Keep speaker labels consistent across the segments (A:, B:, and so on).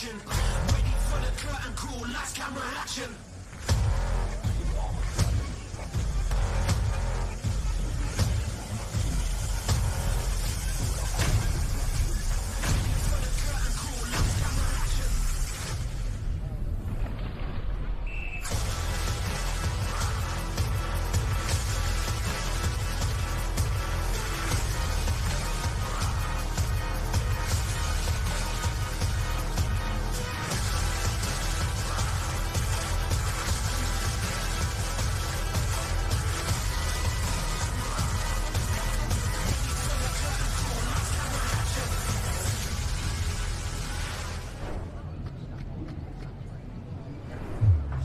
A: action. Ready for the curtain call, lights, camera, action.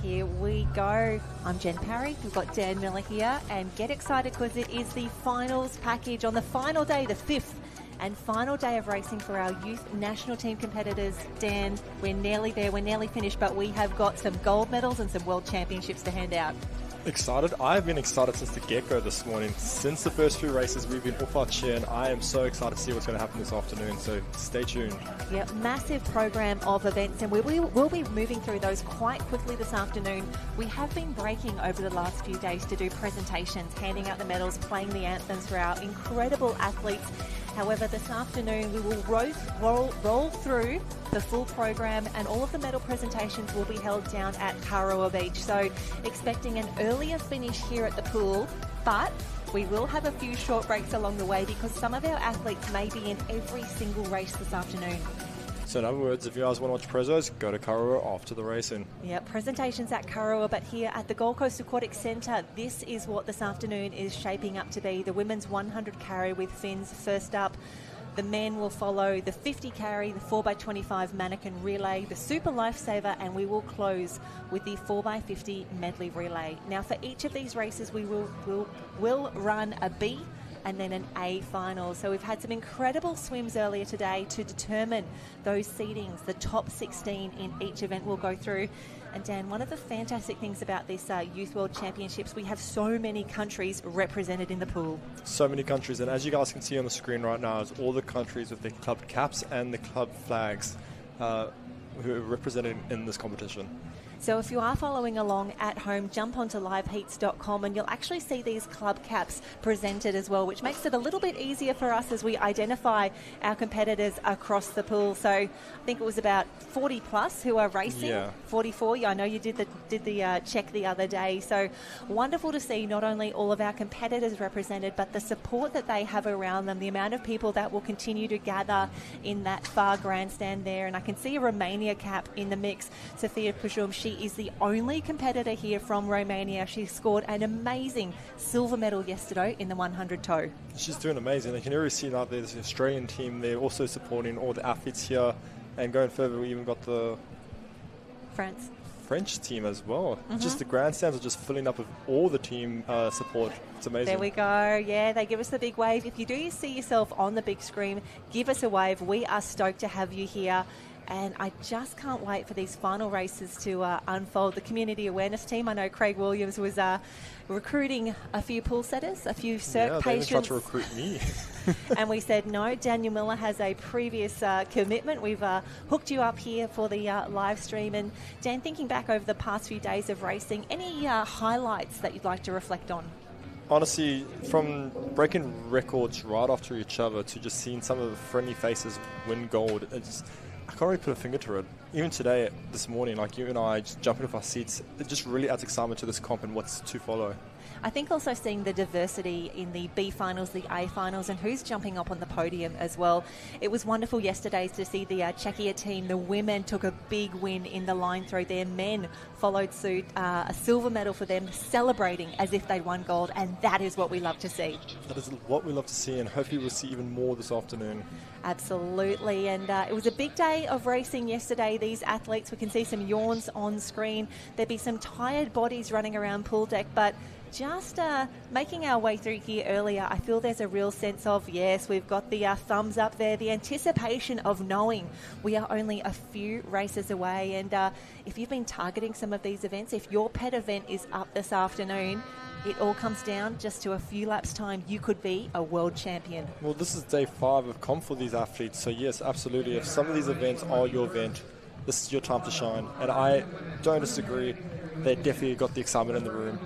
B: Here we go. I'm Jen Parry. We've got Dan Miller here, and get excited because it is the finals package on the final day, the 5th and final day of racing for our youth national team competitors. Dan, we're nearly there, we're nearly finished, but we have got some gold medals and some world championships to hand out.
C: Excited? I've been excited since the get-go this morning. Since the first few races, we've been off our chair, and I am so excited to see what's going to happen this afternoon, so stay tuned.
B: Yeah, massive program of events, and we'll be moving through those quite quickly this afternoon. We have been breaking over the last few days to do presentations, handing out the medals, playing the anthems for our incredible athletes. However, this afternoon we will roll through the full program, and all of the medal presentations will be held down at Karoa Beach. So expecting an earlier finish here at the pool, but we will have a few short breaks along the way because some of our athletes may be in every single race this afternoon.
C: So in other words, if you guys want to watch Prezos, go to Karoa after the racing.
B: Yeah, presentations at Karoa, but here at the Gold Coast Aquatic Centre, this is what this afternoon is shaping up to be. The women's 100 carry with fins first up. The men will follow the 50 carry, the 4x25 manikin relay, the super lifesaver, and we will close with the 4x50 medley relay. Now for each of these races, we will run a B and then an A final. So we've had some incredible swims earlier today to determine those seedings. The top 16 in each event will go through. And Dan, one of the fantastic things about this Youth World Championships, we have so many countries represented in the pool.
C: So many countries, and as you guys can see on the screen right now, is all the countries with their club caps and the club flags who are represented in this competition.
B: So if you are following along at home, jump onto liveheats.com and you'll actually see these club caps presented as well, which makes it a little bit easier for us as we identify our competitors across the pool. So I think it was about 40 plus who are racing.
C: Yeah.
B: 44. Yeah, I know you did the check the other day. So wonderful to see not only all of our competitors represented, but the support that they have around them, the amount of people that will continue to gather in that far grandstand there. And I can see a Romania cap in the mix. Sophia Pujum, she is the only competitor here from Romania. She scored an amazing silver medal yesterday in the 100 toe.
C: She's doing amazing. You can already see now there's the Australian team. They're also supporting all the athletes here. And going further, we even got the French team as well. Mm-hmm. Just the grandstands are just filling up with all the team support. It's amazing.
B: There we go. Yeah, they give us the big wave. If you do see yourself on the big screen, give us a wave. We are stoked to have you here. And I just can't wait for these final races to unfold. The community awareness team, I know Craig Williams was recruiting a few pool setters, a few cert patients.
C: They even tried to recruit me.
B: And we said, no, Daniel Miller has a previous commitment. We've hooked you up here for the live stream. And Dan, thinking back over the past few days of racing, any highlights that you'd like to reflect on?
C: Honestly, from breaking records right after each other to just seeing some of the friendly faces win gold, I can't really put a finger to it. Even today, this morning, like you and I just jumping off our seats, it just really adds excitement to this comp and what's to follow.
B: I think also seeing the diversity in the B finals, the A finals, and who's jumping up on the podium as well. It was wonderful yesterday to see the Czechia team. The women took a big win in the line throw. Their men followed suit, a silver medal for them, celebrating as if they'd won gold, and that is what we love to see.
C: That is what we love to see, and hopefully we'll see even more this afternoon.
B: Absolutely, and it was a big day of racing yesterday. These athletes, we can see some yawns on screen. There'd be some tired bodies running around pool deck, but just making our way through here earlier, I feel there's a real sense of, yes, we've got the thumbs up there, the anticipation of knowing we are only a few races away. And if you've been targeting some of these events, if your pet event is up this afternoon, it all comes down just to a few laps time. You could be a world champion.
C: Well, this is day 5 of comp for these athletes. So yes, absolutely. If some of these events are your event, this is your time to shine. And I don't disagree. They definitely got the excitement in the room.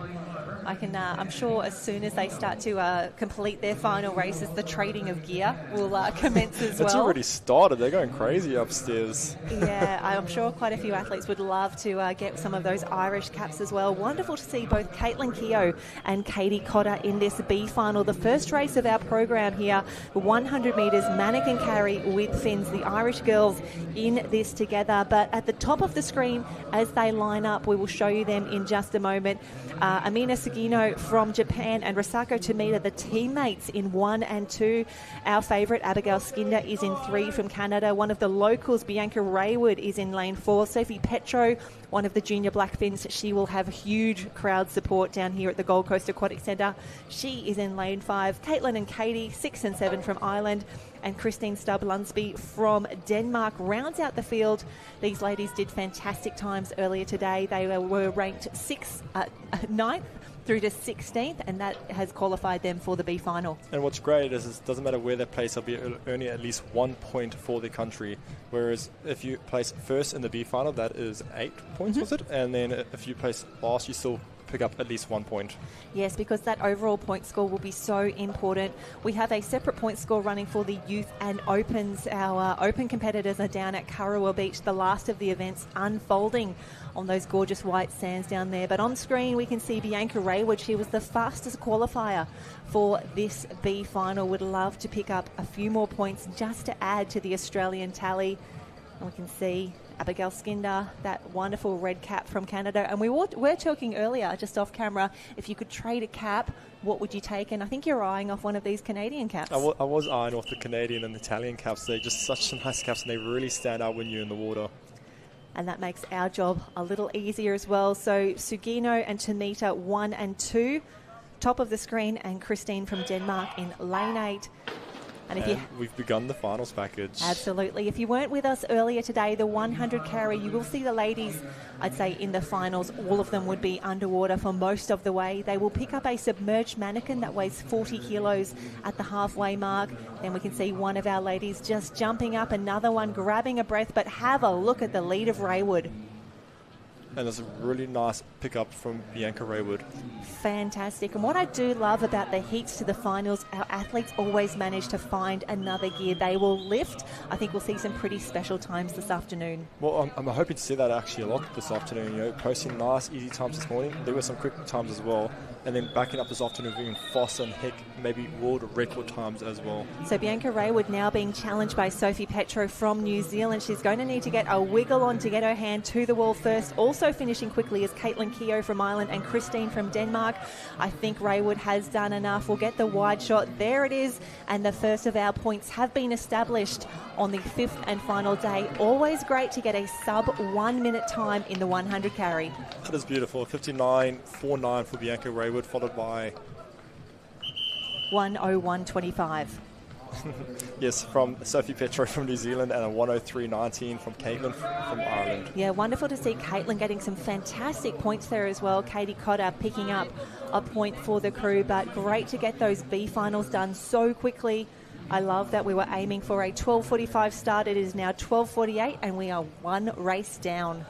B: I'm sure as soon as they start to complete their final races, the trading of gear will commence as well.
C: It's already started. They're going crazy upstairs.
B: Yeah, I'm sure quite a few athletes would love to get some of those Irish caps as well. Wonderful to see both Caitlin Keogh and Katie Cotter in this B final. The first race of our program here, 100 metres mannequin carry with fins. The Irish girls in this together. But at the top of the screen, as they line up, we will show you them in just a moment. Amina Sugino from Japan and Risako Tomita, the teammates in 1 and 2. Our favourite, Abigail Skinder, is in 3 from Canada. One of the locals, Bianca Raywood, is in lane 4. Sophie Petro, one of the junior Blackfins, she will have huge crowd support down here at the Gold Coast Aquatic Centre. She is in lane 5. Caitlin and Katie, 6 and 7 from Ireland. And Christine Stubb-Lunsby from Denmark rounds out the field. These ladies did fantastic times earlier today. They were ranked 9th through to 16th, and that has qualified them for the B final.
C: And what's great is it doesn't matter where they place, they'll be earning at least 1 point for their country. Whereas if you place first in the B final, that is 8 points, was it? And then if you place last, you still pick up at least 1 point.
B: Yes, because that overall point score will be so important. We have a separate point score running for the youth and opens. Our open competitors are down at Kurrawa Beach, the last of the events unfolding on those gorgeous white sands down there. But on screen we can see Bianca Raywood. She was the fastest qualifier for this B final. Would love to pick up a few more points just to add to the Australian tally. And we can see Abigail Skinder, that wonderful red cap from Canada. And we were talking earlier, just off camera, if you could trade a cap, what would you take? And I think you're eyeing off one of these Canadian caps.
C: I was eyeing off the Canadian and the Italian caps. They're just such nice caps, and they really stand out when you're in the water.
B: And that makes our job a little easier as well. So Sugino and Tomita, 1 and 2. Top of the screen, and Christine from Denmark in lane 8.
C: And we've begun the finals package.
B: Absolutely. If you weren't with us earlier today, the 100 carry, you will see the ladies, I'd say in the finals, all of them would be underwater for most of the way. They will pick up a submerged mannequin that weighs 40 kilos at the halfway mark. Then we can see one of our ladies just jumping up, another one grabbing a breath. But have a look at the lead of Raywood.
C: And it's a really nice pickup from Bianca Raywood.
B: Fantastic. And what I do love about the heats to the finals, our athletes always manage to find another gear. They will lift. I think we'll see some pretty special times this afternoon.
C: Well, I'm hoping to see that actually a lot this afternoon. You know, posting nice, easy times this morning. There were some quick times as well. And then backing up this afternoon, being faster and heck, maybe world record times as well.
B: So Bianca Raywood now being challenged by Sophie Petro from New Zealand. She's going to need to get a wiggle on to get her hand to the wall first. Also finishing quickly is Caitlin Keogh from Ireland and Christine from Denmark. I think Raywood has done enough. We'll get the wide shot. There it is. And the first of our points have been established on the 5th and final day. Always great to get a sub 1 minute time in the 100 carry.
C: That is beautiful. 59.49 for Bianca Raywood, followed by
B: 1:01.25.
C: Yes, from Sophie Petro from New Zealand, and a 1:03.19 from Caitlin from Ireland.
B: Yeah, wonderful to see Caitlin getting some fantastic points there as well. Katie Cotter picking up a point for the crew, but great to get those B finals done so quickly. I love that we were aiming for a 12:45 start. It is now 12:48 and we are one race down.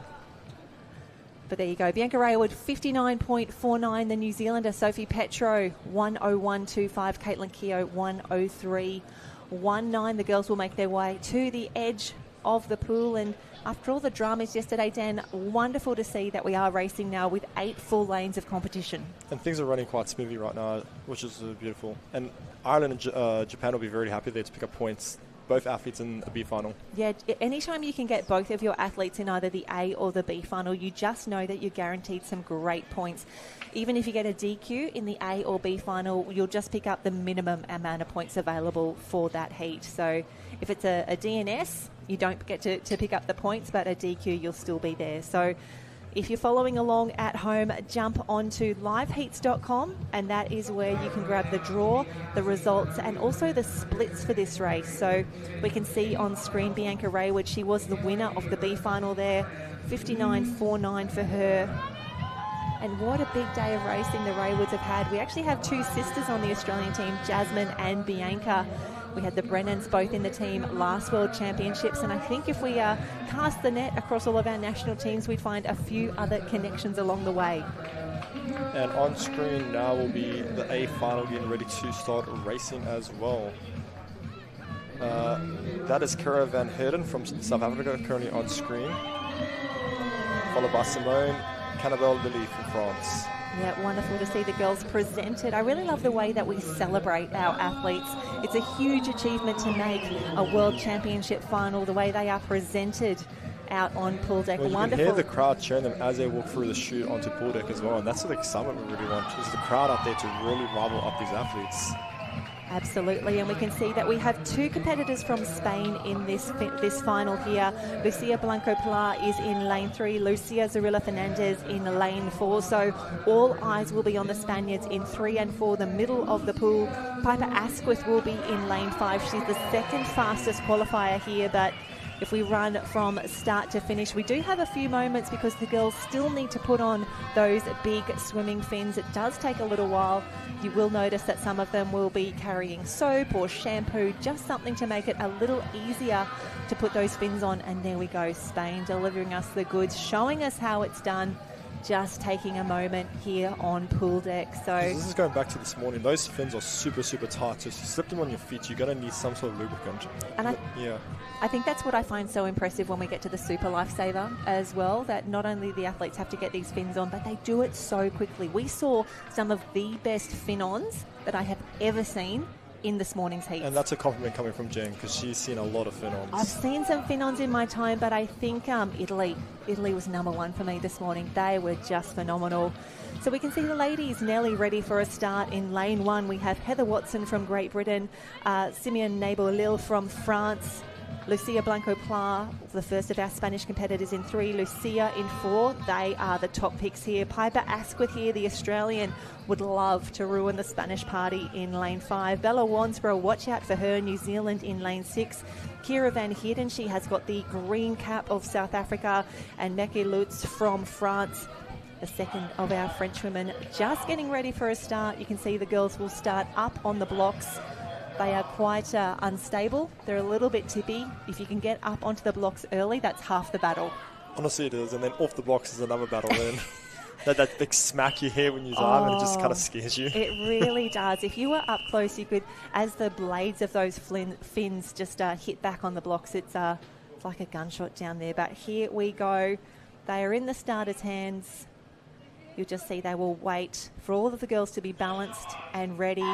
B: But there you go. Bianca Raywood, 59.49. The New Zealander, Sophie Petro, 1:01.25. Caitlin Keogh, 1:03.19. The girls will make their way to the edge of the pool. And after all the dramas yesterday, Dan, wonderful to see that we are racing now with 8 full lanes of competition.
C: And things are running quite smoothly right now, which is beautiful. And Ireland and Japan will be very happy there to pick up points. Both athletes in the B final. Yeah,
B: anytime you can get both of your athletes in either the A or the B final, you just know that you're guaranteed some great points. Even if you get a DQ in the A or B final, you'll just pick up the minimum amount of points available for that heat. So if it's a DNS, you don't get to pick up the points, but a DQ, you'll still be there. So if you're following along at home, jump onto liveheats.com, and that is where you can grab the draw, the results, and also the splits for this race. So we can see on screen Bianca Raywood, she was the winner of the B final there, 59.49 for her. And what a big day of racing the Raywoods have had. We actually have 2 sisters on the Australian team, Jasmine and Bianca. We had the Brennans both in the team last World Championships, and I think if we cast the net across all of our national teams, we'd find a few other connections along the way.
C: And on screen now will be the A final getting ready to start racing as well. That is Kara van Heerden from South Africa currently on screen, followed by Simone Cannibal-Lily from France.
B: Yeah, wonderful to see the girls presented. I really love the way that we celebrate our athletes. It's a huge achievement to make a World Championship final, the way they are presented out on pool deck.
C: Well,
B: wonderful.
C: You can hear the crowd cheering them as they walk through the chute onto pool deck as well, and that's the excitement we really want, is the crowd up there to really rival up these athletes.
B: Absolutely, and we can see that we have two competitors from Spain in this final here. Lucia Blanco-Pilar is in lane 3, Lucia Zarilla Fernandez in lane 4. So all eyes will be on the Spaniards in 3 and 4, the middle of the pool. Piper Asquith will be in lane 5. She's the second fastest qualifier here, but if we run from start to finish, we do have a few moments because the girls still need to put on those big swimming fins. It does take a little while. You will notice that some of them will be carrying soap or shampoo, just something to make it a little easier to put those fins on. And there we go, Spain delivering us the goods, showing us how it's done. Just taking a moment here on pool deck. So
C: this is going back to this morning. Those fins are super, super tight. So if you slip them on your feet, you're going to need some sort of lubricant.
B: And I think that's what I find so impressive when we get to the Super Lifesaver as well, that not only the athletes have to get these fins on, but they do it so quickly. We saw some of the best fin-ons that I have ever seen in this morning's heat.
C: And that's a compliment coming from Jen, because she's seen a lot of fin-ons.
B: I've seen some fin-ons in my time, but I think Italy was number 1 for me this morning. They were just phenomenal. So we can see the ladies nearly ready for a start. In lane 1, we have Heather Watson from Great Britain, Simeon Nebo-Lille from France, Lucia Blanco-Pilar, the first of our Spanish competitors, in 3, Lucia in 4. They are the top picks here. Piper Asquith here, the Australian, would love to ruin the Spanish party in lane 5. Bella Wansborough, watch out for her, New Zealand in lane 6. Kira van Heerden, she has got the green cap of South Africa, and Meke Lutz from France, the second of our French women, just getting ready for a start. You can see the girls will start up on the blocks. They are quite unstable. They're a little bit tippy. If you can get up onto the blocks early, that's half the battle.
C: Honestly, it is. And then off the blocks is another battle then. that big smack you hear when you dive, and it just kind of scares you.
B: It really does. If you were up close, you could, as the blades of those fins just hit back on the blocks, it's like a gunshot down there. But here we go. They are in the starters' hands. You'll just see they will wait for all of the girls to be balanced and ready.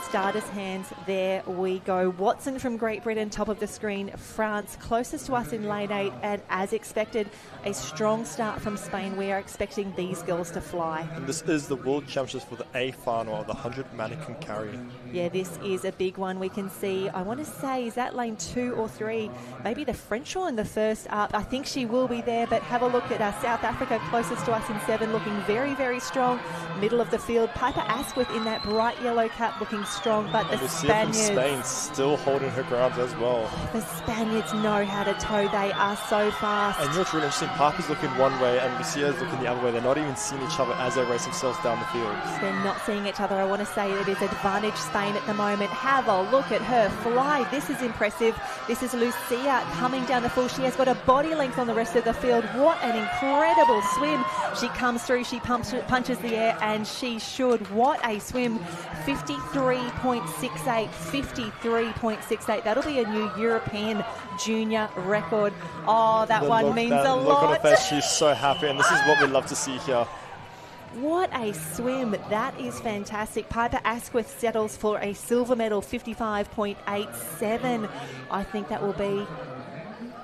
B: Starters' hands, there we go. Watson from Great Britain, top of the screen. France, closest to us in lane 8, and as expected, a strong start from Spain. We are expecting these girls to fly.
C: And this is the World Championships for the A final of the 100 manikin carry.
B: Yeah, this is a big one. We can see, I want to say, is that lane 2 or 3? Maybe the French one, the first up. I think she will be there, but have a look at South Africa, closest to us in 7, looking very, very strong. Middle of the field, Piper Asquith in that bright yellow cap, looking strong, but the Spaniards,
C: Spain still holding her ground as well.
B: The Spaniards know how to tow. They are so fast.
C: And you know what's really interesting? Piper's looking one way and Lucia's looking the other way. They're not even seeing each other as they race themselves down the field.
B: They're not seeing each other. I want to say it is advantage Spain at the moment. Have a look at her fly. This is impressive. This is Lucia coming down the full. She has got a body length on the rest of the field. What an incredible swim. She comes through, she punches the air, and she should. What a swim. 53.68. 53.68. That'll be a new European junior record. Oh, that one means a lot.
C: Look on her face. She's so happy, and this is what we love to see here.
B: What a swim. That is fantastic. Piper Asquith settles for a silver medal, 55.87. I think that will be...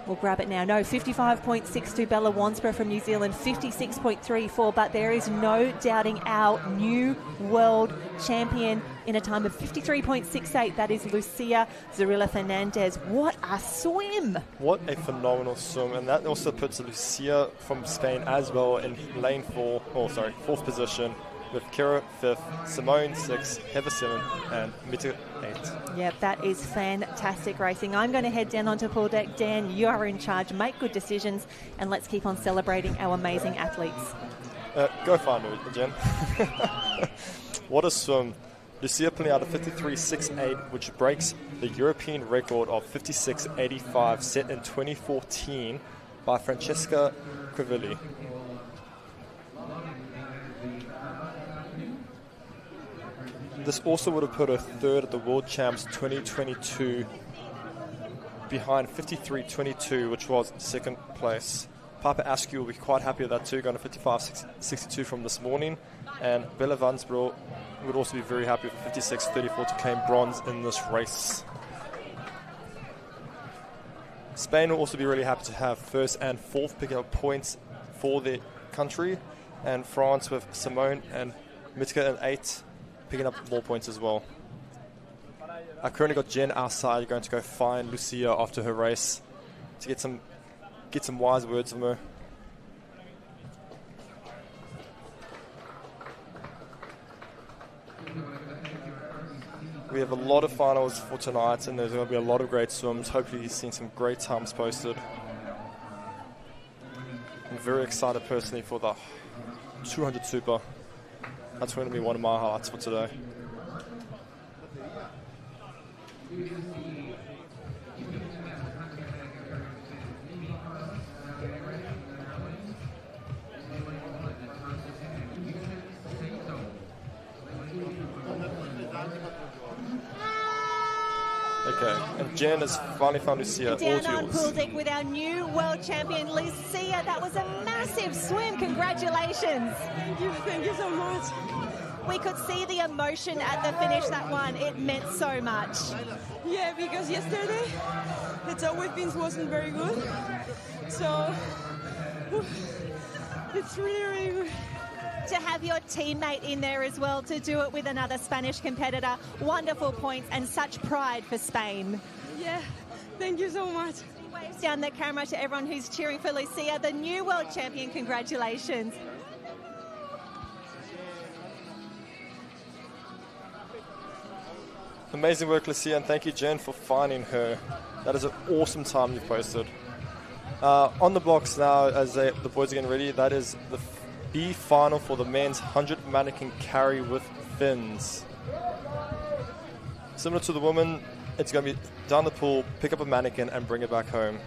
B: We'll grab it now. No, 55.62. Bella Wansborough from New Zealand, 56.34. But there is no doubting our new world champion in a time of 53.68. That is Lucia Zarilla Fernandez. What a swim!
C: What a phenomenal swim. And that also puts Lucia from Spain as well in lane 4th position, with Kira 5th, Simone 6th, Heather 7th, and Mita 8th.
B: Yep, that is fantastic racing. I'm going to head down onto pool deck. Dan, you are in charge. Make good decisions, and let's keep on celebrating our amazing athletes.
C: Go find her, Jen. What a swim. Lucia pulling out a 53.68, which breaks the European record of 56.85 set in 2014 by Francesca Crivelli. This also would have put her third at the World Champs 2022 behind 53.22, which was second place. Piper Askew will be quite happy with that too, going to 55.62 from this morning. And Bella Vansbro would also be very happy with 56.34 to claim bronze in this race. Spain will also be really happy to have first and fourth picking up points for their country. And France with Simone and Mitka in 8 picking up more points as well. I currently got Jen outside, going to go find Lucia after her race to get some wise words from her. We have a lot of finals for tonight, and there's going to be a lot of great swims. Hopefully you've seen some great times posted. I'm very excited personally for the 200 Super. That's going to be one of my highlights for today. Okay, and Jen has finally found Lucia.
B: Down on pool deck with our new world champion, Lucia. That was a massive swim. Congratulations.
D: Thank you so much.
B: We could see the emotion at the finish, that one. It meant so much.
D: Yeah, because yesterday the top weight pins wasn't very good. So it's really, really good.
B: To have your teammate in there as well, to do it with another Spanish competitor. Wonderful points and such pride for Spain.
D: Yeah, thank you so much.
B: He waves down the camera to everyone who's cheering for Lucia, the new world champion. Congratulations.
C: Amazing work, Lucia, and thank you, Jen, for finding her. That is an awesome time you've posted. On the blocks now, as the boys are getting ready, that is the B final for the men's 100 manikin carry with fins. Similar to the women, it's going to be down the pool, pick up a mannequin, and bring it back home.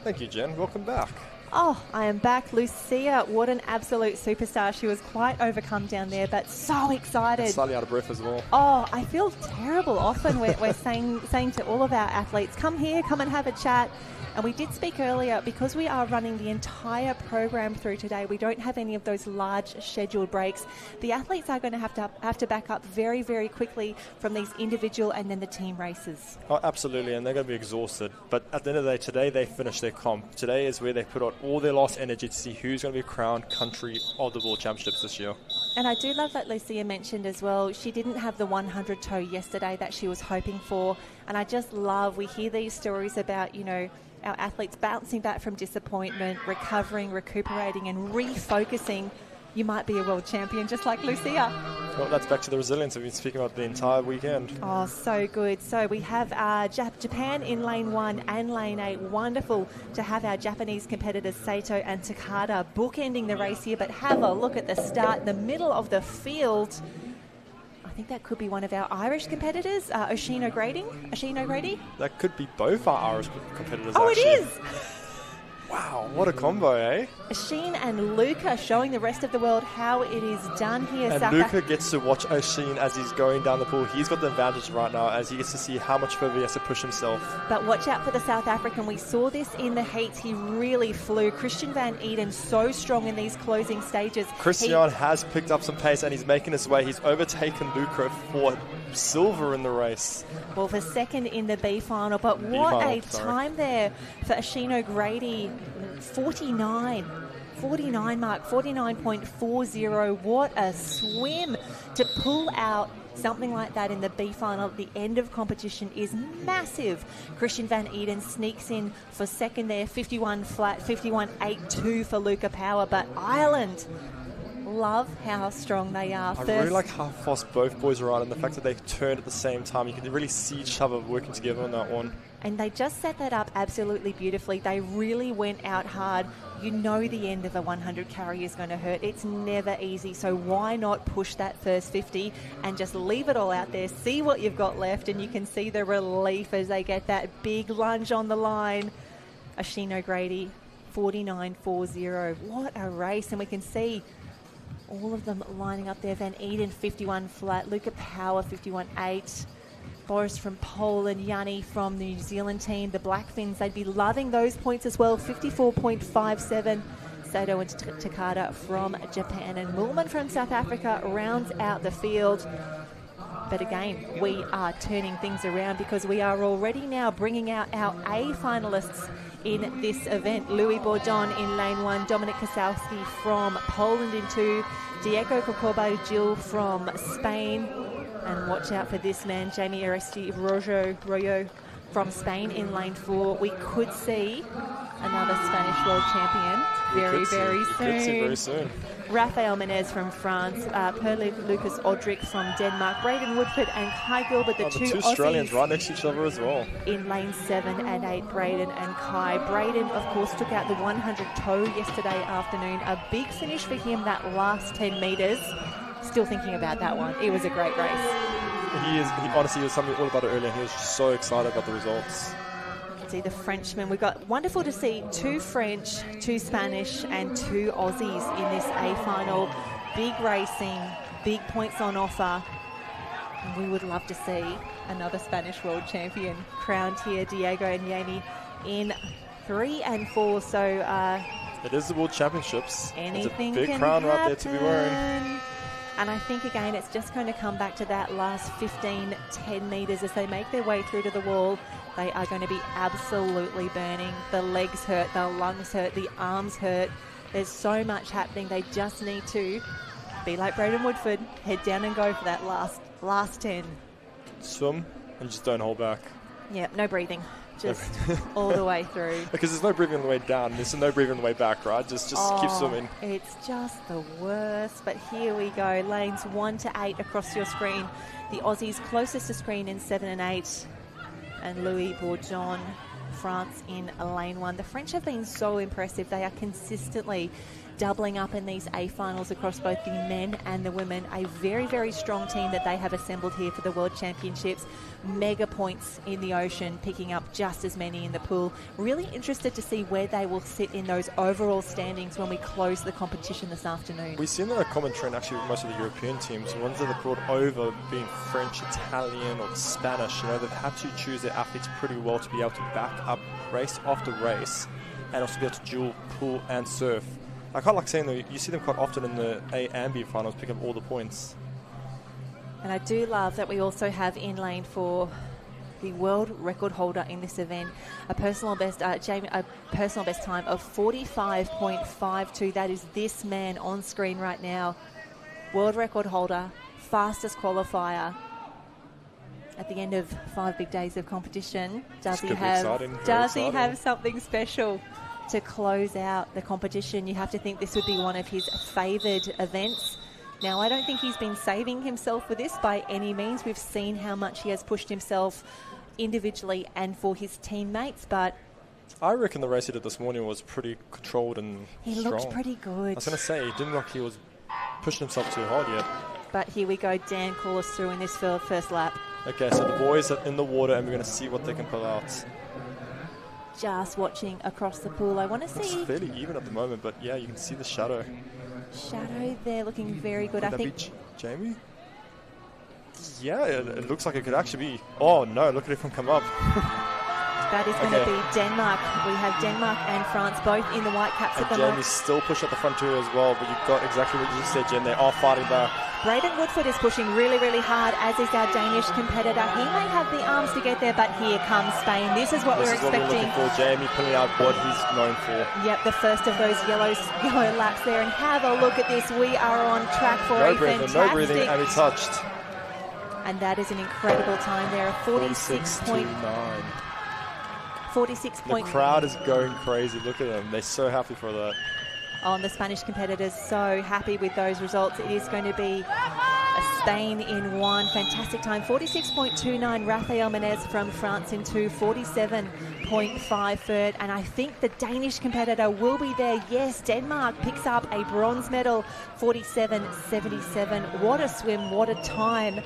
C: Thank you, Jen. Welcome back.
B: Oh, I am back. Lucia, what an absolute superstar. She was quite overcome down there, but so excited.
C: And slightly out of breath as well.
B: Oh, I feel terrible. Often we're saying to all of our athletes, come here, come and have a chat. And we did speak earlier, because we are running the entire program through today, we don't have any of those large scheduled breaks. The athletes are going to have to back up very, very quickly from these individual and then the team races.
C: Oh, absolutely, and they're going to be exhausted. But at the end of the day, today they finish their comp. Today is where they put out all their last energy to see who's going to be crowned country of the World Championships this year.
B: And I do love that Lucia mentioned as well, she didn't have the 100 toe yesterday that she was hoping for. And I just love, we hear these stories about, you know, our athletes bouncing back from disappointment, recovering, recuperating and refocusing. You might be a world champion just like Lucia.
C: Well, that's back to the resilience we've been speaking about the entire weekend.
B: Oh, so good. So we have Japan in lane 1 and lane 8. Wonderful to have our Japanese competitors Sato and Takada bookending the race here. But have a look at the start, the middle of the field. I think that could be one of our Irish competitors, Oisin O'Grady.
C: That could be both our Irish competitors,
B: Oh,
C: actually.
B: it is!
C: Wow, what a combo, eh?
B: Oisin and Luca showing the rest of the world how it is done here.
C: And Luca gets to watch Oisin as he's going down the pool. He's got the advantage right now as he gets to see how much further he has to push himself.
B: But watch out for the South African. We saw this in the heats. He really flew. Christian Van Eden so strong in these closing stages.
C: Christian has picked up some pace and he's making his way. He's overtaken Luca for silver in the race.
B: Well, for second in the B final. But what a time there for Oisin O'Grady. 49 mark, 49.40. What a swim to pull out something like that in the B final at the end of competition is massive. Christian Van Eden sneaks in for second there, 51 flat, 51.82 for Luca Power. But Ireland, love how strong they are.
C: I really like how fast both boys are on, and the fact that they turned at the same time. You can really see each other working together on that one.
B: And they just set that up absolutely beautifully. They really went out hard, You know the end of a 100 carry is going to hurt. It's never easy, so why not push that first 50 and just leave it all out there, see what you've got left, and you can see the relief as they get that big lunge on the line. Oisin O'Grady, 49.40. What a race, and we can see all of them lining up there. Van Eden, 51 flat. Luca Power, 51.8. Boris from Poland, Yanni from the New Zealand team. The Blackfins, they'd be loving those points as well. 54.57. Sato and Takada from Japan. And Moolman from South Africa rounds out the field. But again, we are turning things around because we are already now bringing out our A finalists in this event. Louis Bourdon in lane 1, Dominik Kosowski from Poland in 2, Diego Cocoba-Gil from Spain, and watch out for this man, Jamie Aresti-Royo from Spain in lane 4. We could see another Spanish world champion very soon. Rafael Menez from France, Lucas Odrik from Denmark, Braden Woodford and Kai Gilbert, the two
C: Australians
B: Aussies
C: right next to each other as well.
B: In lane 7 and 8, Braden and Kai. Braden, of course, took out the 100 toe yesterday afternoon. A big finish for him, that last 10 metres. Still thinking about that one. It was a great race.
C: He honestly was something all about it earlier. He was just so excited about the results.
B: See the Frenchman. We've got wonderful to see 2 French, 2 Spanish and 2 Aussies in this A final. Big racing, big points on offer. And we would love to see another Spanish world champion crowned here, Diego and Yanni, in 3 and 4. So
C: it is the World Championships.
B: Anything
C: it's a big
B: can
C: crown
B: happen.
C: right there to be wearing.
B: And I think, again, it's just going to come back to that last 15, 10 metres as they make their way through to the wall. They are going to be absolutely burning. The legs hurt, the lungs hurt, the arms hurt. There's so much happening. They just need to be like Braden Woodford, head down and go for that last 10.
C: Swim and just don't hold back.
B: Yeah, no breathing. Just all the way through.
C: Because there's no breathing on the way down. There's no breathing on the way back, right? Just keep swimming.
B: It's just the worst. But here we go. Lanes 1 to 8 across your screen. The Aussies closest to screen in 7 and 8. And Louis Bourdon, France in lane 1. The French have been so impressive. They are consistently doubling up in these A finals across both the men and the women. A very, very strong team that they have assembled here for the World Championships. Mega points in the ocean, picking up just as many in the pool. Really interested to see where they will sit in those overall standings when we close the competition this afternoon.
C: We've seen a common trend actually with most of the European teams. The ones that are brought over being French, Italian or Spanish, they've had to choose their athletes pretty well to be able to back up race after race and also be able to dual, pull and surf. I quite like saying that you see them quite often in the A and B finals pick up all the points.
B: And I do love that we also have in lane 4 the world record holder in this event, a personal best time of 45.52. That is this man on screen right now. World record holder, fastest qualifier. At the end of 5 big days of competition, does he have something special to close out the competition? You have to think this would be one of his favoured events. Now, I don't think he's been saving himself for this by any means. We've seen how much he has pushed himself individually and for his teammates, but
C: I reckon the race he did this morning was pretty controlled and
B: he
C: strong.
B: looked pretty good.
C: I was going to say, it didn't look like he was pushing himself too hard yet.
B: But here we go. Dan, call us through in this first lap.
C: Okay, so the boys are in the water and we're going to see what they can pull out.
B: Just watching across the pool. I want to see...
C: It's fairly even at the moment, but yeah, you can see the shadow.
B: Shadow there looking very good.
C: Could that be Jamie? Yeah, it looks like it could actually be. Oh no, look at it from come up.
B: That is going to be Denmark. We have Denmark and France both in the white caps at the moment.
C: Jamie's still pushing at the front too as well, but you've got exactly what you just said, Jen. They are fighting back.
B: Braden Woodford is pushing really, really hard, as is our Danish competitor. He may have the arms to get there, but here comes Spain. This is what we're expecting.
C: This is what we're looking for. Jamie pulling out what he's known for.
B: Yep, the first of those yellow laps there. And have a look at this. We are on track for a fantastic...
C: No breathing, and he touched.
B: And that is an incredible time there, 46.9. 46
C: The crowd is going crazy. Look at them. They're so happy for that.
B: The Spanish competitors so happy with those results. It is going to be Spain in 1. Fantastic time. 46.29. Rafael Menez from France in 2. 47.5 third. And I think the Danish competitor will be there. Yes, Denmark picks up a bronze medal. 47.77. What a swim. What a time.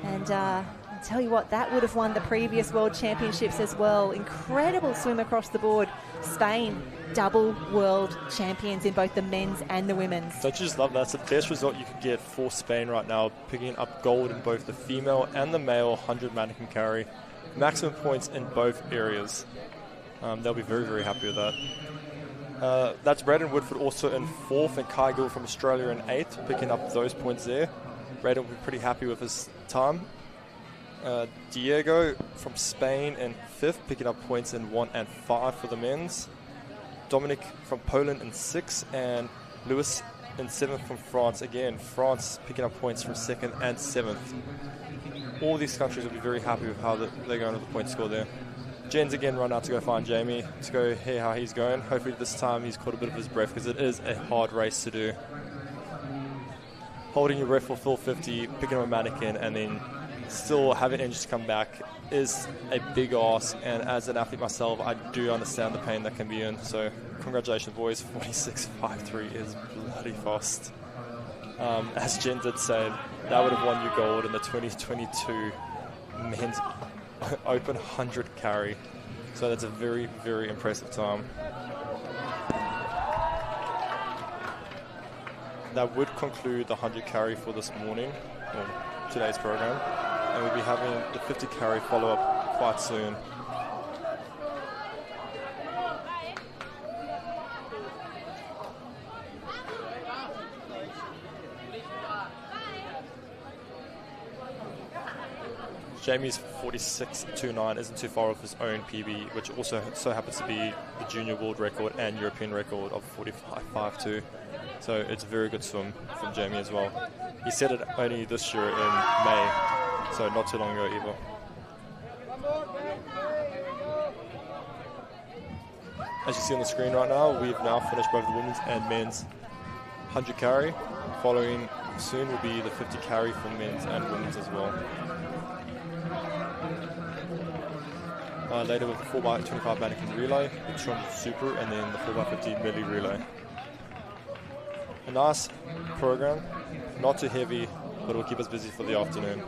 B: And I'll tell you what, that would have won the previous World Championships as well. Incredible swim across the board. Spain, double world champions in both the men's and the women's.
C: Don't you just love that? That's the best result you could get for Spain right now, picking up gold in both the female and the male 100 mannequin carry. Maximum points in both areas. They'll be very, very happy with that. That's Braden Woodford also in 4th, and Kai Gill from Australia in 8th, picking up those points there. Braden will be pretty happy with his time. Diego from Spain in 5th, picking up points in 1 and 5 for the men's. Dominic from Poland in 6th, and Lewis in 7th from France. Again, France picking up points for 2nd and 7th. All these countries will be very happy with how they're going with the point score there. Jen's again run out to go find Jamie to go hear how he's going. Hopefully this time he's caught a bit of his breath, because it is a hard race to do. Holding your breath for full 50, picking up a mannequin, and then still having energy to come back is a big ask, and as an athlete myself, I do understand the pain that can be in. So congratulations, boys. 46.53 is bloody fast. As Jen did say, that would have won you gold in the 2022 men's open 100 carry. So that's a very, very impressive time. That would conclude the 100 carry for this morning, or today's program. And we'll be having the 50 carry follow-up quite soon. Jamie's 46.29 isn't too far off his own PB, which also so happens to be the junior world record and European record of 45.52. So it's a very good swim from Jamie as well. He set it only this year in May, so not too long ago either. As you see on the screen right now, we've now finished both the women's and men's 100 carry. Following soon will be the 50 carry for men's and women's as well. Later with the 4x25 mannequin relay, the 200 super, and then the 4x50 Medley relay. A nice program, not too heavy, but it will keep us busy for the afternoon.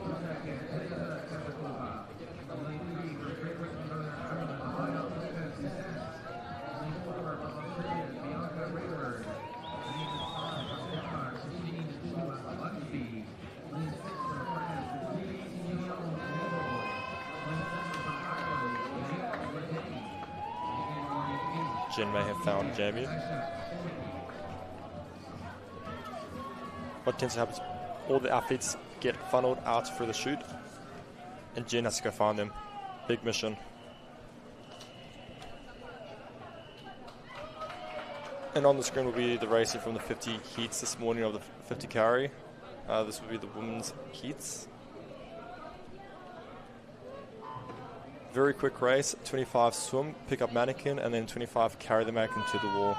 C: Jen may have found Jamie. What tends to happen is all the athletes get funneled out for the chute, and Jen has to go find them. Big mission. And on the screen will be the racing from the 50 heats this morning of the 50 carry. This will be the women's heats. Very quick race, 25 swim, pick up mannequin, and then 25 carry the mannequin to the wall.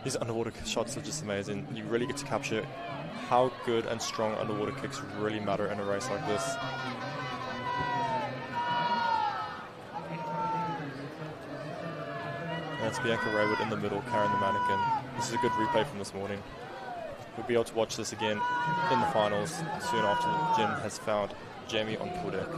C: These underwater shots are just amazing. You really get to capture how good and strong underwater kicks really matter in a race like this. And that's Bianca Raywood in the middle carrying the mannequin. This is a good replay from this morning. We'll be able to watch this again in the finals soon after Jen has found Jamie on pool deck.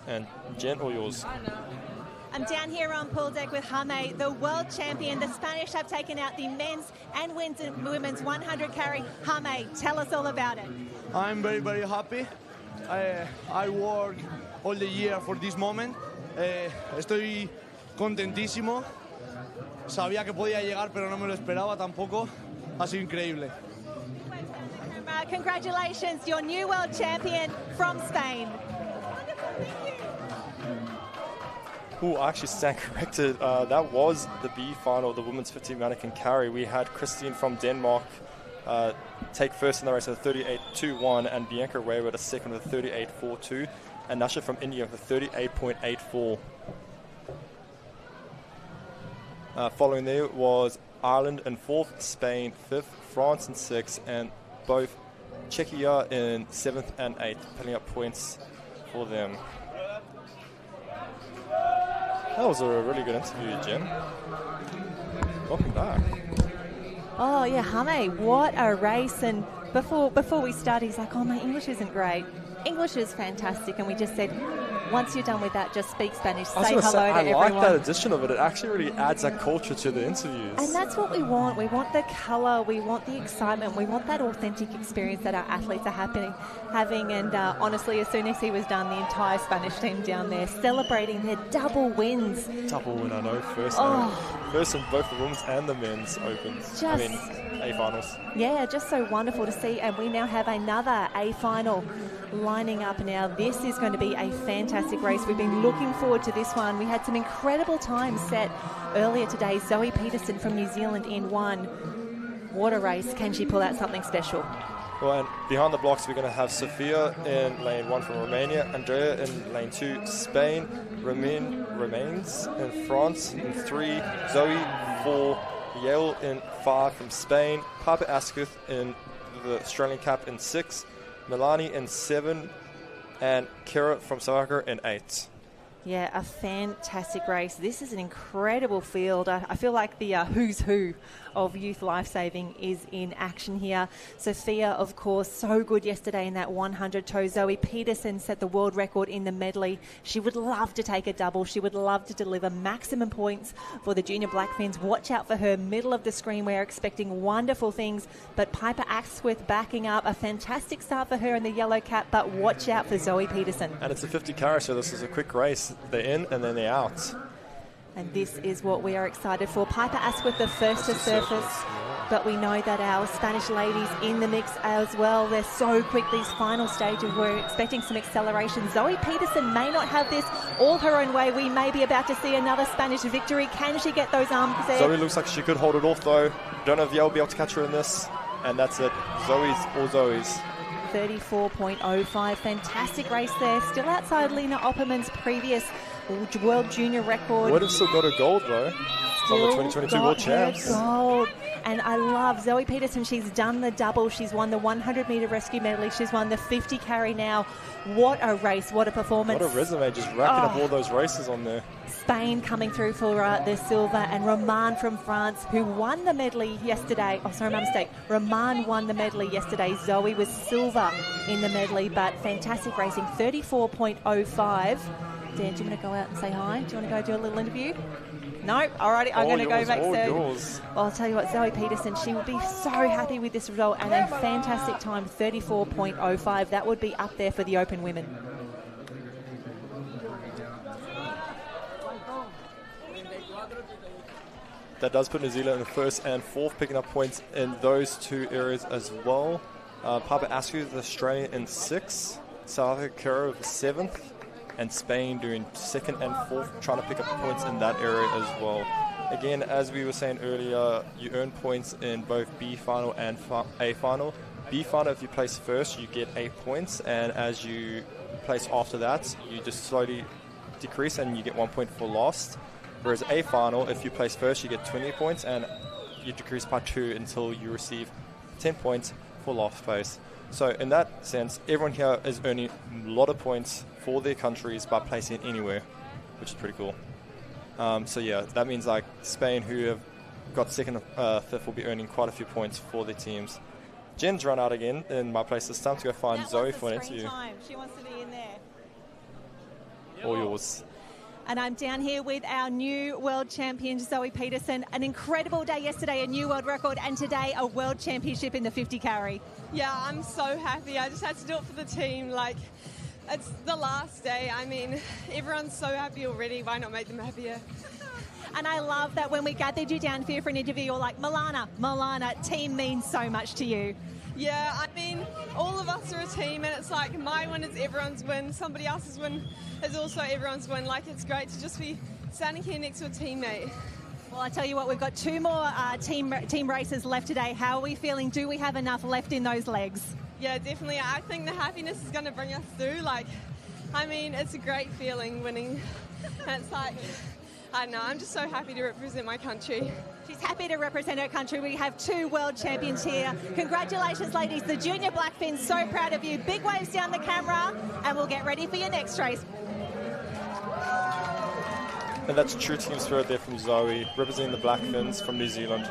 C: And Jen, all yours.
B: I'm down here on pool deck with Jaime, the world champion. The Spanish have taken out the men's and women's 100 carry. Jaime, tell us all about it.
E: I'm very, very happy. I work all the year for this moment. Estoy contentísimo. Sabía que podía llegar, pero no me lo esperaba tampoco. Ha sido increíble.
B: Congratulations, your new world champion from Spain.
C: Oh, I actually stand corrected. That was the B final, the women's 50 mannequin carry. We had Christine from Denmark take first in the race with a 38.21, and Bianca Ray with a second with a 38.42, and Nasha from India with a 38.84. Following there was Ireland in 4th, Spain 5th, France in 6th, and both Czechia in 7th and 8th, putting up points for them. That was a really good interview, Jen. Welcome back.
B: Oh, yeah, Hame, what a race. And before we start, he's like, oh, my English isn't great. English is fantastic. And we just said, once you're done with that, just speak Spanish. Say hello to everyone.
C: I like that addition of it. It actually really adds that culture to the interviews.
B: And that's what we want. We want the colour. We want the excitement. We want that authentic experience that our athletes are having. And honestly, as soon as he was done, the entire Spanish team down there celebrating their double wins.
C: Double win, I know. First in both the women's and the men's opens. A finals.
B: Yeah, just so wonderful to see. And we now have another A final lining up now. This is going to be a fantastic race. We've been looking forward to this one. We had some incredible times set earlier today. Zoe Peterson from New Zealand in 1. What a race. Can she pull out something special?
C: Well, and behind the blocks, we're going to have Sofia in lane 1 from Romania, Andrea in lane 2, Spain, remains in France in 3, Zoe 4, Yale in 5 from Spain, Piper Asquith in the Australian cap in 6, Milani in 7, and Kira from South Africa in 8.
B: Yeah, a fantastic race. This is an incredible field. I feel like the who's who of youth lifesaving is in action here. Sophia, of course, so good yesterday in that 100 toe. Zoe Peterson set the world record in the medley. She would love to take a double. She would love to deliver maximum points for the junior Blackfins. Watch out for her. Middle of the screen, we're expecting wonderful things. But Piper Asquith backing up. A fantastic start for her in the yellow cap, but watch out for Zoe Peterson.
C: And it's a 50 carry, so this is a quick race. They're in and then they're out.
B: And this is what we are excited for. Piper Asquith, the first to surface. But we know that our Spanish ladies in the mix as well. They're so quick, these final stages. We're expecting some acceleration. Zoe Peterson may not have this all her own way. We may be about to see another Spanish victory. Can she get those arms there?
C: Zoe looks like she could hold it off, though. Don't know if Yale will be able to catch her in this. And that's it. Zoe's all Zoe's.
B: 34.05. Fantastic race there. Still outside Lena Opperman's previous world junior record.
C: Would have still got a gold, though. From the 2022 World Champs.
B: Gold. And I love Zoe Peterson. She's done the double. She's won the 100-metre rescue medley. She's won the 50 carry now. What a race. What a performance.
C: What a resume. Just racking up all those races on there.
B: Spain coming through for the silver, and Roman from France, who won the medley yesterday. Oh, sorry, my mistake. Roman won the medley yesterday. Zoe was silver in the medley, but fantastic racing. 34.05. Dan, do you want to go out and say hi? Do you want to go do a little interview? No? Alrighty, I'm going to go back soon. Well, I'll tell you what, Zoe Peterson, she would be so happy with this result, and a fantastic time, 34.05. That would be up there for the Open women.
C: That does put New Zealand in first and fourth, picking up points in those two areas as well. Piper Asquith, Australian, in 6th. South Africa, 7th. And Spain doing 2nd and 4th, trying to pick up points in that area as well. Again, as we were saying earlier, you earn points in both B final and A final. B final, if you place first, you get 8 points, and as you place after that, you just slowly decrease and you get 1 point for lost. Whereas A final, if you place first, you get 20 points, and you decrease by 2 until you receive 10 points for last place. So in that sense, everyone here is earning a lot of points for their countries by placing anywhere, which is pretty cool. So yeah, that means like Spain, who have got 2nd and 5th, will be earning quite a few points for their teams. Jen's run out again in my place. It's time to go find Zoe for an interview.
B: Time. She wants to be in there.
C: All yours.
B: And I'm down here with our new world champion, Zoe Peterson. An incredible day yesterday, a new world record, and today a world championship in the 50 carry.
D: Yeah, I'm so happy. I just had to do it for the team. Like, it's the last day. I mean, everyone's so happy already. Why not make them happier?
B: And I love that when we gathered you down here for an interview, you're like, Milana, team means so much to you.
D: Yeah, I mean, all of us are a team, and it's like my win is everyone's win. Somebody else's win is also everyone's win. Like, it's great to just be standing here next to a teammate.
B: Well, I tell you what, we've got 2 more team races left today. How are we feeling? Do we have enough left in those legs?
D: Yeah, definitely. I think the happiness is going to bring us through. Like, I mean, it's a great feeling winning. And it's like, I don't know, I'm just so happy to represent my country.
B: She's happy to represent her country. We have 2 world champions here. Congratulations, ladies. The junior Blackfins, so proud of you. Big waves down the camera, and we'll get ready for your next race.
C: And that's true team spirit there from Zoe, representing the Blackfins from New Zealand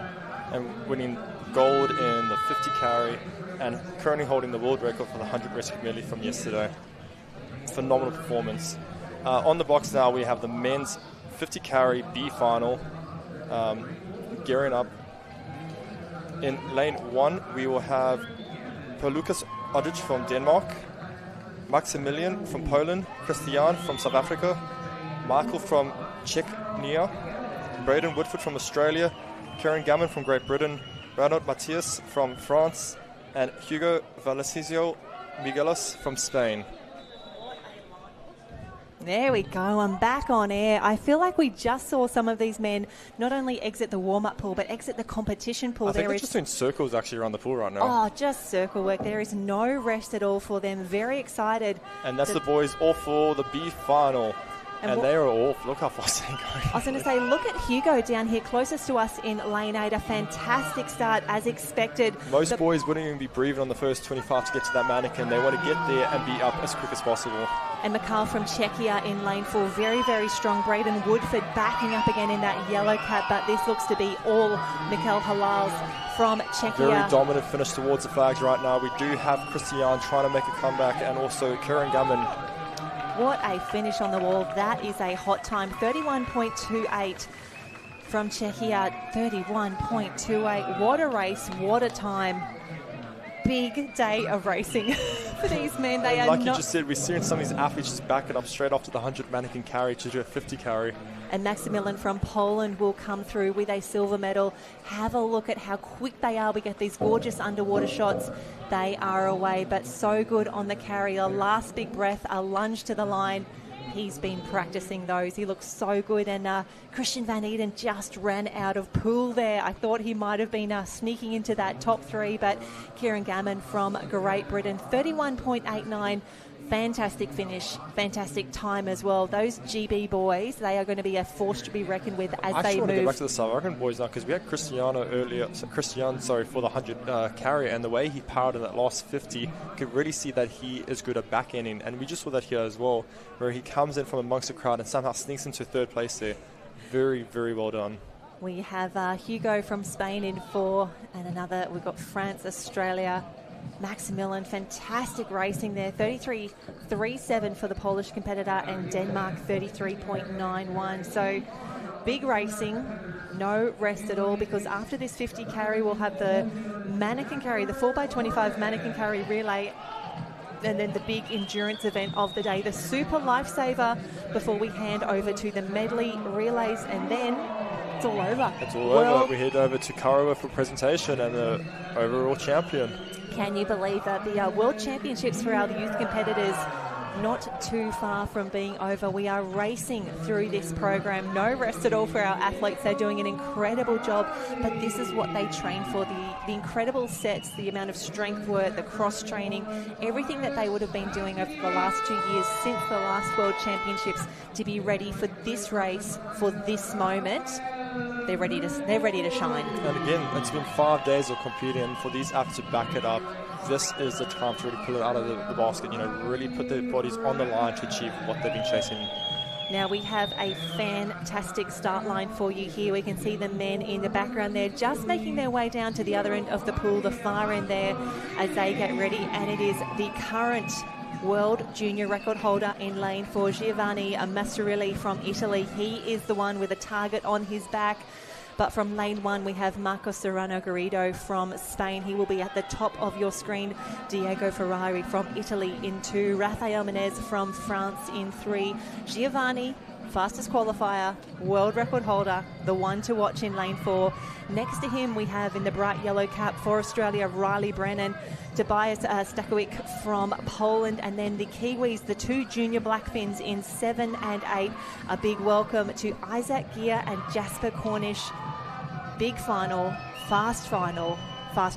C: and winning gold in the 50 carry and currently holding the world record for the 100 rescue medley from yesterday. Phenomenal performance. On the box now we have the men's 50 carry B final gearing up. In lane 1 we will have Polukas Odic from Denmark, Maximilian from Poland, Christian from South Africa, Michael from Czechia, Braden Woodford from Australia, Karen Gammon from Great Britain, Bernard Matias from France, and Hugo Valesio Miguelos from Spain.
B: There we go. I'm back on air. I feel like we just saw some of these men not only exit the warm-up pool, but exit the competition pool.
C: I think they're just doing circles actually around the pool right now.
B: Oh, just circle work. There is no rest at all for them. Very excited.
C: And that's the boys all for the B final. And they are all, look how fast they're going.
B: I was going to say, look at Hugo down here closest to us in lane 8. A fantastic start as expected.
C: Most boys wouldn't even be breathing on the first 25 to get to that manikin. They want to get there and be up as quick as possible.
B: And Mikhail from Czechia in lane 4, very, very strong. Braden Woodford backing up again in that yellow cap, but this looks to be all Mikhail Halals from Czechia.
C: Very dominant finish towards the flags right now. We do have Christian trying to make a comeback and also Karen Gammon.
B: What a finish on the wall. That is a hot time. 31.28 from Czechia. 31.28. What a race. What a time. Big day of racing for these men. They are
C: like you just said, we're seeing some of these athletes just back it up straight after the 100 manikin carry to do a 50 carry.
B: And Maximilian from Poland will come through with a silver medal. Have a look at how quick they are. We get these gorgeous underwater shots. They are away, but so good on the carry. A last big breath, a lunge to the line. He's been practicing those. He looks so good. And Christian Van Eden just ran out of pool there. I thought he might have been sneaking into that top 3, but Kieran Gammon from Great Britain, 31.89. Fantastic finish, fantastic time as well. Those GB boys, they are going to be a force to be reckoned with as they move. I want to
C: go back to the South African boys now because we had Christian for the 100 carry, and the way he powered in that last 50, you could really see that he is good at back ending. And we just saw that here as well, where he comes in from amongst the crowd and somehow sneaks into 3rd place there. Very, very well done.
B: We have Hugo from Spain in 4, and another, we've got France, Australia, Maximilian, fantastic racing there. 33.37 for the Polish competitor, and Denmark 33.91. So big racing, no rest at all, because after this 50 carry we'll have the manikin carry, the 4x25 manikin carry relay, and then the big endurance event of the day, the Super Lifesaver, before we hand over to the medley relays, and then it's all over.
C: It's all over. We head over to Karawa for presentation and the overall champion.
B: Can you believe that the World Championships for our youth competitors not too far from being over? We are racing through this program. No rest at all for our athletes. They're doing an incredible job, but this is what they train for. The incredible sets, the amount of strength work, the cross-training, everything that they would have been doing over the last 2 years since the last World Championships to be ready for this race, for this moment. They're ready to shine.
C: And again, it's been 5 days of competing, and for these athletes to back it up, this is the time to really pull it out of the basket, really put their bodies on the line to achieve what they've been chasing.
B: Now we have a fantastic start line for you here. We can see the men in the background there just making their way down to the other end of the pool, the far end there, as they get ready. And it is the current world junior record holder in lane 4, Giovanni Massarilli from Italy. He is the one with a target on his back. But from lane 1, we have Marco Serrano Garrido from Spain. He will be at the top of your screen. Diego Ferrari from Italy in 2. Rafael Menez from France in 3. Giovanni fastest qualifier, world record holder, the one to watch in lane 4. Next to him, we have in the bright yellow cap for Australia, Riley Brennan, Tobias Stakowic from Poland, and then the Kiwis, the 2 junior Blackfins in 7 and 8. A big welcome to Isaac Gear and Jasper Cornish. Big final, fast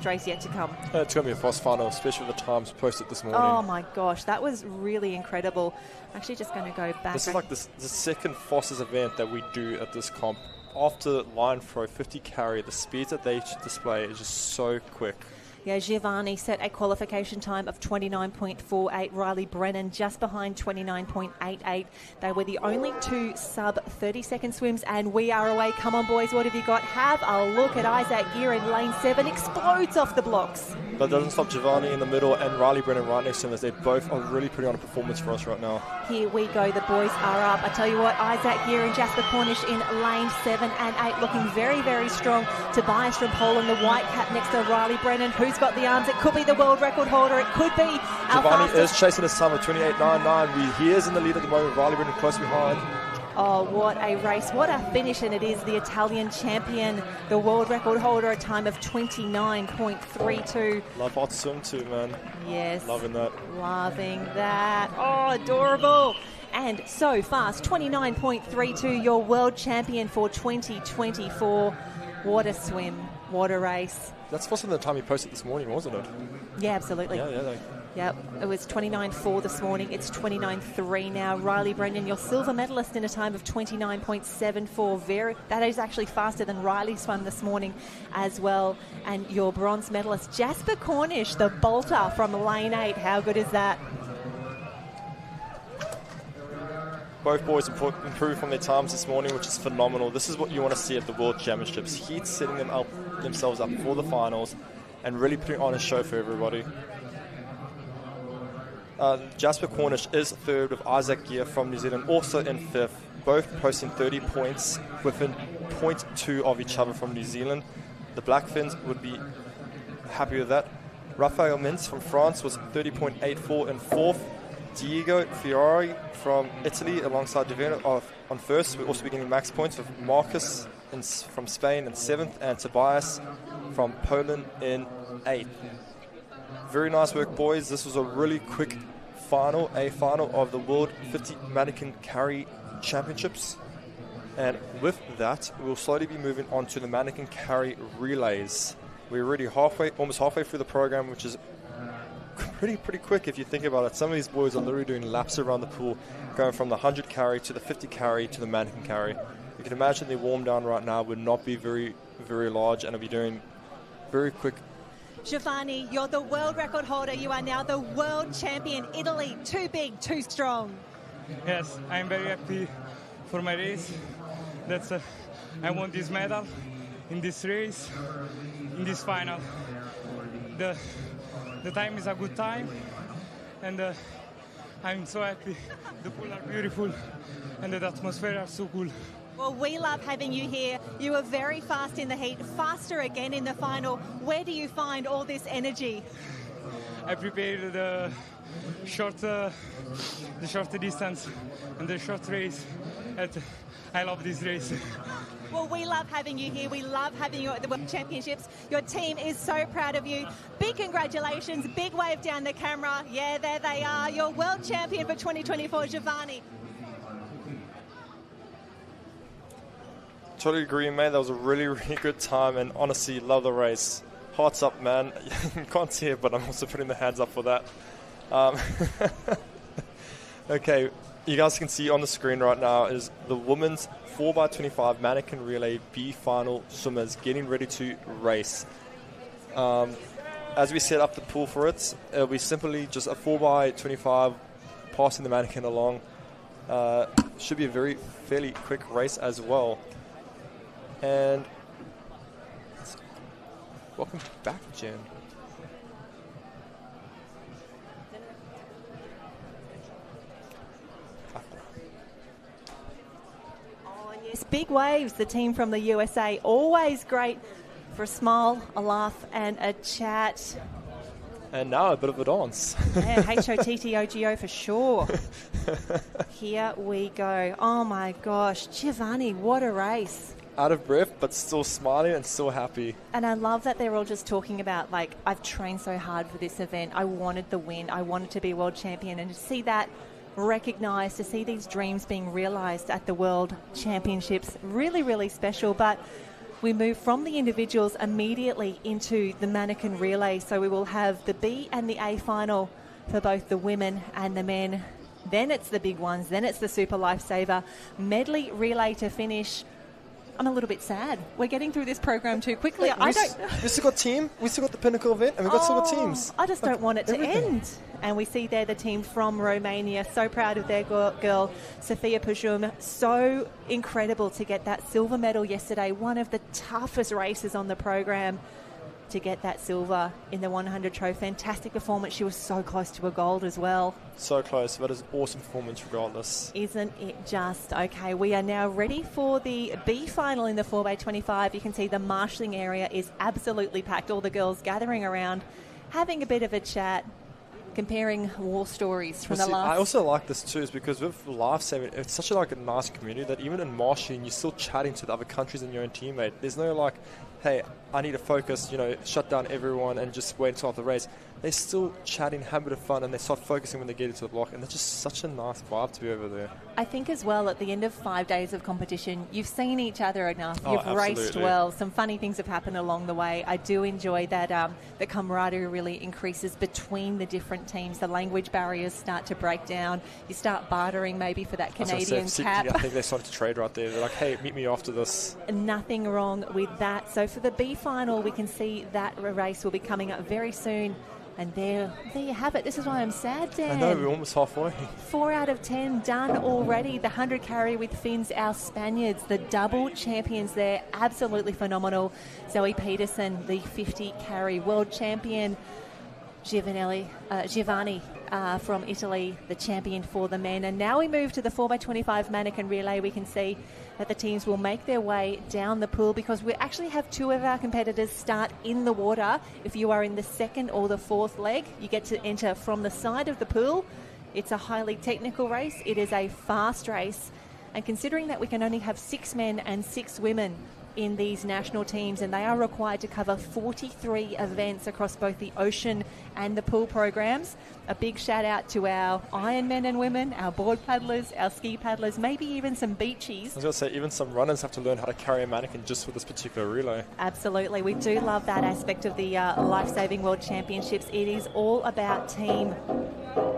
B: race yet to come.
C: It's going to be a fast final, especially with the times posted this morning.
B: Oh my gosh, that was really incredible. I'm actually just going to go back.
C: This is like the second fastest event that we do at this comp. After line throw, 50 carry, the speeds that they display is just so quick.
B: Yeah, Giovanni set a qualification time of 29.48. Riley Brennan just behind 29.88. They were the only 2 sub 30-second swims, and we are away. Come on, boys, what have you got? Have a look at Isaac Gear in lane 7. Explodes off the blocks.
C: But doesn't stop Giovanni in the middle and Riley Brennan right next to him, as they both are really putting on a performance for us right now.
B: Here we go. The boys are up. I tell you what, Isaac Gear and Jasper Cornish in lane 7 and 8 looking very, very strong. Tobias from Poland, the white cap next to Riley Brennan. Who's got the arms? It could be the world record holder. It could be our
C: Giovanni
B: fastest.
C: is chasing his time of 28.99. He is in the lead at the moment. Riley Brennan close behind.
B: Oh, what a race. What a finish. And it is the Italian champion, the world record holder, a time of 29.32.
C: Love hot swim too, man.
B: Yes.
C: Loving that.
B: Loving that. Oh, adorable. And so fast, 29.32, your world champion for 2024. What a swim. What a race.
C: That's faster than the time he posted this morning, wasn't it?
B: Yeah, absolutely.
C: Yeah.
B: Yep, it was 29.4 this morning. It's 29.3 now. Riley Brennan, your silver medalist in a time of 29.74. That is actually faster than Riley's one this morning as well. And your bronze medalist, Jasper Cornish, the bolter from lane 8. How good is that?
C: Both boys improved from their times this morning, which is phenomenal. This is what you want to see at the World Championships. Heats setting themselves up for the finals and really putting on a show for everybody. Jasper Cornish is third with Isaac Gear from New Zealand, also in fifth, both posting 30 points within 0.2 of each other from New Zealand. The Blackfins would be happy with that. Raphael Mintz from France was 30.84 in fourth. Diego Fiori from Italy alongside Divino on first. We're also beginning max points with Marcus from Spain in seventh and Tobias from Poland in eighth. Very nice work, boys. This was a really quick final of the World 50 Manikin Carry Championships. And with that, we'll slowly be moving on to the Manikin Carry Relays. We're already almost halfway through the program, which is pretty quick if you think about it. Some of these boys are literally doing laps around the pool, going from the 100 carry to the 50 carry to the Manikin Carry. You can imagine the warm down right now would not be very, very large, and it'll be doing very quick.
B: Giovanni, you're the world record holder. You are now the world champion. Italy, too big, too strong.
F: Yes, I'm very happy for my race. I won this medal in this race, in this final. The time is a good time, and I'm so happy. The pool are beautiful, and the atmosphere are so cool.
B: Well, we love having you here. You were very fast in the heat, faster again in the final. Where do you find all this energy?
F: I prepared the short distance and the short race. I love this race.
B: Well, we love having you here. We love having you at the World Championships. Your team is so proud of you. Big congratulations. Big wave down the camera. Yeah, there they are. Your world champion for 2024, Giovanni.
C: Totally agree, mate. That was a really, really good time, and honestly, love the race. Hearts up, man. You can't see it, but I'm also putting the hands up for that. Okay, you guys can see on the screen right now is the women's 4x25 Manikin Relay B final swimmers getting ready to race. As we set up the pool for it, it'll be simply just a 4x25 passing the mannequin along. Should be a fairly quick race as well. And welcome back, Jen.
B: Oh, yes, big waves. The team from the USA, always great for a smile, a laugh, and a chat.
C: And now a bit of a dance.
B: Yeah, H-O-T-T-O-G-O for sure. Here we go. Oh my gosh, Giovanni, what a race.
C: Out of breath, but still smiling and still happy.
B: And I love that they're all just talking about, like, I've trained so hard for this event. I wanted the win. I wanted to be world champion. And to see that recognised, to see these dreams being realised at the World Championships, really, really special. But we move from the individuals immediately into the mannequin relay. So we will have the B and the A final for both the women and the men. Then it's the big ones. Then it's the Super Lifesaver Medley relay to finish. I'm a little bit sad. We're getting through this program too quickly.
C: We still got team. We still got the pinnacle event, and we've got still got teams.
B: I just don't want it to end. And we see there the team from Romania. So proud of their girl, Sofia Pujum. So incredible to get that silver medal yesterday. One of the toughest races on the program to get that silver in the 100 trophy. Fantastic performance. She was so close to a gold as well.
C: So close, but it's an awesome performance regardless.
B: Isn't it just? Okay, we are now ready for the B final in the 4x25. You can see the marshalling area is absolutely packed. All the girls gathering around, having a bit of a chat, comparing war stories from the last...
C: I also like this too, is because with Lifesaving, it's such a nice community that even in marshalling, you're still chatting to the other countries and your own teammate. There's no hey, I need to focus, shut down everyone and just wait until after the race. They're still chatting, having a bit of fun, and they start focusing when they get into the block, and it's just such a nice vibe to be over there.
B: I think as well, at the end of 5 days of competition, you've seen each other enough.
C: Oh,
B: you've raced
C: absolutely.
B: well. Some funny things have happened along the way. I do enjoy that the camaraderie really increases between the different teams. The language barriers start to break down. You start bartering maybe for that Canadian cap.
C: I think they started to trade right there. They're like, hey, meet me after this.
B: Nothing wrong with that. So for the B final, we can see that race will be coming up very soon. And there you have it. This is why I'm sad, Dan.
C: I know, we're almost halfway.
B: 4 out of 10 done already. The 100 carry with Finns, our Spaniards, the double champions there. Absolutely phenomenal. Zoe Peterson, the 50 carry world champion. Giovanni from Italy, the champion for the men. And now we move to the 4x25 mannequin relay. We can see that the teams will make their way down the pool because we actually have 2 of our competitors start in the water. If you are in the 2nd or the 4th leg, you get to enter from the side of the pool. It's a highly technical race. It is a fast race. And considering that we can only have 6 men and 6 women in these national teams, and they are required to cover 43 events across both the ocean and the pool programs. A big shout out to our Iron men and women, our board paddlers, our ski paddlers, maybe even some beachies.
C: I was going to say, even some runners have to learn how to carry a mannequin just for this particular relay.
B: Absolutely. We do love that aspect of the Lifesaving World Championships. It is all about team.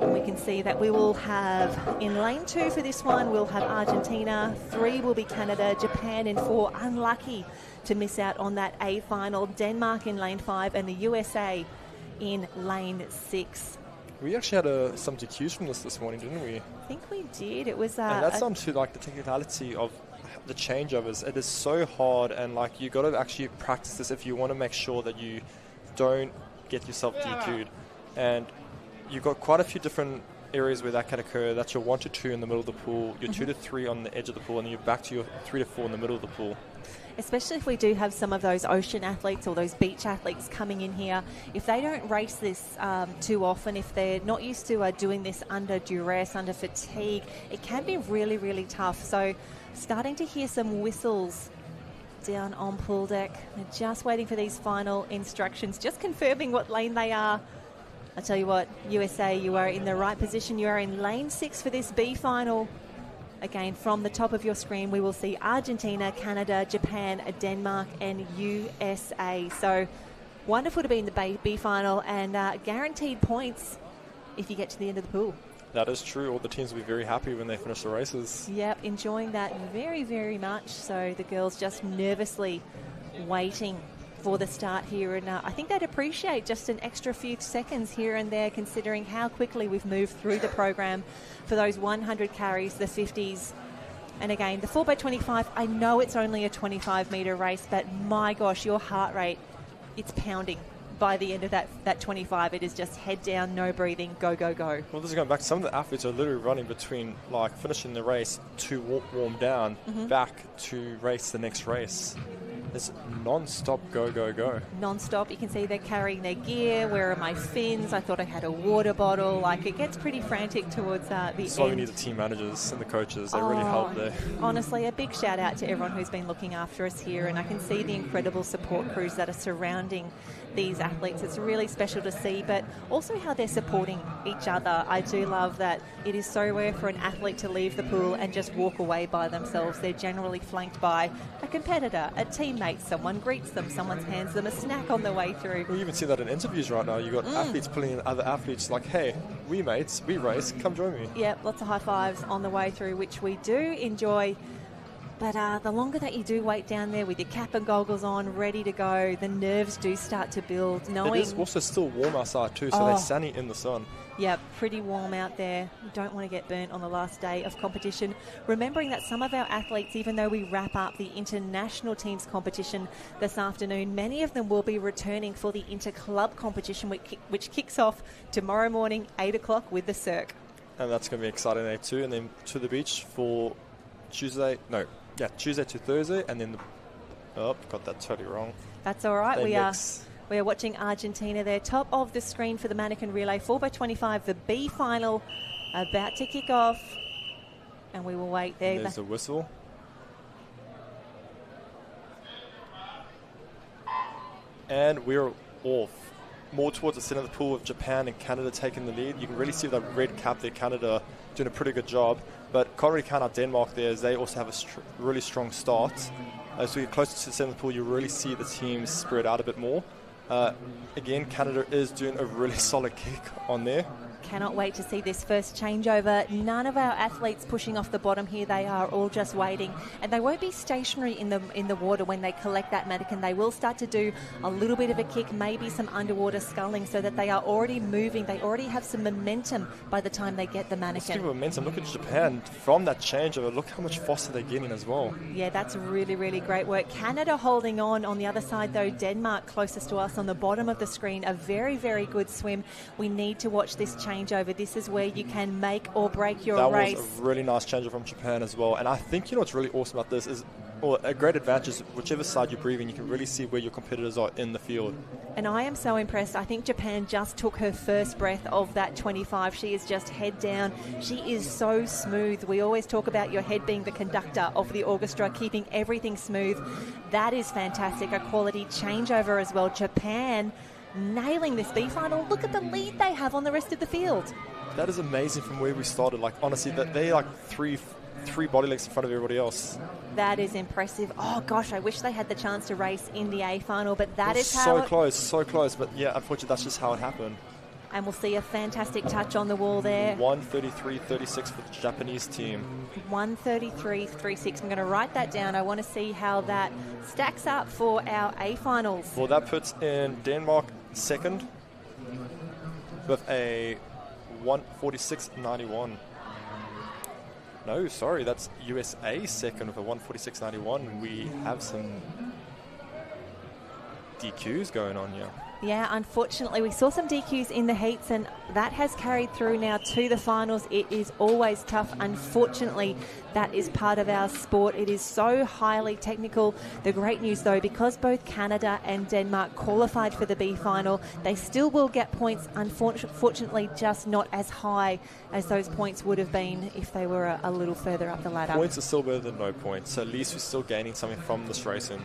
B: And we can see that we will have, in lane 2 for this one, we'll have Argentina, 3 will be Canada, Japan in 4, unlucky to miss out on that A final, Denmark in lane 5, and the USA in lane 6.
C: We actually had some DQs from this morning, didn't we?
B: I think we did. It was...
C: and that's down to the technicality of the changeovers. It is so hard, and you got to actually practice this if you want to make sure that you don't get yourself DQ'd. And you've got quite a few different areas where that can occur. That's your 1 to 2 in the middle of the pool, your 2 to 3 on the edge of the pool, and you're back to your 3 to 4 in the middle of the pool.
B: Especially if we do have some of those ocean athletes or those beach athletes coming in here. If they don't race this too often, if they're not used to doing this under duress, under fatigue, it can be really, really tough. So starting to hear some whistles down on pool deck. They're just waiting for these final instructions, just confirming what lane they are. I tell you what, USA, you are in the right position. You are in lane 6 for this B final. Again, from the top of your screen, we will see Argentina, Canada, Japan, Denmark, and USA. So wonderful to be in the B final, and guaranteed points if you get to the end of the pool.
C: That is true. All the teams will be very happy when they finish the races.
B: Yep, enjoying that very, very much. So the girls just nervously waiting for the start here, and I think they'd appreciate just an extra few seconds here and there, considering how quickly we've moved through the program for those 100 carries, the 50s, and again the 4x25. I know it's only a 25-meter race, but my gosh, your heart rate, it's pounding by the end of that 25. It is just head down, no breathing, go, go, go.
C: Well, this is going back. Some of the athletes are literally running between finishing the race to warm down back to race the next race. It's non-stop go, go, go.
B: Non-stop. You can see they're carrying their gear. Where are my fins? I thought I had a water bottle. Like, it gets pretty frantic towards the end.
C: So we need the team managers and the coaches. They really help there.
B: Honestly, a big shout out to everyone who's been looking after us here, and I can see the incredible support crews that are surrounding these athletes. It's really special to see, but also how they're supporting each other. I do love that it is so rare for an athlete to leave the pool and just walk away by themselves. They're generally flanked by a competitor, a teammate, someone greets them, someone hands them a snack on the way through.
C: We even see that in interviews right now. You've got athletes pulling in other athletes like, hey, we mates, we race, come join me.
B: Yeah, lots of high fives on the way through, which we do enjoy. But the longer that you do wait down there with your cap and goggles on, ready to go, the nerves do start to build.
C: It is also still warm outside too, so they're standing in the sun.
B: Yeah, pretty warm out there. You don't want to get burnt on the last day of competition. Remembering that some of our athletes, even though we wrap up the international teams competition this afternoon, many of them will be returning for the inter-club competition, which kicks off tomorrow morning, 8 o'clock with the Cirque.
C: And that's going to be exciting day too. And then to the beach for Tuesday to Thursday, and then got that totally wrong.
B: That's all right. We are watching Argentina there, top of the screen for the mannequin relay, 4x25, the B final about to kick off, and we will wait there.
C: And there's a whistle. And we're off. More towards the center of the pool with Japan and Canada taking the lead. You can really see that red cap there, Canada doing a pretty good job. But can't really count out Denmark there, as they also have a really strong start. As we get closer to the center of the pool, you really see the teams spread out a bit more. Again, Canada is doing a really solid kick on there.
B: Cannot wait to see this first changeover. None of our athletes pushing off the bottom here. They are all just waiting, and they won't be stationary in the water when they collect that mannequin. They will start to do a little bit of a kick, maybe some underwater sculling, so that they are already moving. They already have some momentum by the time they get the mannequin.
C: Speaking of momentum, look at Japan. From that changeover, look how much faster they're getting as well.
B: Yeah, that's really, really great work. Canada holding on the other side, though. Denmark closest to us on the bottom of the screen. A very, very good swim. We need to watch this changeover. This is where you can make or break your race.
C: That was a really nice changeover from Japan as well. And I think, what's really awesome about this is, a great advantage is whichever side you're breathing, you can really see where your competitors are in the field.
B: And I am so impressed. I think Japan just took her first breath of that 25. She is just head down. She is so smooth. We always talk about your head being the conductor of the orchestra, keeping everything smooth. That is fantastic. A quality changeover as well. Japan nailing this B final. Look at the lead they have on the rest of the field.
C: That is amazing from where we started. Like, honestly, they're like three body lengths in front of everybody else.
B: That is impressive. Oh gosh, I wish they had the chance to race in the A final, but that is how
C: so close. But yeah, unfortunately, that's just how it happened.
B: And we'll see a fantastic touch on the wall there.
C: 1:33.36 for the Japanese team.
B: 1:33.36. I'm going to write that down. I want to see how that stacks up for our A finals.
C: Well, that puts in Denmark second with a 1:46.91. No, sorry, that's USA second with a 1:46.91. We have some DQs going on here.
B: Yeah, unfortunately, we saw some DQs in the heats, and that has carried through now to the finals. It is always tough. Unfortunately, that is part of our sport. It is so highly technical. The great news, though, because both Canada and Denmark qualified for the B final, they still will get points. Unfortunately, just not as high as those points would have been if they were a little further up the ladder.
C: Points are still better than no points, so at least we're still gaining something from this racing.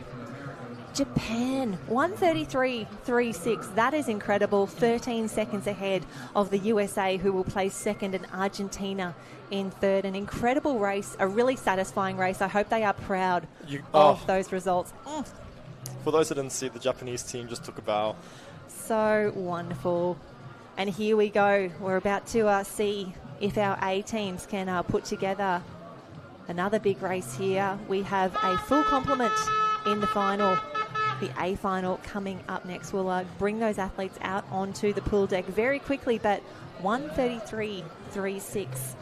B: Japan, 1:33.36. That is incredible. 13 seconds ahead of the USA, who will place second, and Argentina in third. An incredible race, a really satisfying race. I hope they are proud of those results.
C: For those that didn't see, the Japanese team just took a bow.
B: So wonderful. And here we go. We're about to see if our A teams can put together another big race here. We have a full complement in the final. The A final coming up next. We'll bring those athletes out onto the pool deck very quickly, but 1:33.36.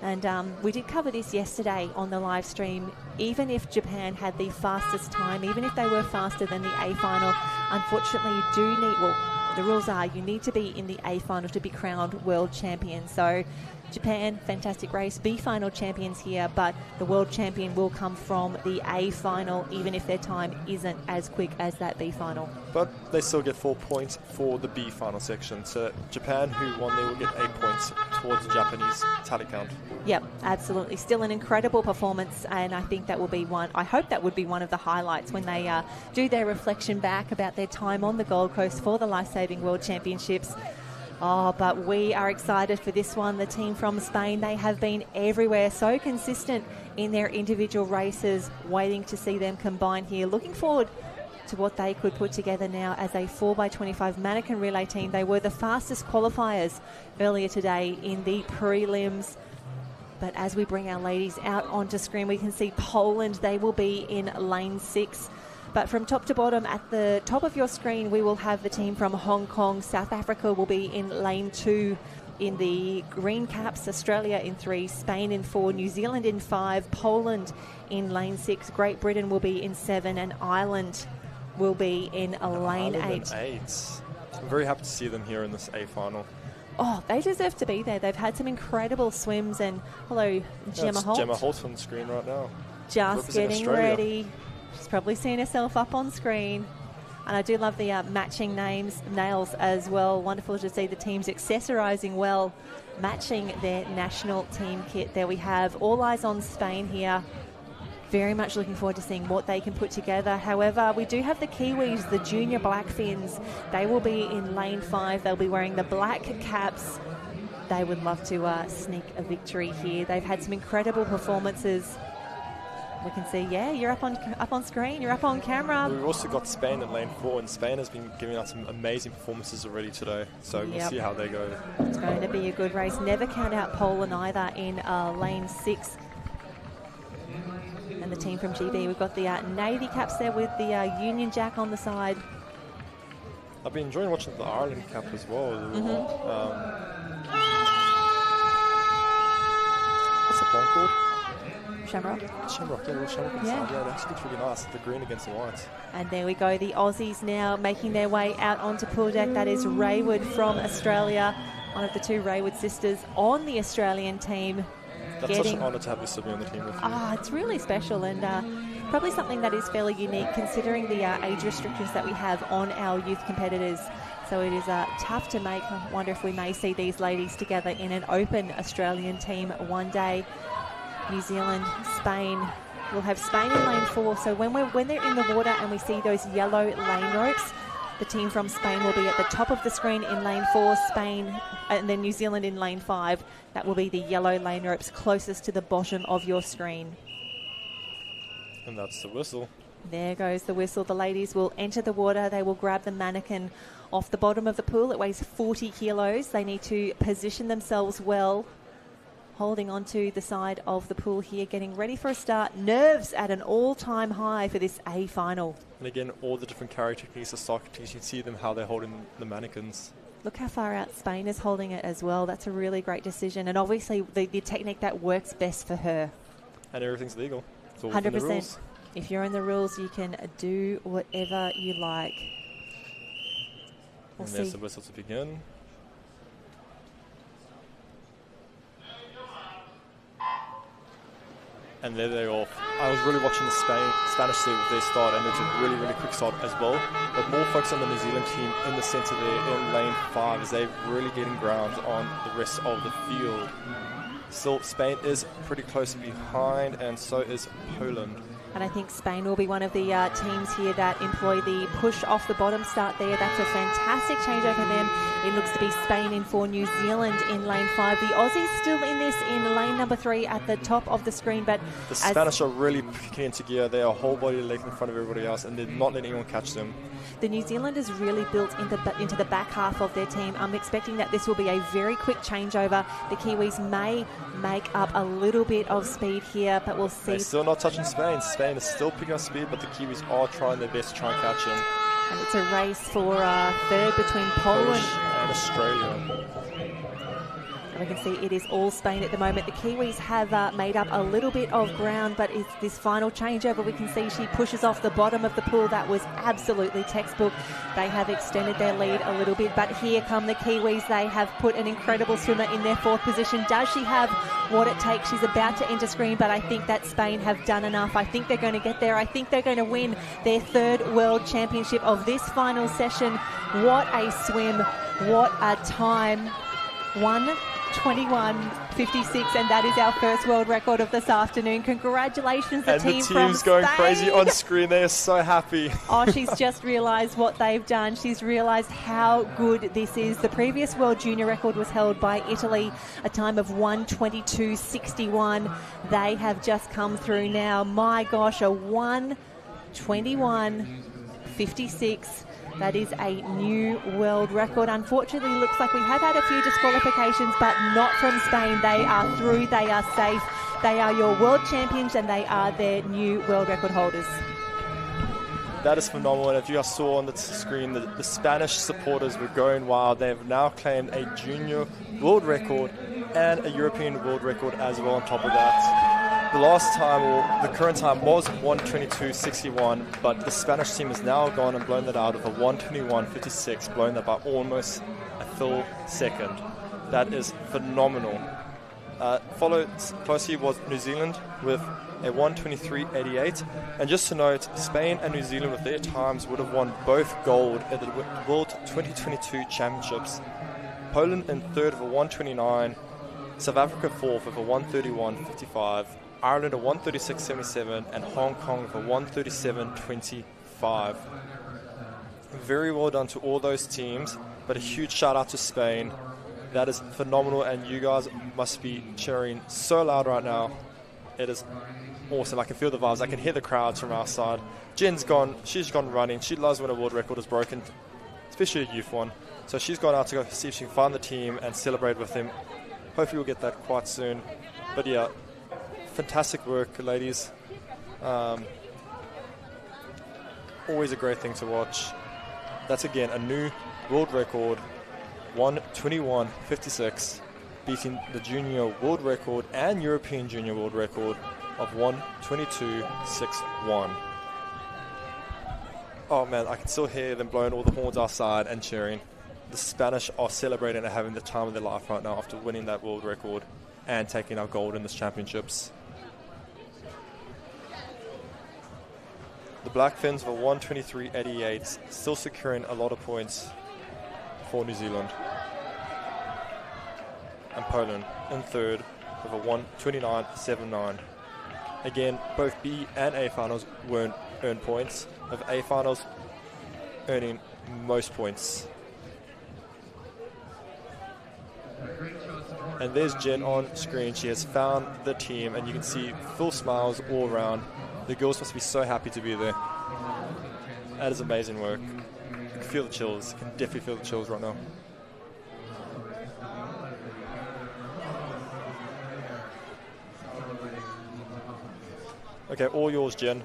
B: And we did cover this yesterday on the live stream. Even if Japan had the fastest time, even if they were faster than the A final, unfortunately you do need, well, the rules are you need to be in the A final to be crowned world champion. So Japan, fantastic race. B final champions here, but the world champion will come from the A final, even if their time isn't as quick as that B final.
C: But they still get 4 points for the B final section. So Japan, who won, they will get 8 points towards the Japanese tally count.
B: Yep, absolutely. Still an incredible performance, and I think that will be one. I hope that would be one of the highlights when they do their reflection back about their time on the Gold Coast for the Lifesaving World Championships. Oh, but we are excited for this one. The team from Spain, they have been everywhere, so consistent in their individual races, waiting to see them combine here. Looking forward to what they could put together now as a 4x25 mannequin relay team. They were the fastest qualifiers earlier today in the prelims. But as we bring our ladies out onto screen, we can see Poland. They will be in lane 6. But from top to bottom, at the top of your screen, we will have the team from Hong Kong. South Africa will be in lane 2 in the green caps. Australia in 3, Spain in 4, New Zealand in 5, Poland in lane 6. Great Britain will be in 7, and Ireland will be in lane 8.
C: I'm very happy to see them here in this A final.
B: Oh, they deserve to be there. They've had some incredible swims. And hello, Gemma Holt.
C: Gemma Holt on the screen right now.
B: Just getting
C: Australia.
B: ready. She's probably seen herself up on screen. And I do love the matching nails as well. Wonderful to see the teams accessorising well, matching their national team kit. There we have all eyes on Spain here. Very much looking forward to seeing what they can put together. However, we do have the Kiwis, the junior Blackfins. They will be in lane 5. They'll be wearing the black caps. They would love to sneak a victory here. They've had some incredible performances. We can see, yeah, you're up on screen, you're up on camera.
C: We've also got Spain in lane 4, and Spain has been giving us some amazing performances already today. So we'll see how they go.
B: It's going to be a good race. Never count out Poland either in lane 6. And the team from GB, we've got the Navy caps there with the Union Jack on the side.
C: I've been enjoying watching the Ireland cap as well. What's the point called?
B: Shamrock.
C: Shamrock, yeah, little Shamrock inside. Yeah, it actually looks really nice. The green against the white.
B: And there we go, the Aussies now making their way out onto pool deck. That is Raywood from Australia, one of the 2 Raywood sisters on the Australian team.
C: That's such an honour to have this sibling on the team with you.
B: It's really special, and probably something that is fairly unique considering the age restrictions that we have on our youth competitors. So it is tough to make. I wonder if we may see these ladies together in an open Australian team one day. New Zealand, Spain. We'll have Spain in lane 4. So when they're in the water and we see those yellow lane ropes, the team from Spain will be at the top of the screen in lane 4, Spain, and then New Zealand in lane 5. That will be the yellow lane ropes closest to the bottom of your screen.
C: And that's the whistle.
B: There goes the whistle. The ladies will enter the water. They will grab the mannequin off the bottom of the pool. It weighs 40 kilos. They need to position themselves well, holding onto the side of the pool here, getting ready for a start. Nerves at an all-time high for this A final.
C: And again, all the different carry techniques of Socrates, you can see them how they're holding the mannequins.
B: Look how far out Spain is holding it as well. That's a really great decision. And obviously the technique that works best for her.
C: And everything's legal. It's all
B: 100%.
C: within the rules.
B: If you're in the rules, you can do whatever you like.
C: And there's the whistle to begin. And there they're off. I was really watching the Spanish there with their start, and it's a really, really quick start as well. But more focus on the New Zealand team in the centre there in lane 5 as they're really getting ground on the rest of the field. Still, Spain is pretty close behind, and so is Poland.
B: And I think Spain will be one of the teams here that employ the push off the bottom start there. That's a fantastic change over them. It looks to be Spain in 4, New Zealand in lane 5. The Aussies still in this in lane number 3 at the top of the screen. But
C: the Spanish are really kicking into gear. They are whole body length in front of everybody else, and they're not letting anyone catch them.
B: The New Zealanders really built into the back half of their team. I'm expecting that this will be a very quick changeover. The Kiwis may make up a little bit of speed here, but we'll see.
C: They're still not touching Spain. Spain is still picking up speed, but the Kiwis are trying their best to try and catch them.
B: And it's a race for third between Poland
C: and Australia.
B: we can see it is all Spain at the moment. The Kiwis have made up a little bit of ground, but it's this final changeover. We can see she pushes off the bottom of the pool. That was absolutely textbook. They have extended their lead a little bit, but here come the Kiwis. They have put an incredible swimmer in their fourth position. Does she have what it takes? She's about to enter screen, but I think that Spain have done enough. I think they're going to get there. I think they're going to win their third World Championship of this final session. What a swim. What a time. 1:21.56, and that is our first world record of this afternoon. Congratulations, the team from
C: team's going
B: Spain.
C: crazy on screen. They are so happy.
B: Oh, she's just realised what they've done. She's realised how good this is. The previous world junior record was held by Italy, a time of 1:22.61. They have just come through now. My gosh, a 1:21.56. That is a new world record. Unfortunately, looks like we have had a few disqualifications, but not from Spain. They are through. They are safe. They are your world champions, and they are their new world record holders.
C: That is phenomenal. And if you guys saw on the screen, the Spanish supporters were going wild. They have now claimed a junior world record and a European world record as well on top of that. The last time, or the current time, was 1:22.61, but the Spanish team has now gone and blown that out of a 1:21.56, blowing that by almost a full second. That is phenomenal. Followed closely was New Zealand with a 1:23.88. And just to note, Spain and New Zealand with their times would have won both gold at the World 2022 Championships. Poland in third with a 1:29, South Africa fourth with a 1:31.55, Ireland a 1:36.77, and Hong Kong with a 1:37.25. Very well done to all those teams, but a huge shout out to Spain. That is phenomenal, and you guys must be cheering so loud right now. It is awesome. I can feel the vibes. I can hear the crowds from our side. Jen's gone. She's gone running. She loves when a world record is broken, especially a youth one. So she's gone out to go see if she can find the team and celebrate with them. Hopefully we'll get that quite soon. But yeah, fantastic work, ladies. Always a great thing to watch. That's again a new world record, 1:21.56, beating the junior world record and European junior world record of 1:22.61. Oh man, I can still hear them blowing all the horns outside and cheering. The Spanish are celebrating and having the time of their life right now after winning that world record and taking our gold in this championships. The Black Finns for 1:23.88, still securing a lot of points for New Zealand. And Poland in third with a 1:29.79. Again, both B and A finals won't earn points, with A finals earning most points. And there's Jen on screen. She has found the team, and you can see full smiles all around. The girls must be so happy to be there. That is amazing work. You can feel the chills. You can definitely feel the chills right now. Okay, all yours, Jen.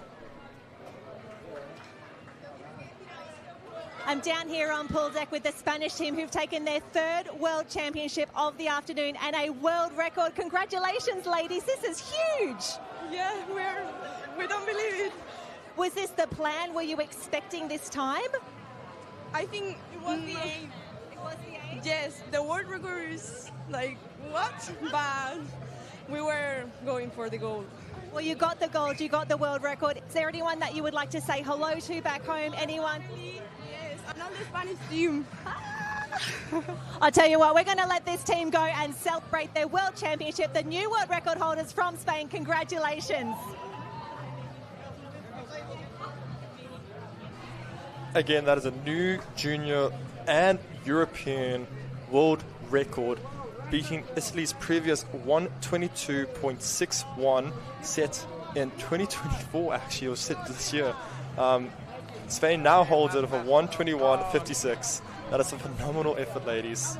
B: I'm down here on pool deck with the Spanish team who've taken their third World Championship of the afternoon and a world record. Congratulations, ladies. This is huge.
D: Yeah, we don't believe it.
B: Was this the plan? Were you expecting this time?
D: I think it was the aim.
B: It was the aim?
D: Yes, the world record is like, what? But we were going for the gold.
B: Well, you got the gold, you got the world record. Is there anyone that you would like to say hello to back home? Anyone?
D: Yes, another Spanish team.
B: I'll tell you what, we're going to let this team go and celebrate their world championship, the new world record holders from Spain. Congratulations.
C: Again, that is a new junior and European world record, beating Italy's previous 1:22.61 set in 2024, actually. It was set this year. Spain now holds it for 1:21.56. That is a phenomenal effort, ladies.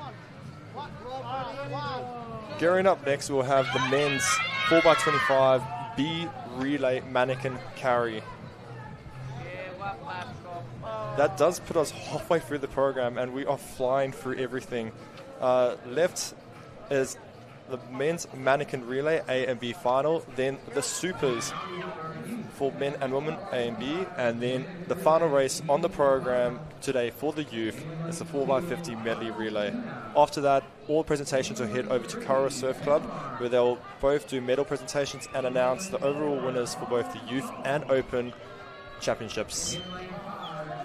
C: Gearing up next, we'll have the men's 4x25 B relay manikin carry. That does put us halfway through the program, and we are flying through everything. Left is the men's manikin relay A and B final, then the supers for men and women A and B, and then the final race on the program today for the youth is the 4x50 medley relay. After that, all presentations will head over to Karo Surf Club, where they'll both do medal presentations and announce the overall winners for both the youth and open championships.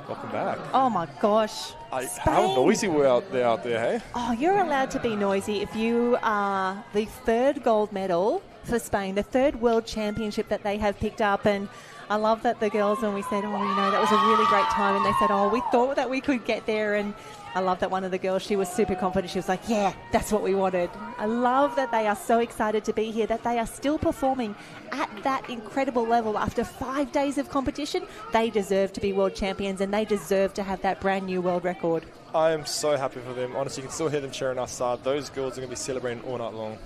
C: Welcome back.
B: Oh my gosh.
C: How noisy we're out there, hey?
B: Oh, you're allowed to be noisy if you are the third gold medal for Spain, the third world championship that they have picked up. And I love that the girls, when we said, that was a really great time, and they said, we thought that we could get there. And I love that one of the girls, she was super confident. She was like, yeah, that's what we wanted. I love that they are so excited to be here, that they are still performing at that incredible level after 5 days of competition. They deserve to be world champions, and they deserve to have that brand new world record.
C: I am so happy for them. Honestly, you can still hear them cheering outside. Those girls are going to be celebrating all night long.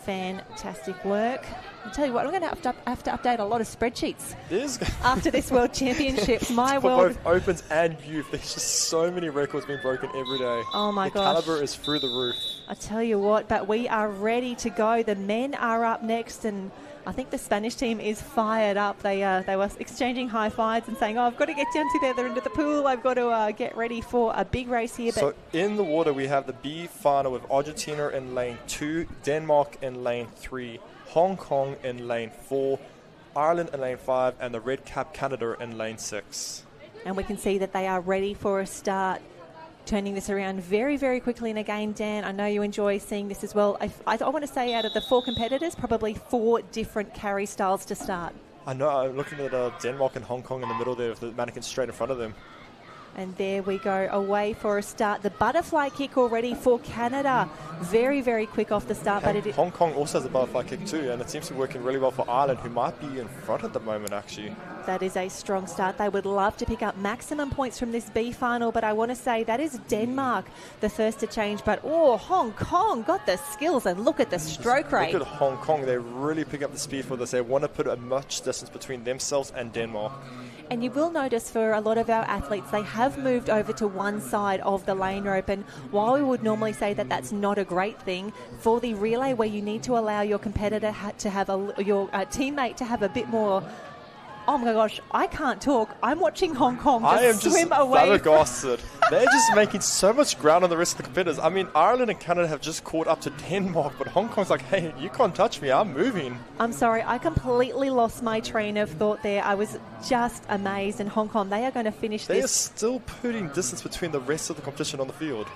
B: Fantastic work. I'll tell you what, I'm going to have to update a lot of spreadsheets
C: There's
B: after this World Championships.
C: for both opens and youth, there's just so many records being broken every day.
B: Oh my gosh.
C: The caliber is through the roof.
B: I tell you what, but we are ready to go. The men are up next, and I think the Spanish team is fired up. They were exchanging high fives and saying, I've got to get down to the other end of the pool. I've got to get ready for a big race here.
C: So in the water, we have the B final with Argentina in lane 2, Denmark in lane 3, Hong Kong in lane 4, Ireland in lane 5, and the red cap Canada in lane 6.
B: And we can see that they are ready for a start. Turning this around very, very quickly. And again, Dan, I know you enjoy seeing this as well. I want to say out of the 4 competitors, probably 4 different carry styles to start.
C: I know, I'm looking at Denmark and Hong Kong in the middle there with the mannequin straight in front of them.
B: And there we go, away for a start. The butterfly kick already for Canada. Very, very quick off the start.
C: But Hong Kong also has a butterfly kick too, and it seems to be working really well for Ireland, who might be in front at the moment, actually.
B: That is a strong start. They would love to pick up maximum points from this B final, but I want to say that is Denmark, the first to change. But, Hong Kong got the skills, and look at the stroke rate.
C: Look at Hong Kong. They really pick up the speed for this. They want to put a much distance between themselves and Denmark.
B: And you will notice for a lot of our athletes, they have moved over to one side of the lane rope. And while we would normally say that that's not a great thing, for the relay where you need to allow your competitor to have your teammate to have a bit more... Oh my gosh, I can't talk. I'm watching Hong Kong swim away.
C: Flabbergasted. They're just making so much ground on the rest of the competitors. I mean, Ireland and Canada have just caught up to Denmark, but Hong Kong's like, hey, you can't touch me. I'm moving.
B: I'm sorry. I completely lost my train of thought there. I was just amazed. And Hong Kong, they are going to finish this.
C: They are still putting distance between the rest of the competition on the field.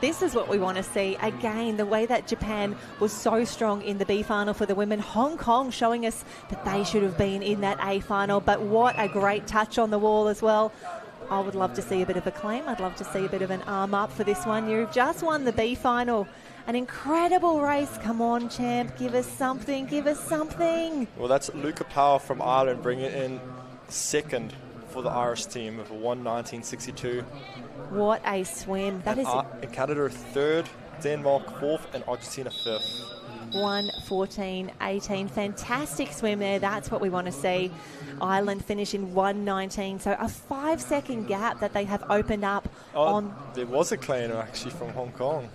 B: This is what we want to see. Again, the way that Japan was so strong in the B final for the women. Hong Kong showing us that they should have been in that A final. But what a great touch on the wall as well. I would love to see a bit of a claim. I'd love to see a bit of an arm up for this one. You've just won the B final. An incredible race. Come on, champ. Give us something. Give us something.
C: Well, that's Luca Power from Ireland bringing in second for the Irish team of 1:19.62.
B: What a swim. That is
C: in Canada, third, Denmark fourth, and Argentina fifth.
B: 1:14.18. Fantastic swim there. That's what we want to see. Ireland finish in 1:19. So a 5-second gap that they have opened up on.
C: There was a claim actually from Hong Kong.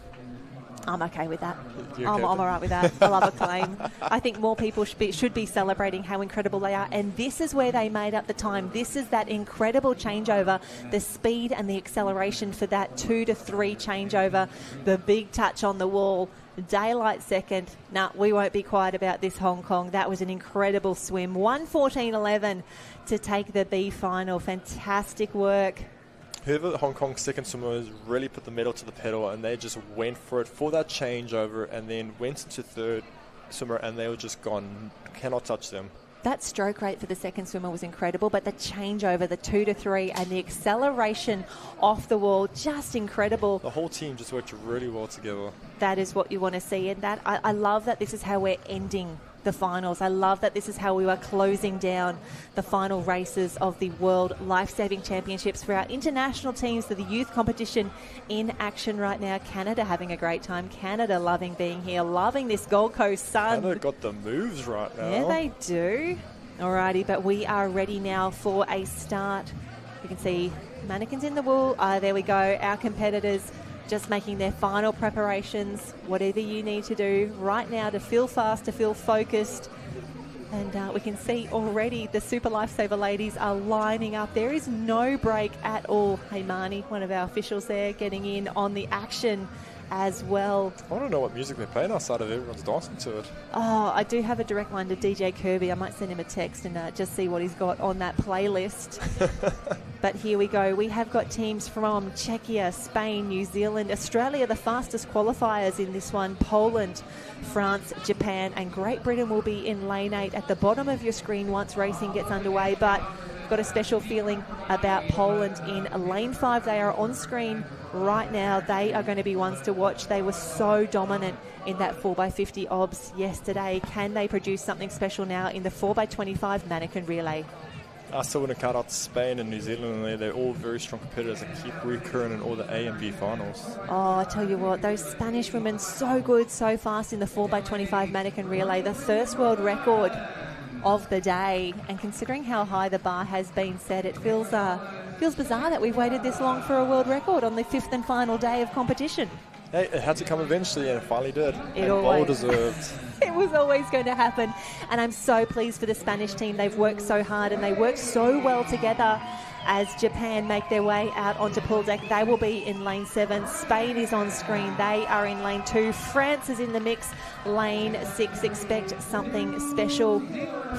B: I'm okay with that.
C: Okay
B: I'm all right with that. I love a claim. I think more people should be celebrating how incredible they are. And this is where they made up the time. This is that incredible changeover, the speed and the acceleration for that 2 to 3 changeover, the big touch on the wall. Daylight second. We won't be quiet about this, Hong Kong. That was an incredible swim. 1:14.11 to take the B final. Fantastic work.
C: Whoever Hong Kong's second swimmer has really put the medal to the pedal, and they just went for it for that changeover and then went into third swimmer, and they were just gone. Cannot touch them.
B: That stroke rate for the second swimmer was incredible, but the changeover, the 2 to 3, and the acceleration off the wall, just incredible.
C: The whole team just worked really well together.
B: That is what you want to see, and that I love that this is how we're ending the finals. I love that this is how we are closing down the final races of the World Lifesaving Championships for our international teams, for the youth competition in action right now. Canada having a great time. Canada loving being here, loving this Gold Coast sun.
C: Canada got the moves right now.
B: Yeah, they do. Alrighty, but we are ready now for a start. You can see mannequins in the wool. There we go. Our competitors just making their final preparations, whatever you need to do right now to feel fast, to feel focused. And we can see already the Super Lifesaver ladies are lining up. There is no break at all. Hey, Marnie, one of our officials there, getting in on the action as well.
C: I want to know what music they're playing outside of everyone's dancing to it.
B: Oh, I do have a direct line to DJ Kirby. I might send him a text and just see what he's got on that playlist. But here we go. We have got teams from Czechia, Spain, New Zealand, Australia, the fastest qualifiers in this one, Poland, France, Japan, and Great Britain will be in lane 8 at the bottom of your screen once racing gets underway. But got a special feeling about Poland in lane 5. They are on screen right now. They are going to be ones to watch. They were so dominant in that 4x50 obs yesterday. Can they produce something special now in the 4x25 mannequin relay?
C: I still wouldn't count out Spain and New Zealand. They're all very strong competitors that keep recurring in all the A and B finals.
B: Oh, I tell you what, those Spanish women so good, so fast in the 4x25 mannequin relay. The first world record of the day, and considering how high the bar has been set, it feels bizarre that we've waited this long for a world record on the 5th and final day of competition.
C: Hey, it had to come eventually, and it finally did.
B: It
C: and well deserved.
B: It was always going to happen, and I'm so pleased for the Spanish team. They've worked so hard and they work so well together. As Japan make their way out onto pool deck, they will be in lane 7. Spain is on screen. They are in lane 2. France is in the mix. Lane 6. Expect something special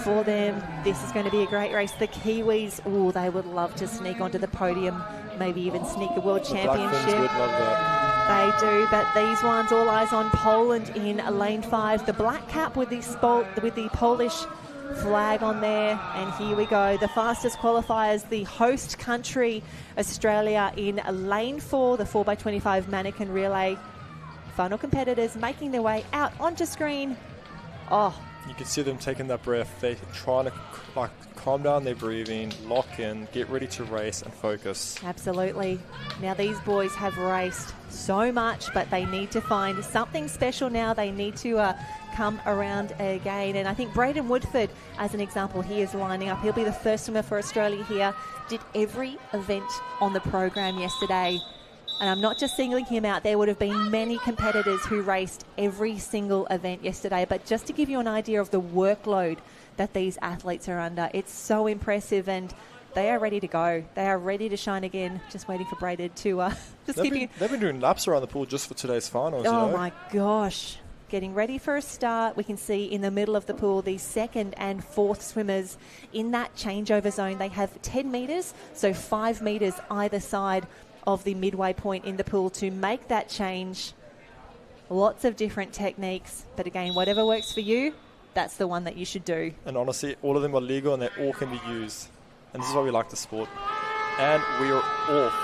B: for them. This is going to be a great race. The Kiwis, oh, they would love to sneak onto the podium, maybe even sneak a world championship.
C: Black Finns would love that.
B: They do, but these ones, all eyes on Poland in lane 5. The black cap with the Polish flag on there, and here we go. The fastest qualifiers, the host country, Australia, in lane 4, the 4x25 mannequin relay. Final competitors making their way out onto screen. Oh,
C: you can see them taking that breath. They're trying to calm down their breathing, lock in, get ready to race and focus.
B: absolutely. Now these boys have raced so much, but they need to find something special now. They need to come around again. And I think Braden Woodford, as an example, he is lining up. He'll be the first swimmer for Australia here. Did every event on the program yesterday. And I'm not just singling him out. There would have been many competitors who raced every single event yesterday. But just to give you an idea of the workload that these athletes are under, it's so impressive, and they are ready to go. They are ready to shine again. Just waiting for Braden to
C: They've been doing laps around the pool just for today's finals.
B: Oh,
C: you know?
B: my gosh. Getting ready for a start. We can see in the middle of the pool the 2nd and 4th swimmers in that changeover zone. They have 10 metres, so 5 metres either side of the midway point in the pool to make that change. Lots of different techniques, but again, whatever works for you, that's the one that you should do.
C: And honestly, all of them are legal and they all can be used. And this is why we like the sport. And we are off.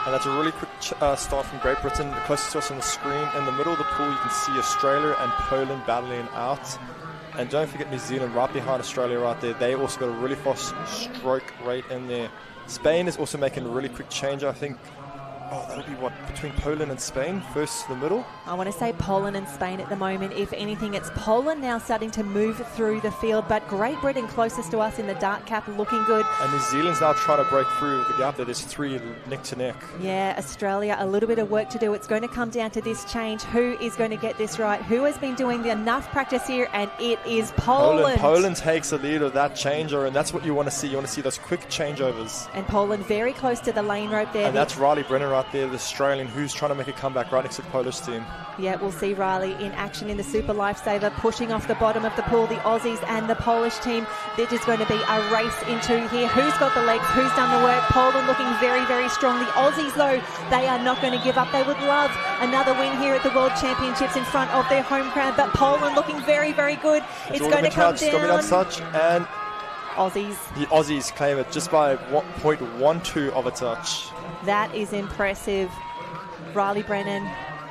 C: And that's a really quick start from Great Britain. The closest to us on the screen, in the middle of the pool, you can see Australia and Poland battling out. And don't forget New Zealand right behind Australia right there. They also got a really fast stroke rate in there. Spain is also making a really quick change, I think. Oh, that would be what, between Poland and Spain, first to the middle?
B: I want to say Poland and Spain at the moment. If anything, it's Poland now starting to move through the field, but Great Britain closest to us in the dark cap, looking good.
C: And New Zealand's now trying to break through the gap there. There's 3 neck to neck.
B: Yeah, Australia, a little bit of work to do. It's going to come down to this change. Who is going to get this right? Who has been doing enough practice here? And it is Poland.
C: Poland takes the lead of that changeover, and that's what you want to see. You want to see those quick changeovers.
B: And Poland very close to the lane rope there.
C: And that's Riley Brennan right there, the Australian, who's trying to make a comeback right next to the Polish team.
B: Yeah, we'll see Riley in action in the Super Lifesaver, pushing off the bottom of the pool, the Aussies and the Polish team. This is going to be a race into here. Who's got the legs? Who's done the work? Poland looking very, very strong. The Aussies, though, they are not going to give up. They would love another win here at the World Championships in front of their home crowd, but Poland looking very, very good. It's going to come down.
C: Dominant touch, and
B: Aussies.
C: The Aussies claim it just by 0.12 of a touch.
B: That is impressive. Riley Brennan,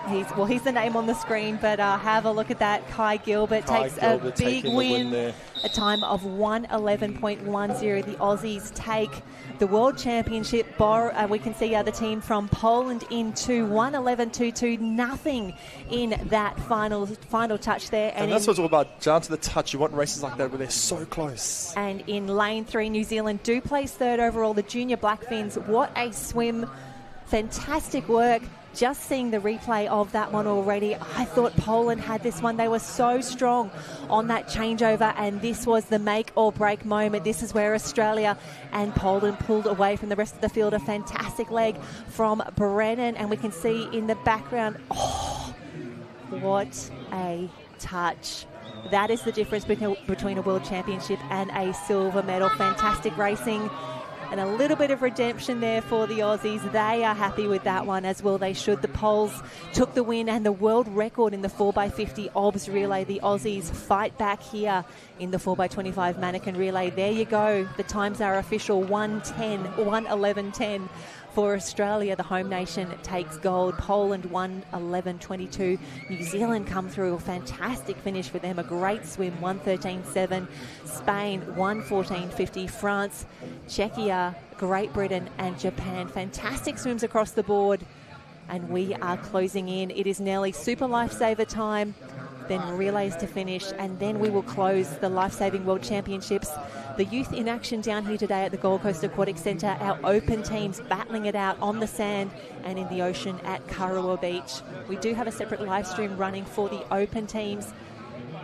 B: he's the name on the screen, but have a look at that. Kai Gilbert takes a big win, a time of 1:11.10. The Aussies take the World Championship. We can see the team from Poland into 1:11.22. Nothing in that final touch there.
C: And that's what it's all about, down to the touch. You want races like that where they're so close.
B: And in lane 3, New Zealand do place 3rd overall. The junior Black Finns, what a swim. Fantastic work. just seeing the replay of that one already, I thought Poland had this one. They were so strong on that changeover, and this was the make or break moment. This is where Australia and Poland pulled away from the rest of the field. A fantastic leg from Brennan, and we can see in the background, oh, what a touch. That is the difference between a World Championship and a silver medal. Fantastic racing. And a little bit of redemption there for the Aussies. They are happy with that one, as well they should. The Poles took the win and the world record in the 4x50 OBS relay. The Aussies fight back here in the 4x25 mannequin relay. There you go. The times are official. 1:11:10 for Australia. The home nation takes gold. Poland 1:11:22. New Zealand come through. A fantastic finish for them. A great swim. 1:13:7. Spain 1:14:50. France, Czechia, Great Britain and Japan. Fantastic swims across the board. And we are closing in. It is nearly Super Lifesaver time, then relays to finish, and then we will close the Lifesaving World Championships. The youth in action down here today at the Gold Coast Aquatic Centre. Our open teams battling it out on the sand and in the ocean at Kurrawa Beach. We do have a separate live stream running for the open teams.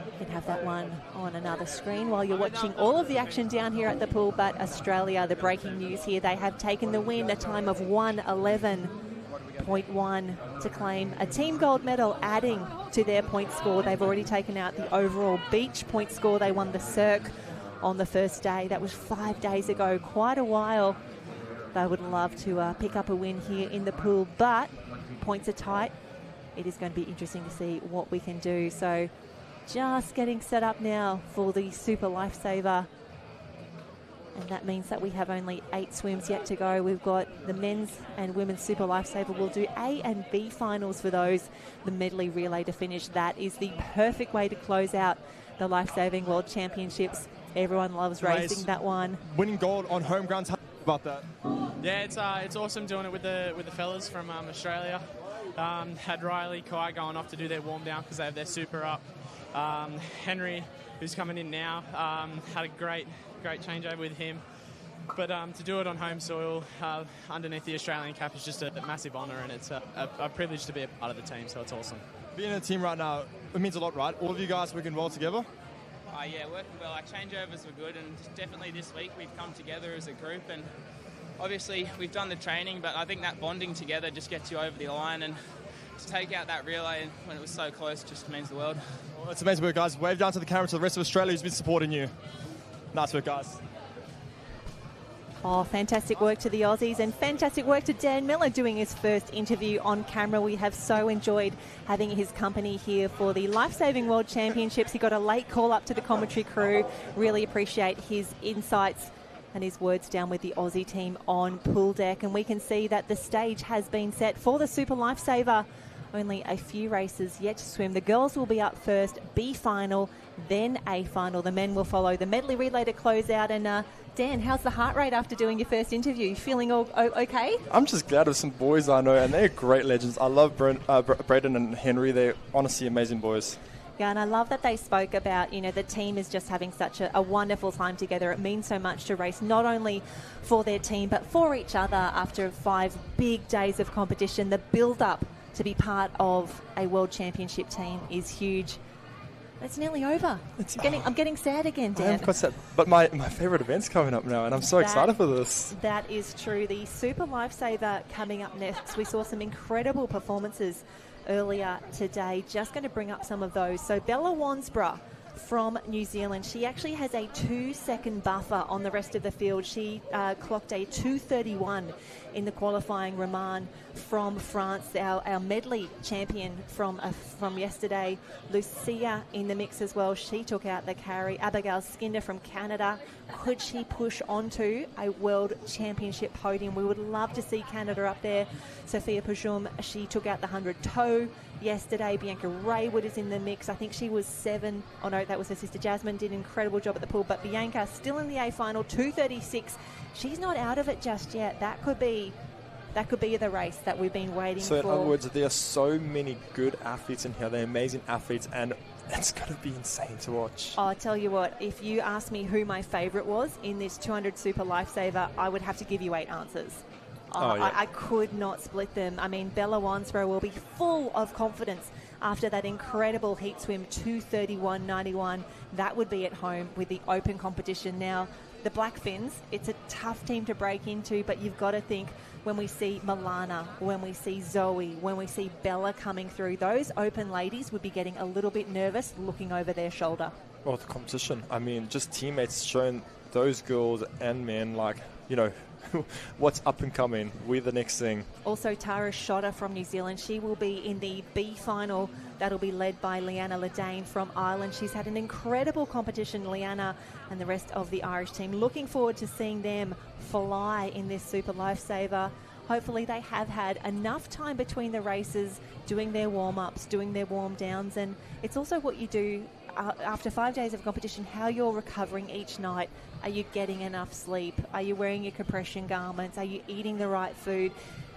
B: You can have that one on another screen while you're watching all of the action down here at the pool. But Australia, the breaking news here, they have taken the win, a time of 1:11.1 to claim a team gold medal, adding to their point score. They've already taken out the overall beach point score. They won the Cirque on the first day. That was 5 days ago, quite a while. They would love to pick up a win here in the pool, but points are tight. It is going to be interesting to see what we can do. So just getting set up now for the Super Lifesaver. And that means that we have only 8 swims yet to go. We've got the men's and women's Super Lifesaver. We'll do A and B finals for those. The medley relay to finish. That is the perfect way to close out the Lifesaving World Championships. Everyone loves racing that one.
C: Winning gold on home grounds. How about that?
G: Yeah, it's awesome doing it with the fellas from Australia. Had Riley, Kai going off to do their warm down because they have their super up. Henry, who's coming in now, had a great changeover with him. But to do it on home soil underneath the Australian cap is just a massive honour, and it's a privilege to be a part of the team, so it's awesome.
C: Being in a team right now, it means a lot, right? All of you guys working well together?
H: Yeah, working well. Our changeovers were good, and definitely this week we've come together as a group, and obviously we've done the training, but I think that bonding together just gets you over the line, and to take out that relay when it was so close just means the world.
C: Well, it's amazing work, guys. Wave down to the camera to the rest of Australia who's been supporting you. Nice work, guys.
B: Oh, fantastic work to the Aussies, and fantastic work to Dan Miller doing his first interview on camera. We have so enjoyed having his company here for the Lifesaving World Championships. He got a late call up to the commentary crew. Really appreciate his insights and his words down with the Aussie team on pool deck. And we can see that the stage has been set for the Super Lifesaver. Only a few races yet to swim. The girls will be up first, B final, then A final. The men will follow. The medley relay to close out. And Dan, how's the heart rate after doing your first interview? You feeling all okay?
C: I'm just glad of some boys I know, and they're great legends. I love Braden and Henry. They're honestly amazing boys.
B: Yeah, and I love that they spoke about, the team is just having such a wonderful time together. It means so much to race, not only for their team, but for each other after 5 big days of competition. The build-up to be part of a World Championship team is huge. It's nearly over. I'm getting sad again, Dan.
C: I am quite sad, but my favourite event's coming up now, and I'm so excited for this.
B: That is true. The Super Lifesaver coming up next. We saw some incredible performances earlier today. Just going to bring up some of those. So Bella Wansborough from New Zealand, she actually has a 2-second buffer on the rest of the field. She clocked a 2:31 in the qualifying. Roman from France, our medley champion from yesterday. Lucia in the mix as well. She took out the carry. Abigail Skinner from Canada. Could she push onto a World Championship podium? We would love to see Canada up there. Sophia Pajum, she took out the 100 toe yesterday. Bianca Raywood is in the mix. I think she was 7. Oh no, that was her sister Jasmine. Did an incredible job at the pool. But Bianca still in the A final, 2:36. She's not out of it just yet. That could be the race that we've been waiting for.
C: So in other words, there are so many good athletes in here. They're amazing athletes, and it's going to be insane to watch.
B: I'll tell you what, if you asked me who my favourite was in this 200 Super Lifesaver, I would have to give you 8 answers. I could not split them. I mean, Bella Wansborough will be full of confidence after that incredible heat swim, 2:31.91. That would be at home with the open competition. Now, the Black Finns, it's a tough team to break into, but you've got to think when we see Milana, when we see Zoe, when we see Bella coming through, those open ladies would be getting a little bit nervous looking over their shoulder.
C: Well, the competition, I mean, just teammates showing those girls and men, like, you know, what's up and coming. We're the next thing. Also,
B: Tara Schotter from New Zealand. She will be in the B final. That'll be led by Leanna Ledane from Ireland. She's had an incredible competition, Leanna and the rest of the Irish team. Looking forward to seeing them fly in this Super Lifesaver. Hopefully they have had enough time between the races, doing their warm-ups, doing their warm-downs, and it's also what you do after 5 days of competition, how you're recovering each night. Are you getting enough sleep? Are you wearing your compression garments? Are you eating the right food?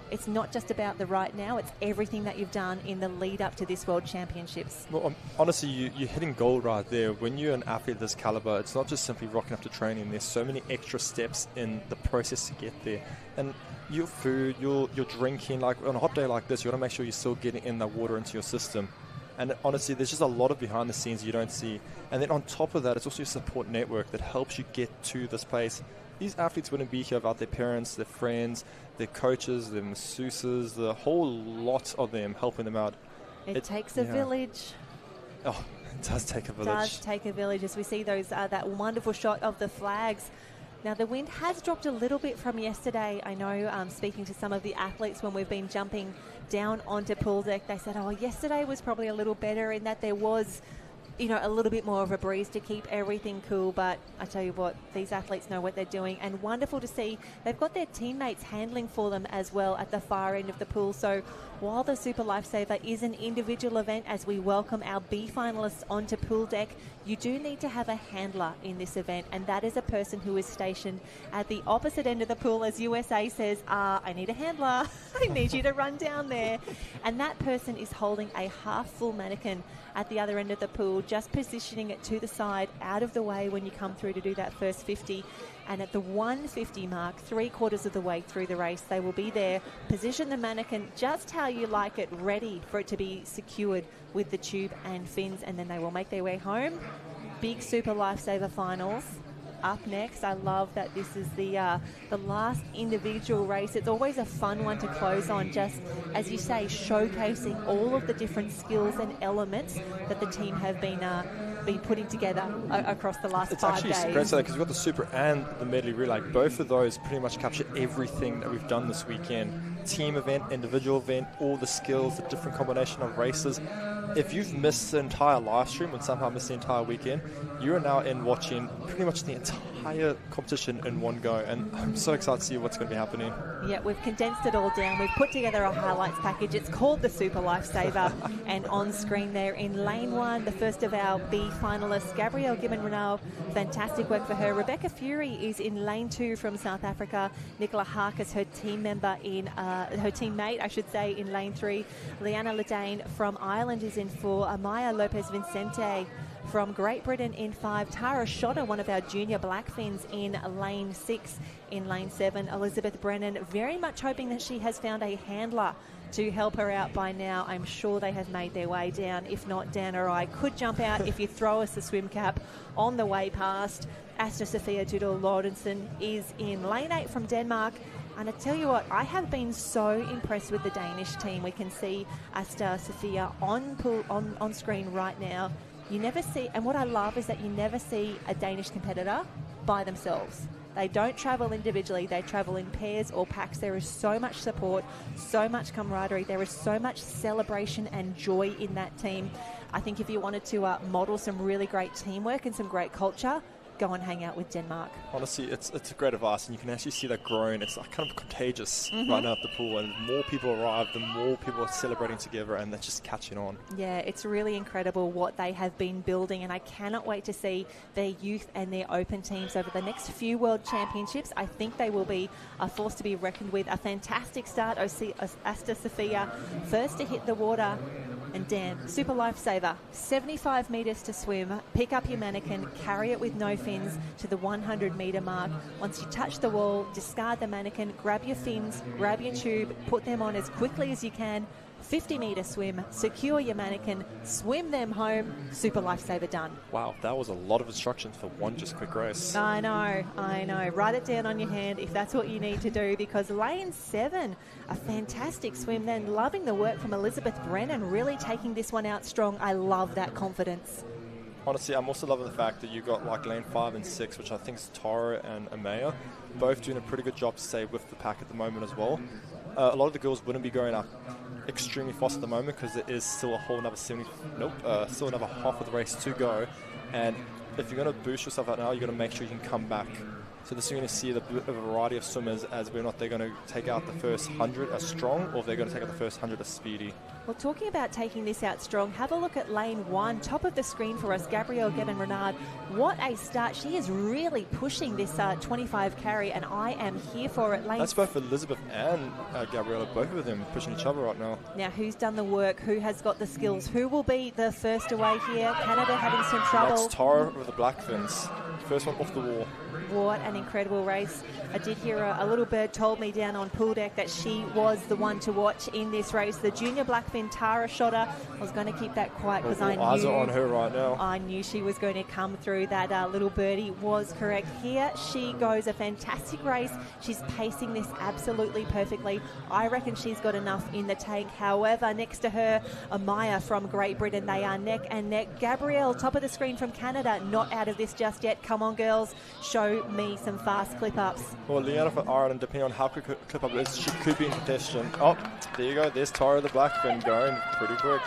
B: It's not just about the right now, it's everything that you've done in the lead up to this World Championships.
C: Well, honestly, you're hitting gold right there. When you're an athlete of this caliber, it's not just simply rocking up to training. There's so many extra steps in the process to get there. And your food, your drinking, like on a hot day like this, you want to make sure you're still getting in the water into your system. And honestly, there's just a lot of behind the scenes you don't see. And then on top of that, it's also your support network that helps you get to this place. These athletes wouldn't be here without their parents, their friends, their coaches, their masseuses, the whole lot of them helping them out.
B: It takes a village.
C: Oh, it does take a village.
B: It does take a village, as we see those that wonderful shot of the flags. Now, the wind has dropped a little bit from yesterday. I know, speaking to some of the athletes when we've been jumping down onto pool deck, they said, yesterday was probably a little better in that there was, a little bit more of a breeze to keep everything cool. But I tell you what, these athletes know what they're doing, and wonderful to see they've got their teammates handling for them as well at the far end of the pool. So while the Super Lifesaver is an individual event, as we welcome our B finalists onto pool deck, you do need to have a handler in this event, and that is a person who is stationed at the opposite end of the pool. As USA says, I need a handler. I need you to run down there. And that person is holding a half-full mannequin at the other end of the pool, just positioning it to the side, out of the way when you come through to do that first 50. And at the 150 mark, 3/4 of the way through the race, they will be there, position the mannequin just how you like it, ready for it to be secured with the tube and fins, and then they will make their way home. Big Super Lifesaver finals up next. I love that this is the last individual race. It's always a fun one to close on, just as you say, showcasing all of the different skills and elements that the team have been putting together across the last 5 days.
C: It's actually great because we've got the Super and the Medley relay. Both of those pretty much capture everything that we've done this weekend. Team event, individual event, all the skills, the different combination of races. If you've missed the entire live stream and somehow missed the entire weekend, you are now in watching pretty much the entire competition in one go, and I'm so excited to see what's going to be happening.
B: Yeah, we've condensed it all down. We've put together a highlights package. It's called the Super Lifesaver, and on screen there in lane 1, the first of our B finalists, Gabrielle Gibbon-Renal, fantastic work for her. Rebecca Fury is in lane 2 from South Africa. Nicola Harkis, her teammate, I should say, in lane 3. Leanna Ledane from Ireland is in 4. Amaya Lopez Vicente from Great Britain in 5. Tara Schotter, one of our junior Blackfins, in lane 6. In lane 7, Elizabeth Brennan, very much hoping that she has found a handler to help her out by now. I'm sure they have made their way down. If not, Dan or I could jump out if you throw us a swim cap on the way past. Asta Sofia Dudal-Laudensen is in lane 8 from Denmark. And I tell you what, I have been so impressed with the Danish team. We can see Asta Sofia on screen right now. You never see, and what I love is that you never see a Danish competitor by themselves. They don't travel individually, they travel in pairs or packs. There is so much support, so much camaraderie, there is so much celebration and joy in that team. I think if you wanted to model some really great teamwork and some great culture, go and hang out with Denmark.
C: Honestly, it's a great advice, and you can actually see that growing. It's like kind of contagious right now at the pool, and the more people arrive, the more people are celebrating together, and they're just catching on.
B: Yeah, it's really incredible what they have been building, and I cannot wait to see their youth and their open teams over the next few World Championships. I think they will be a force to be reckoned with. A fantastic start. Asta Sofia, first to hit the water. And Dan, Super Lifesaver, 75 metres to swim. Pick up your mannequin, carry it with no fins to the 100 metre mark. Once you touch the wall, discard the mannequin, grab your fins, grab your tube, put them on as quickly as you can. 50 metre swim, secure your mannequin, swim them home, Super Lifesaver done.
C: Wow, that was a lot of instructions for one just quick race.
B: I know. Write it down on your hand if that's what you need to do, because lane 7, a fantastic swim then. Loving the work from Elizabeth Brennan, really taking this one out strong. I love that confidence.
C: Honestly, I'm also loving the fact that you got like lane 5 and 6, which I think is Tara and Amaya, both doing a pretty good job to stay with the pack at the moment as well. A lot of the girls wouldn't be going up extremely fast at the moment because there is still a whole another still another half of the race to go. And if you're going to boost yourself out now, you're going to make sure you can come back. So this is going to see a variety of swimmers as whether or not they're going to take out the first 100 as strong or if they're going to take out the first 100 as speedy.
B: Well, talking about taking this out strong, have a look at lane 1, top of the screen for us, Gabrielle Guerin-Renard. What a start. She is really pushing this 25 carry, and I am here for it.
C: That's both Elizabeth and Gabriella, both of them pushing each other right now.
B: Now, who's done the work? Who has got the skills? Who will be the first away here? Canada having some trouble.
C: That's Tara with the black fins. First one off the wall.
B: What an incredible race. I did hear a little bird told me down on pool deck that she was the one to watch in this race. The junior blackfin Tara Schotter. I was going to keep that quiet because
C: eyes are on her right now.
B: I knew she was going to come through. That little birdie was correct. Here she goes, a fantastic race. She's pacing this absolutely perfectly. I reckon she's got enough in the tank. However, next to her, Amaya from Great Britain. They are neck and neck. Gabrielle, top of the screen from Canada, not out of this just yet. Come on, girls. Show me some fast clip-ups.
C: Well, Leanna from Ireland, depending on how quick her clip-up is, she could be in contention. Oh, there you go. There's Tara the Blackfin going pretty quick.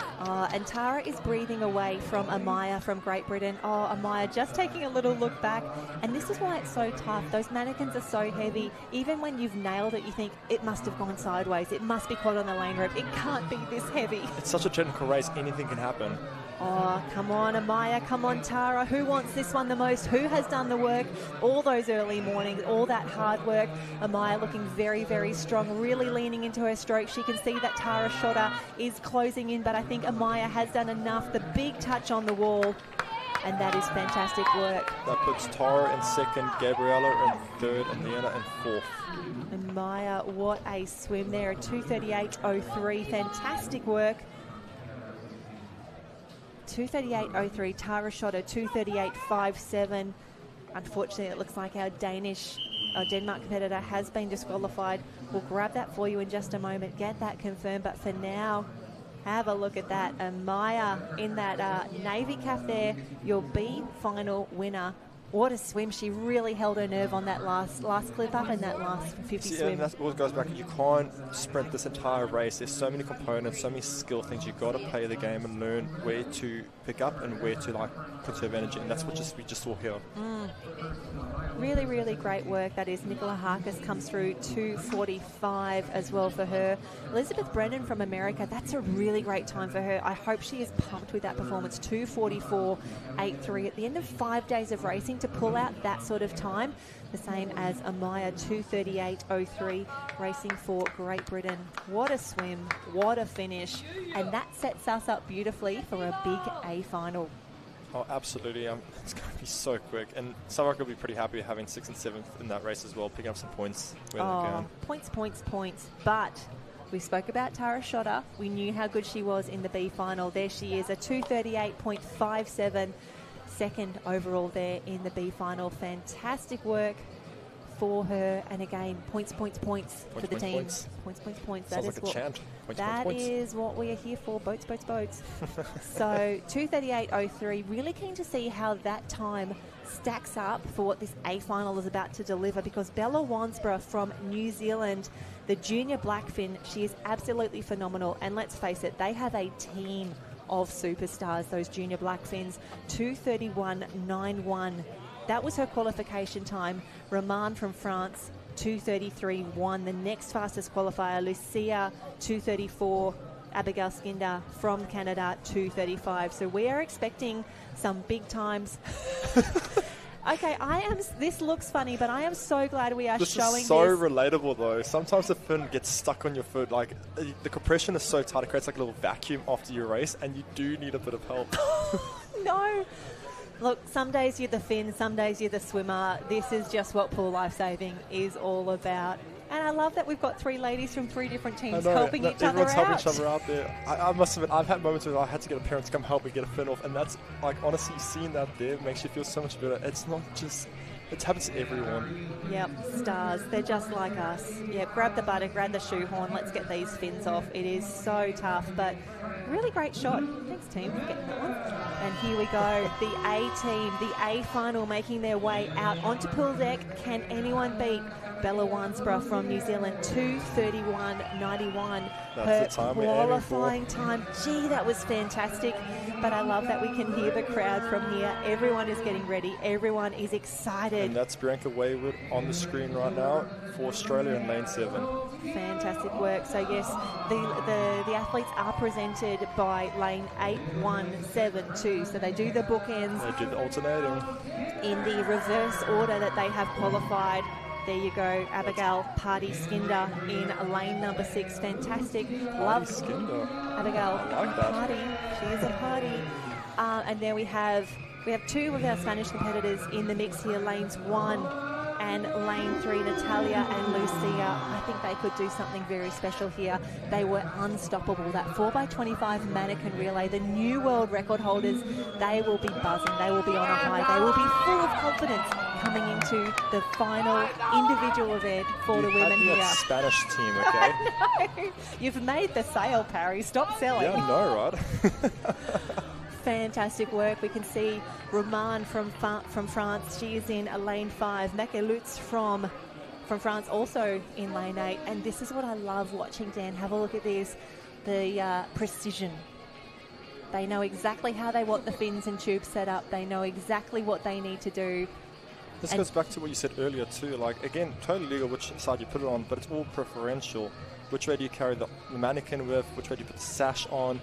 B: And Tara is breathing away from Amaya from Great Britain. Oh, Amaya just taking a little look back. And this is why it's so tough. Those mannequins are so heavy. Even when you've nailed it, you think it must have gone sideways. It must be caught on the lane rope. It can't be this heavy.
C: It's such a technical race. Anything can happen.
B: Oh, come on, Amaya. Come on, Tara. Who wants this one the most? Who has done the work? All those early mornings, all that hard work. Amaya looking very, very strong, really leaning into her stroke. She can see that Tara Schotter is closing in, but I think Amaya has done enough. The big touch on the wall, and that is fantastic work.
C: That puts Tara in second, Gabriella in third, and Leanna in fourth.
B: Amaya, what a swim there. A 2:38.03. Fantastic work. 2:38.03, Tara Schotter, 2:38.57. Unfortunately, it looks like our Denmark competitor has been disqualified. We'll grab that for you in just a moment, get that confirmed. But for now, have a look at that. Amaya in that navy cap there, your B final winner. What a swim. She really held her nerve on that last clip up and that last 50 swim.
C: And that always goes back. You can't sprint this entire race. There's so many components, so many skill things. You've got to play the game and learn where to pick up and where to conserve energy. And that's what we just saw here.
B: Really, really great work. That is Nicola Harkis comes through 2:45 as well for her. Elizabeth Brennan from America, that's a really great time for her. I hope she is pumped with that performance. 2:44.83 at the end of 5 days of racing to pull out that sort of time. The same as Amaya, 2:38.03 racing for Great Britain. What a swim, what a finish. And that sets us up beautifully for a big A final.
C: Oh, absolutely. It's going to be so quick. And South Africa will be pretty happy having 6th and 7th in that race as well, picking up some points where they're going.
B: Points. But we spoke about Tara Schotter. We knew how good she was in the B final. There she is, a 2:38.57, second overall there in the B final. Fantastic work for her. And again, points for the team. Points.
C: Sounds like a chant.
B: That is what we are here for. Boats. So 2:38.03. Really keen to see how that time stacks up for what this A final is about to deliver, because Bella Wansborough from New Zealand, the junior blackfin, she is absolutely phenomenal. And let's face it, they have a team of superstars, those junior blackfins. 2:31.91. That was her qualification time. Roman from France, 2:33.1. The next fastest qualifier, Lucia, 2:34. Abigail Skinder from Canada, 2:35. So we are expecting some big times Okay, this looks funny, but I am so glad we are showing
C: This is so relatable, though. Sometimes the fin gets stuck on your foot. Like, the compression is so tight, it creates like a little vacuum after your race, and you do need a bit of help.
B: No. Look, some days you're the fin, some days you're the swimmer. This is just what pool lifesaving is all about. And I love that we've got 3 ladies from 3 different teams helping each other out.
C: Everyone's helping each other out there. I must admit, I've had moments where I had to get a parent to come help me get a fin off, and that's, like, honestly, seeing that there makes you feel so much better. It's not just... It happens to everyone.
B: Yep, stars. They're just like us. Yep, grab the butter, grab the shoehorn. Let's get these fins off. It is so tough, but really great shot. Thanks, team, for getting that one. And here we go. The A team, the A final, making their way out onto pool deck. Can anyone beat Bella Wansborough from New Zealand? 2:31.91.
C: That's the time we're aiming for.
B: Qualifying time. Gee, that was fantastic. But I love that we can hear the crowd from here. Everyone is getting ready. Everyone is excited.
C: And that's Bianca Wayward on the screen right now for Australia in lane 7.
B: Fantastic work. So yes, the athletes are presented by lane 8, 1, 7, 2. So they do the bookends.
C: They do the alternating.
B: In the reverse order that they have qualified. There you go, Abigail Party Skinder in lane number 6. Fantastic. Love
C: Skinder.
B: Abigail
C: I like that.
B: Party. She is a party. And there we have 2 of our Spanish competitors in the mix here, lanes 1 and lane 3, Natalia and Lucia. I think they could do something very special here. They were unstoppable. That 4x25 mannequin relay, the new world record holders, they will be buzzing. They will be on a high. They will be full of confidence coming into the final individual event for the women here.
C: Spanish team, okay?
B: No, you've made the sale, Parry. Stop selling.
C: Yeah, I know, right?
B: Fantastic work. We can see Roman from France. She is in lane 5. Mecca Lutz from France also in lane 8. And this is what I love watching, Dan. Have a look at this. The precision. They know exactly how they want the fins and tubes set up. They know exactly what they need to do.
C: This goes back to what you said earlier too. Like, again, totally legal which side you put it on, but it's all preferential. Which way do you carry the mannequin with? Which way do you put the sash on?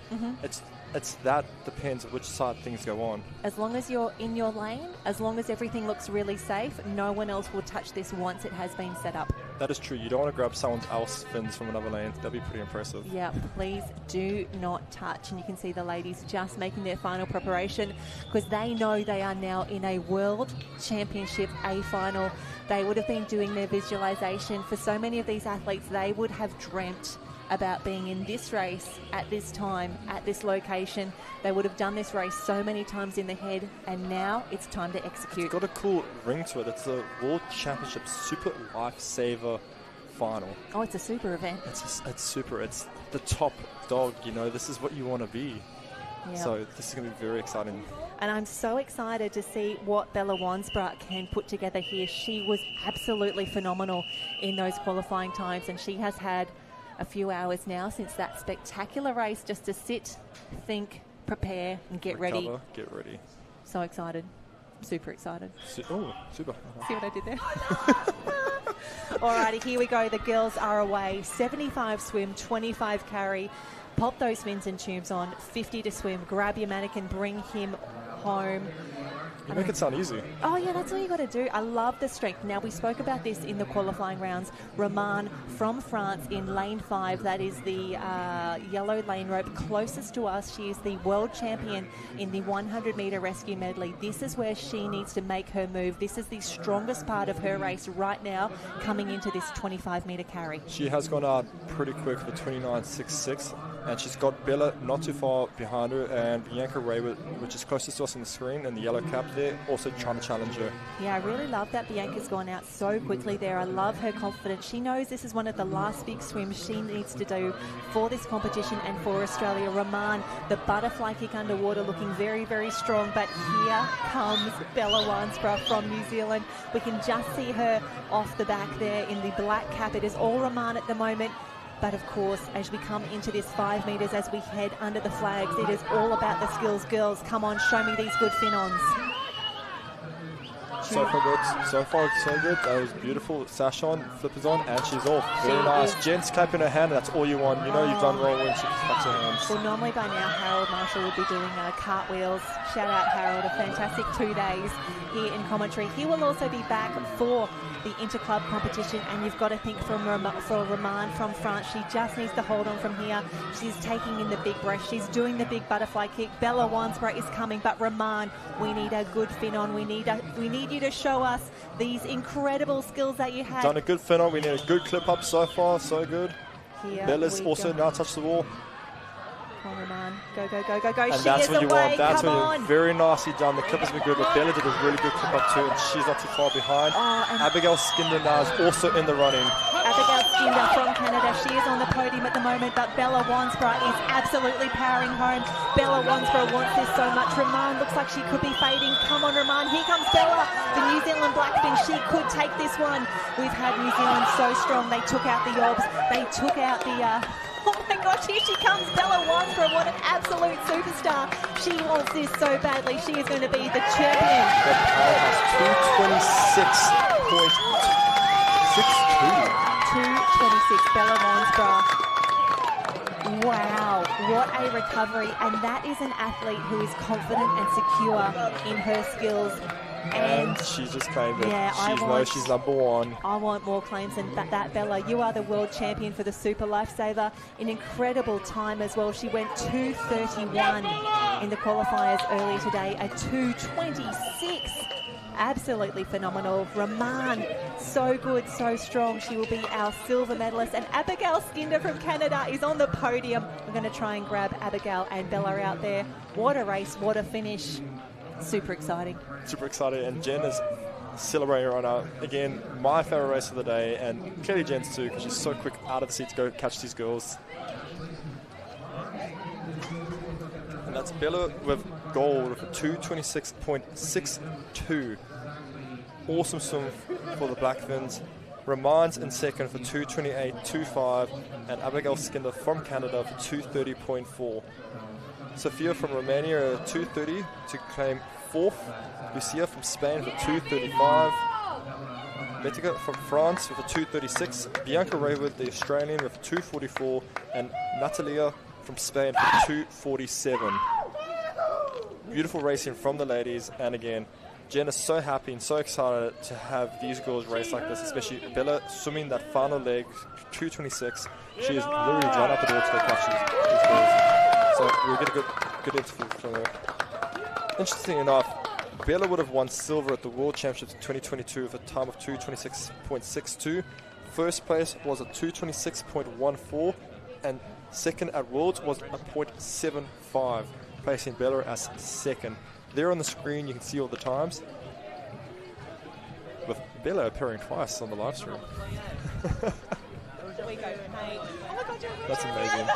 C: It's that depends on which side things go on.
B: As long as you're in your lane, as long as everything looks really safe, no one else will touch this once it has been set up.
C: That is true. You don't want to grab someone else's fins from another lane. That'd be pretty impressive.
B: Yeah, please do not touch. And you can see the ladies just making their final preparation because they know they are now in a World Championship A final. They would have been doing their visualization. For so many of these athletes, they would have dreamt about being in this race at this time, at this location. They would have done this race so many times in the head, and now it's time to execute.
C: It's got a cool ring to it. It's the World Championship Super Lifesaver final.
B: Oh, it's a super event.
C: It's super. It's the top dog, you know. This is what you want to be.
B: Yep.
C: So this is going to be very exciting.
B: And I'm so excited to see what Bella Wansborough can put together here. She was absolutely phenomenal in those qualifying times, and she has had a few hours now since that spectacular race just to sit, think, prepare and get ready.
C: Get ready.
B: So excited. Super excited.
C: Oh, super.
B: See what I did there? Alrighty, here we go. The girls are away. 75 swim, 25 carry. Pop those fins and tubes on. 50 to swim. Grab your mannequin. Bring him home.
C: You make it sound easy.
B: Oh, yeah, that's all you got to do. I love the strength. Now, we spoke about this in the qualifying rounds. Roman from France in lane 5. That is the yellow lane rope closest to us. She is the world champion in the 100-metre rescue medley. This is where she needs to make her move. This is the strongest part of her race right now coming into this 25-metre carry.
C: She has gone out pretty quick for 29.66. And she's got Bella not too far behind her, and Bianca Wayward, which is closest to us on the screen, and the yellow cap there, also trying to challenge her.
B: Yeah, I really love that Bianca's gone out so quickly there. I love her confidence. She knows this is one of the last big swims she needs to do for this competition and for Australia. Roman, the butterfly kick underwater, looking very, very strong. But here comes Bella Wansborough from New Zealand. We can just see her off the back there in the black cap. It is all Roman at the moment. But of course, as we come into this 5 metres, as we head under the flags, it is all about the skills. Girls, come on, show me these good fin-ons.
C: So far good. So far so good. That was beautiful. Sash on, flippers on, and she's off. Very nice. Jen's clapping her hand, and that's all you want. You know you've done well when she claps her hands.
B: Well, normally by now Harold Marshall would be doing cartwheels. Shout out Harold, a fantastic 2 days here in commentary. He will also be back for the interclub competition, and you've got to think for Roman from France, she just needs to hold on from here. She's taking in the big breath. She's doing the big butterfly kick. Bella Wansborough is coming, but Roman, we need a good fin on. We need you to show us these incredible skills that you have.
C: Done a good fin on. We need a good clip up so far. So good.
B: Here
C: Bella's also now touched the wall.
B: Come on, Roman. Go, go, go, go, go.
C: And
B: She
C: that's
B: is
C: what you
B: away.
C: want. That's
B: Come
C: what
B: on.
C: you very nicely done. The clip has been good, but Bella did a really good clip up too, and she's not too far behind.
B: And
C: Abigail Skinder now is also in the running.
B: Abigail Skinder from Canada. She is on the podium at the moment, but Bella Wansborough is absolutely powering home. Bella Wansborough wants this so much. Roman looks like she could be fading. Come on, Roman. Here comes Bella. The New Zealand Blackfin. She could take this one. We've had New Zealand so strong. They took out the Yobs. They took out the... Oh my gosh, here she comes, Bella Wansborough. What an absolute superstar. She wants this so badly. She is going to be the champion.
C: The powerhouse, 226.62.
B: 226, Bella Wansborough. Wow, what a recovery. And that is an athlete who is confident and secure in her skills.
C: And she's just claimed it.
B: Yeah,
C: she knows she's number one.
B: I want more claims than that, Bella. You are the world champion for the Super Lifesaver. An incredible time as well. She went 2:31 in the qualifiers earlier today. A 2:26. Absolutely phenomenal. Roman, so good, so strong. She will be our silver medalist. And Abigail Skinder from Canada is on the podium. We're going to try and grab Abigail and Bella out there. What a race, what a finish. Super exciting.
C: Super excited, and Jen is celebrating right now. Again, my favourite race of the day, and clearly Jen's too, because she's so quick out of the seat to go catch these girls. And that's Bella with gold with a 2:26.62. Awesome swim for the Blackfins. Roman's in second for 2:28.25, and Abigail Skinder from Canada for 2:30.4. Sophia from Romania 2:30 to claim fourth. Lucia from Spain for 2:35. Metika from France with a 2:36. Bianca Raywood, the Australian, with 2:44, and Natalia from Spain for 2:47. Beautiful racing from the ladies, and again, Jen is so happy and so excited to have these girls race like this, especially Bella swimming that final leg, 2:26. She is literally drawn out the door to go catch these girls. So we'll get a good interview from her. Interesting enough, Bella would have won silver at the World Championships in 2022 with a time of 2:26.62. First place was a 2:26.14, and second at Worlds was a 0.75, placing Bella as second. There on the screen you can see all the times, with Bella appearing twice on the live stream. That's amazing.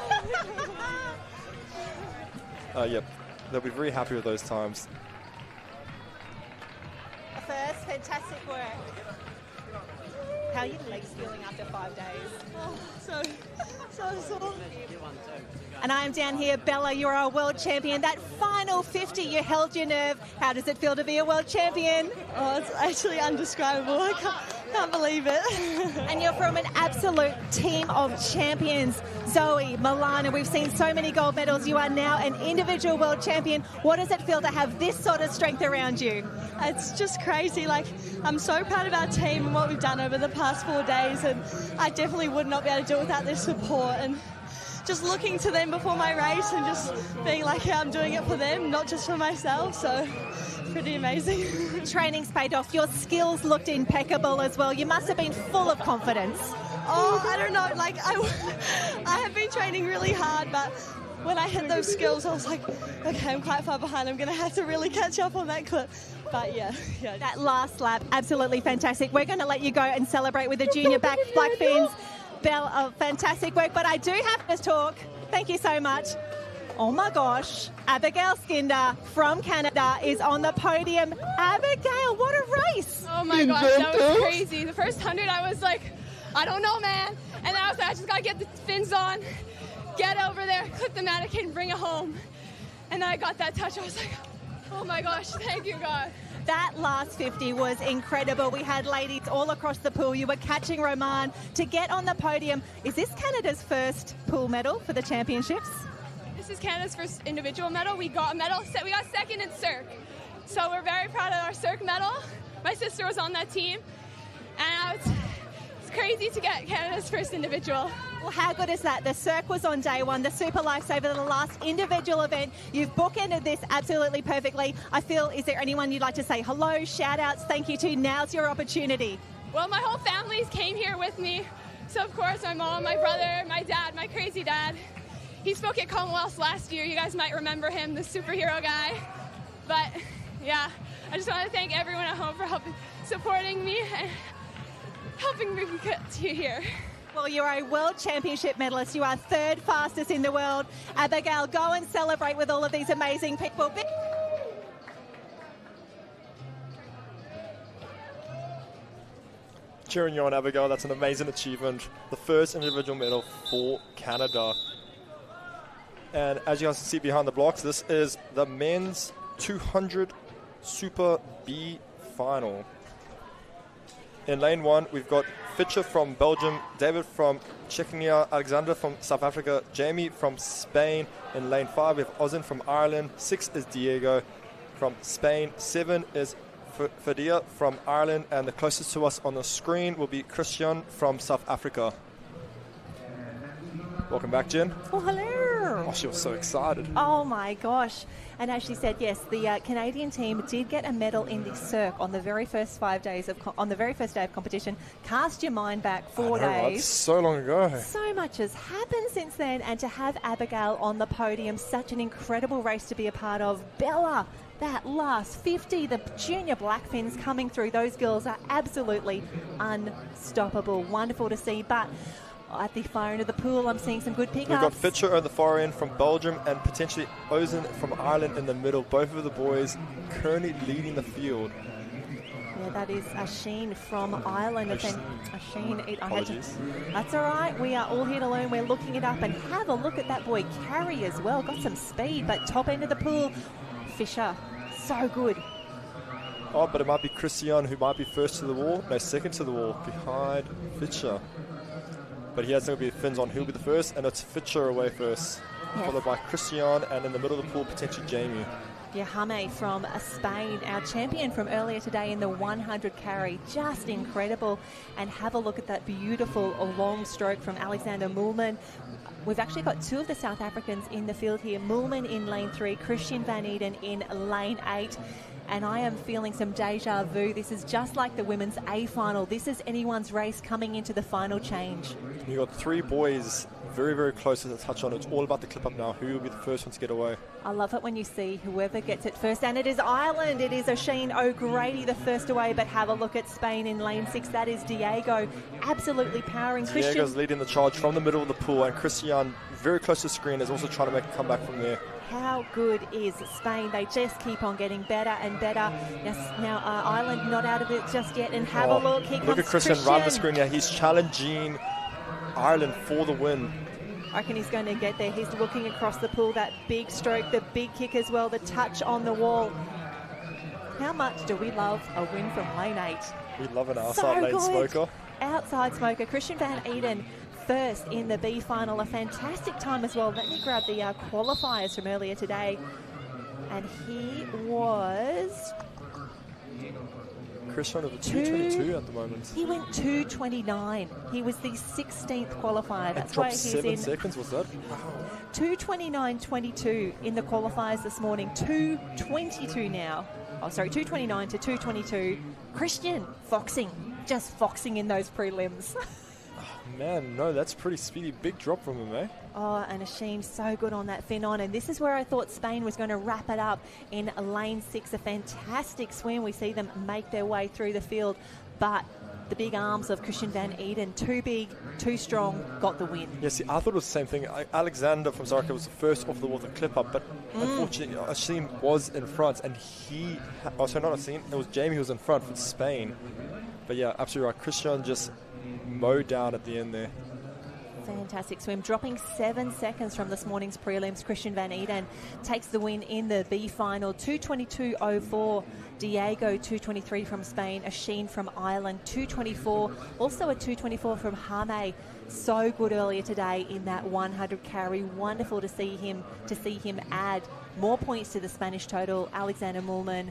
C: Yep, they'll be very happy with those times.
B: First, fantastic work. How are your legs feeling after 5 days?
D: Oh, so sore.
B: And I am down here, Bella, you're our world champion. That final 50, you held your nerve. How does it feel to be a world champion?
D: Oh, it's actually indescribable. I can't believe it.
B: And you're from an absolute team of champions. Zoe, Milana, we've seen so many gold medals. You are now an individual world champion. What does it feel to have this sort of strength around you?
D: It's just crazy. Like, I'm so proud of our team and what we've done over the past 4 days, and I definitely would not be able to do it without their support. And just looking to them before my race and just being like, yeah, I'm doing it for them, not just for myself. So pretty amazing.
B: Training's paid off. Your skills looked impeccable as well. You must have been full of confidence.
D: Oh, I don't know. Like, I have been training really hard, but when I hit those skills, I was like, okay, I'm quite far behind. I'm going to have to really catch up on that clip. But yeah.
B: That last lap, absolutely fantastic. We're going to let you go and celebrate with the junior Blackfins. Belle, fantastic work, but I do have to talk. Thank you so much. Oh my gosh, Abigail Skinder from Canada is on the podium. Abigail, what a race.
I: Oh my gosh, that was crazy. The first 100, I was like, I don't know, man. And I was like, I just got to get the fins on, get over there, clip the manikin, bring it home. And then I got that touch. I was like, oh my gosh, thank you, God.
B: That last 50 was incredible. We had ladies all across the pool. You were catching Roman to get on the podium. Is this Canada's first pool medal for the championships?
I: This is Canada's first individual medal. We got a medal. We got second in circ. So we're very proud of our circ medal. My sister was on that team. And it's crazy to get Canada's first individual.
B: Well, how good is that? The circ was on day one, the Super Lifesaver, the last individual event. You've bookended this absolutely perfectly. I feel, is there anyone you'd like to say hello, shout outs, thank you to? Now's your opportunity.
I: Well, my whole family came here with me. So, of course, my mom, my brother, my dad, my crazy dad. He spoke at Commonwealth last year. You guys might remember him, the superhero guy. But, yeah, I just want to thank everyone at home for supporting me and helping me get to here.
B: Well, you're a World Championship medalist. You are third fastest in the world. Abigail, go and celebrate with all of these amazing people.
C: Cheering you on, Abigail. That's an amazing achievement. The first individual medal for Canada. And as you guys can see behind the blocks, this is the men's 200 Super B final. In lane 1, we've got Fischer from Belgium, David from Czechia, Alexander from South Africa, Jamie from Spain. In lane 5, we have Ozin from Ireland. 6 is Diego from Spain. 7 is Fadia from Ireland. And the closest to us on the screen will be Christian from South Africa. Welcome back, Jen.
B: Oh, hello.
C: Oh, she was so excited.
B: Oh, my gosh. And as she said, yes, the Canadian team did get a medal in the circ on the very first 5 days of on the very first day of competition. Cast your mind back 4 days.
C: Right? So long ago.
B: So much has happened since then, and to have Abigail on the podium, such an incredible race to be a part of. Bella, that last 50, the junior Blackfins coming through. Those girls are absolutely unstoppable. Wonderful to see, but at the far end of the pool, I'm seeing some good pickups.
C: We've got Fischer at the far end from Belgium and potentially Ozin from Ireland in the middle. Both of the boys currently leading the field.
B: Yeah, that is Asheen from Ireland. Asheen.
C: Apologies.
B: That's all right. We are all here to learn. We're looking it up, and have a look at that boy Carey as well. Got some speed, but top end of the pool, Fischer, so good.
C: Oh, but it might be Christian who might be first to the wall. No, second to the wall behind Fischer. But he has to be Fins on. He'll be the first, and it's Fischer away first, followed by Christian, and in the middle of the pool, potentially Jamie.
B: Yeah, Hame from Spain, our champion from earlier today in the 100 carry. Just incredible. And have a look at that beautiful long stroke from Alexander Moolman. We've actually got 2 of the South Africans in the field here. Moolman in lane 3, Christian Van Eden in lane 8. And I am feeling some deja vu. This is just like the women's A final. This is anyone's race coming into the final change.
C: You've got 3 boys very, very close to the touch on. It's all about the clip up now. Who will be the first one to get away?
B: I love it when you see whoever gets it first. And it is Ireland. It is Asheen O'Grady the first away. But have a look at Spain in lane 6. That is Diego. Absolutely powering.
C: Diego's leading the charge from the middle of the pool. And Christian, very close to the screen, is also trying to make a comeback from there.
B: How good is Spain? They just keep on getting better and better. Now Ireland not out of it just yet. And have a look. Here comes
C: look at Christian right on the screen. Yeah, he's challenging Ireland for the win.
B: I reckon he's going to get there. He's looking across the pool. That big stroke, the big kick as well, the touch on the wall. How much do we love a win from lane 8?
C: We love an outside lane smoker.
B: Outside smoker. Christian Van Eden first in the B final. A fantastic time as well. Let me grab the qualifiers from earlier today. And he was...
C: Christian over 2:22 at the moment.
B: He went 2:29. He was the 16th qualifier. That's why he's
C: 7 seconds, was that? Wow.
B: 2:29.22 in the qualifiers this morning. 2:22 now. Oh, sorry, 2:29 to 2:22. Christian foxing, just foxing in those prelims.
C: Man, no, that's pretty speedy. Big drop from him, eh?
B: Oh, and Asheen so good on that fin on. And this is where I thought Spain was going to wrap it up in lane 6. A fantastic swim. We see them make their way through the field. But the big arms of Christian Van Eden, too big, too strong, got the win.
C: Yeah, see, I thought it was the same thing. Alexander from South Africa was the first off the wall to clip up, but unfortunately, Asheen was in front, and he... Oh, sorry, not Asheen. It was Jamie who was in front for Spain. But yeah, absolutely right. Christian just mowed down at the end there.
B: Fantastic swim, dropping 7 seconds from this morning's prelims. Christian Van Eden takes the win in the B final, 2:22.04. Diego, 2:23 from Spain. Asheen from Ireland, 2:24. Also a 2:24 from Hame. So good earlier today in that 100 carry. Wonderful to see him add more points to the Spanish total. Alexander Mullman,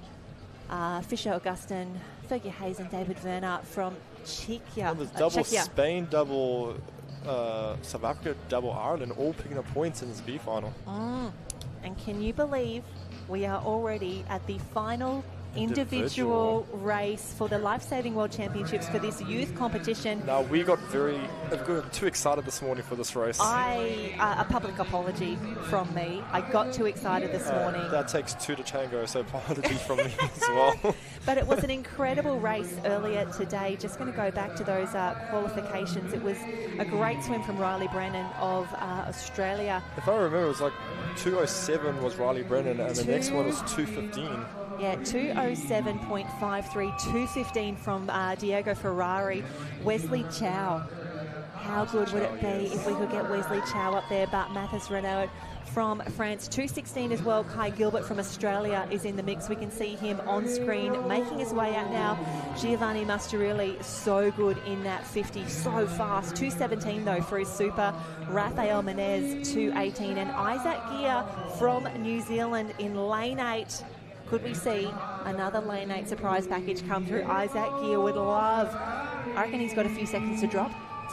B: Fisher Augustin, Fergie Hayes and David Werner from Czechia.
C: Double Spain, double South Africa, double Ireland, all picking up points in this B final.
B: And can you believe we are already at the final individual race for the Lifesaving World Championships for this youth competition?
C: Now, we got too excited this morning for this race.
B: A public apology from me. I got too excited this morning.
C: That takes two to tango, so apologies from me as well.
B: But it was an incredible race earlier today. Just going to go back to those qualifications. It was a great swim from Riley Brennan of Australia.
C: If I remember, it was like 2:07 was Riley Brennan, and the next one was 2:15.
B: Yeah, 2:07.53, 2:15 from Diego Ferrari. Wesley Chow. How good would it be if we could get Wesley Chow up there? But Mathis Renaud from France, 2:16 as well. Kai Gilbert from Australia is in the mix. We can see him on screen making his way out now. Giovanni Mastarilli, so good in that 50, so fast. 2:17 though for his super. Rafael Menez, 2:18. And Isaac Gear from New Zealand in lane 8. Could we see another lane 8 surprise package come through? Isaac Gear would love. I reckon he's got a few seconds to drop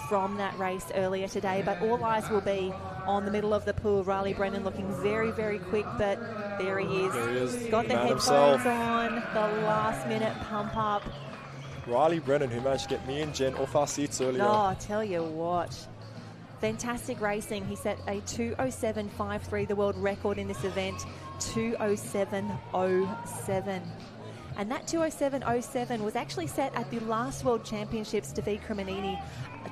B: from that race earlier today, but all eyes will be on the middle of the pool. Riley Brennan looking very, very quick, but there he is.
C: There he is.
B: Got the headphones on, the last minute pump up.
C: Riley Brennan, who managed to get me and Jen off our seats earlier.
B: Oh, I tell you what. Fantastic racing. He set a 2:07.53, the world record in this event, 2:07.07. And that 2:07.07 was actually set at the last World Championships. David Cremonini,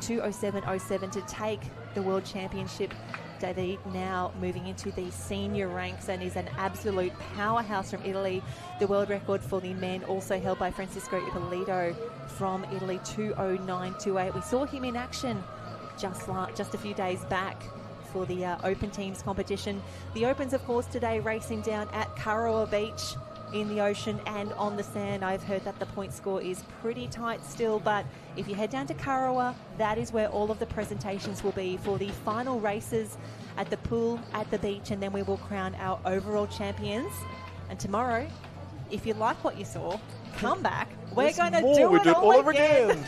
B: 2:07.07 to take the World Championship. David now moving into the senior ranks and is an absolute powerhouse from Italy. The world record for the men also held by Francisco Ippolito from Italy, 2:09.28. We saw him in action just a few days back for the Open Teams competition. The Opens, of course, today racing down at Karoa Beach in the ocean and on the sand. I've heard that the point score is pretty tight still, but if you head down to Karoa, that is where all of the presentations will be for the final races at the pool, at the beach, and then we will crown our overall champions. And tomorrow, if you like what you saw, come back. We're going to do it all over again.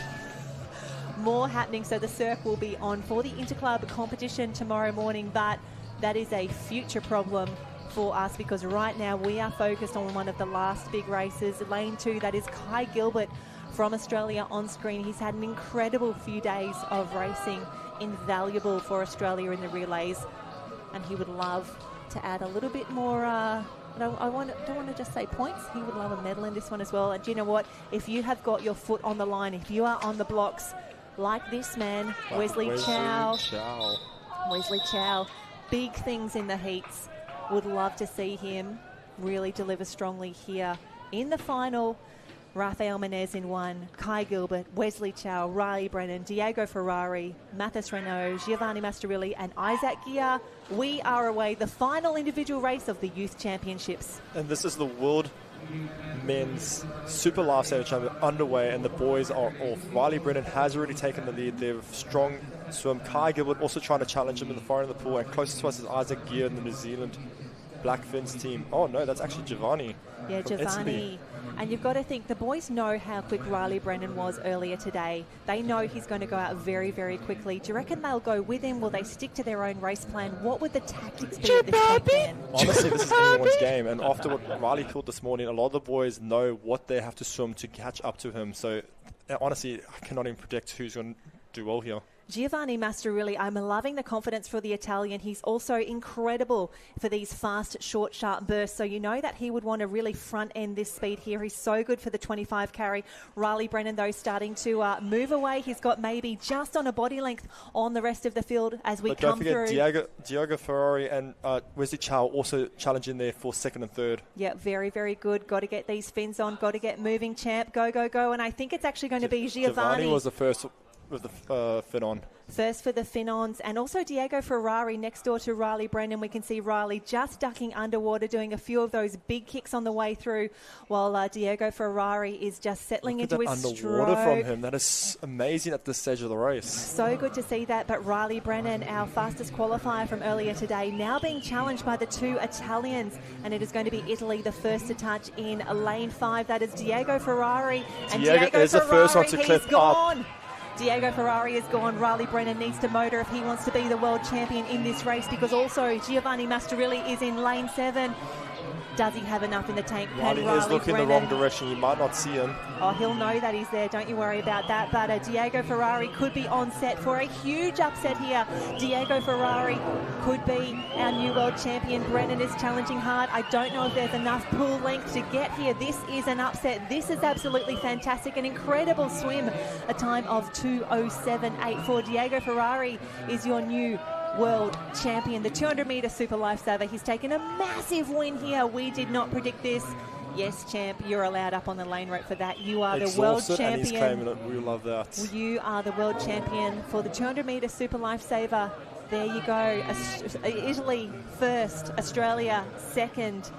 B: More happening, so the Cirque will be on for the Interclub competition tomorrow morning, but that is a future problem for us because right now we are focused on one of the last big races, lane 2. That is Kai Gilbert from Australia on screen. He's had an incredible few days of racing, invaluable for Australia in the relays, and he would love to add a little bit more. I don't want to just say points. He would love a medal in this one as well. And do you know what? If you have got your foot on the line, if you are on the blocks like this man, Wesley Chow. Wesley Chow, big things in the heats. Would love to see him really deliver strongly here in the final. Rafael Menez in 1, Kai Gilbert, Wesley Chow, Riley Brennan, Diego Ferrari, Mathis Renaud, Giovanni Mastarilli and Isaac Gear. We are away. The final individual race of the Youth Championships.
C: And this is the World Men's Super Lifesaver Championship underway, and the boys are off. Riley Brennan has already taken the lead. They're strong swim. Kai Gilbert also trying to challenge him in the far end of the pool, and closest to us is Isaac Gear in the New Zealand Black Fins team. Oh no, that's actually Giovanni.
B: Yeah, Giovanni. And you've got to think, the boys know how quick Riley Brennan was earlier today. They know he's going to go out very, very quickly. Do you reckon they'll go with him? Will they stick to their own race plan? What would the tactics be at this point, Dan?
C: Honestly, this is anyone's game. And after what Riley thought this morning, a lot of the boys know what they have to swim to catch up to him. So honestly, I cannot even predict who's going to do well here.
B: Giovanni Mastarilli, I'm loving the confidence for the Italian. He's also incredible for these fast, short, sharp bursts. So you know that he would want to really front end this speed here. He's so good for the 25 carry. Riley Brennan, though, starting to move away. He's got maybe just on a body length on the rest of the field as we come through.
C: Don't forget Diego Ferrari and Wesley Chow also challenging there for second and third.
B: Yeah, very, very good. Got to get these fins on. Got to get moving, champ. Go, go, go. And I think it's actually going to be Giovanni.
C: Giovanni was the first with the fin on.
B: First for the Finons, and also Diego Ferrari next door to Riley Brennan. We can see Riley just ducking underwater, doing a few of those big kicks on the way through, while Diego Ferrari is just settling into his
C: underwater
B: stroke.
C: from him. That is amazing at this stage of the race.
B: So good to see that. But Riley Brennan, our fastest qualifier from earlier today, now being challenged by the two Italians, and it is going to be Italy the first to touch in lane 5. That is Diego Ferrari. And
C: Diego is
B: Ferrari,
C: the first one to clip
B: gone.
C: up.
B: Diego Ferrari is gone. Riley Brennan needs to motor if he wants to be the world champion in this race, because also Giovanni Mastrorilli is in lane 7. Does he have enough in the tank?
C: Riley is looking in the wrong direction. You might not see him.
B: Oh, he'll know that he's there. Don't you worry about that. But Diego Ferrari could be on set for a huge upset here. Diego Ferrari could be our new world champion. Brennan is challenging hard. I don't know if there's enough pool length to get here. This is an upset. This is absolutely fantastic. An incredible swim. A time of 2:07.84. Diego Ferrari is your new world champion, the 200-metre Super Lifesaver. He's taken a massive win here. We did not predict this. Yes, champ, you're allowed up on the lane rope for that. You are the world champion.
C: And he's claiming it. We love that.
B: You are the world champion for the 200-metre Super Lifesaver. There you go. Italy first, Australia second,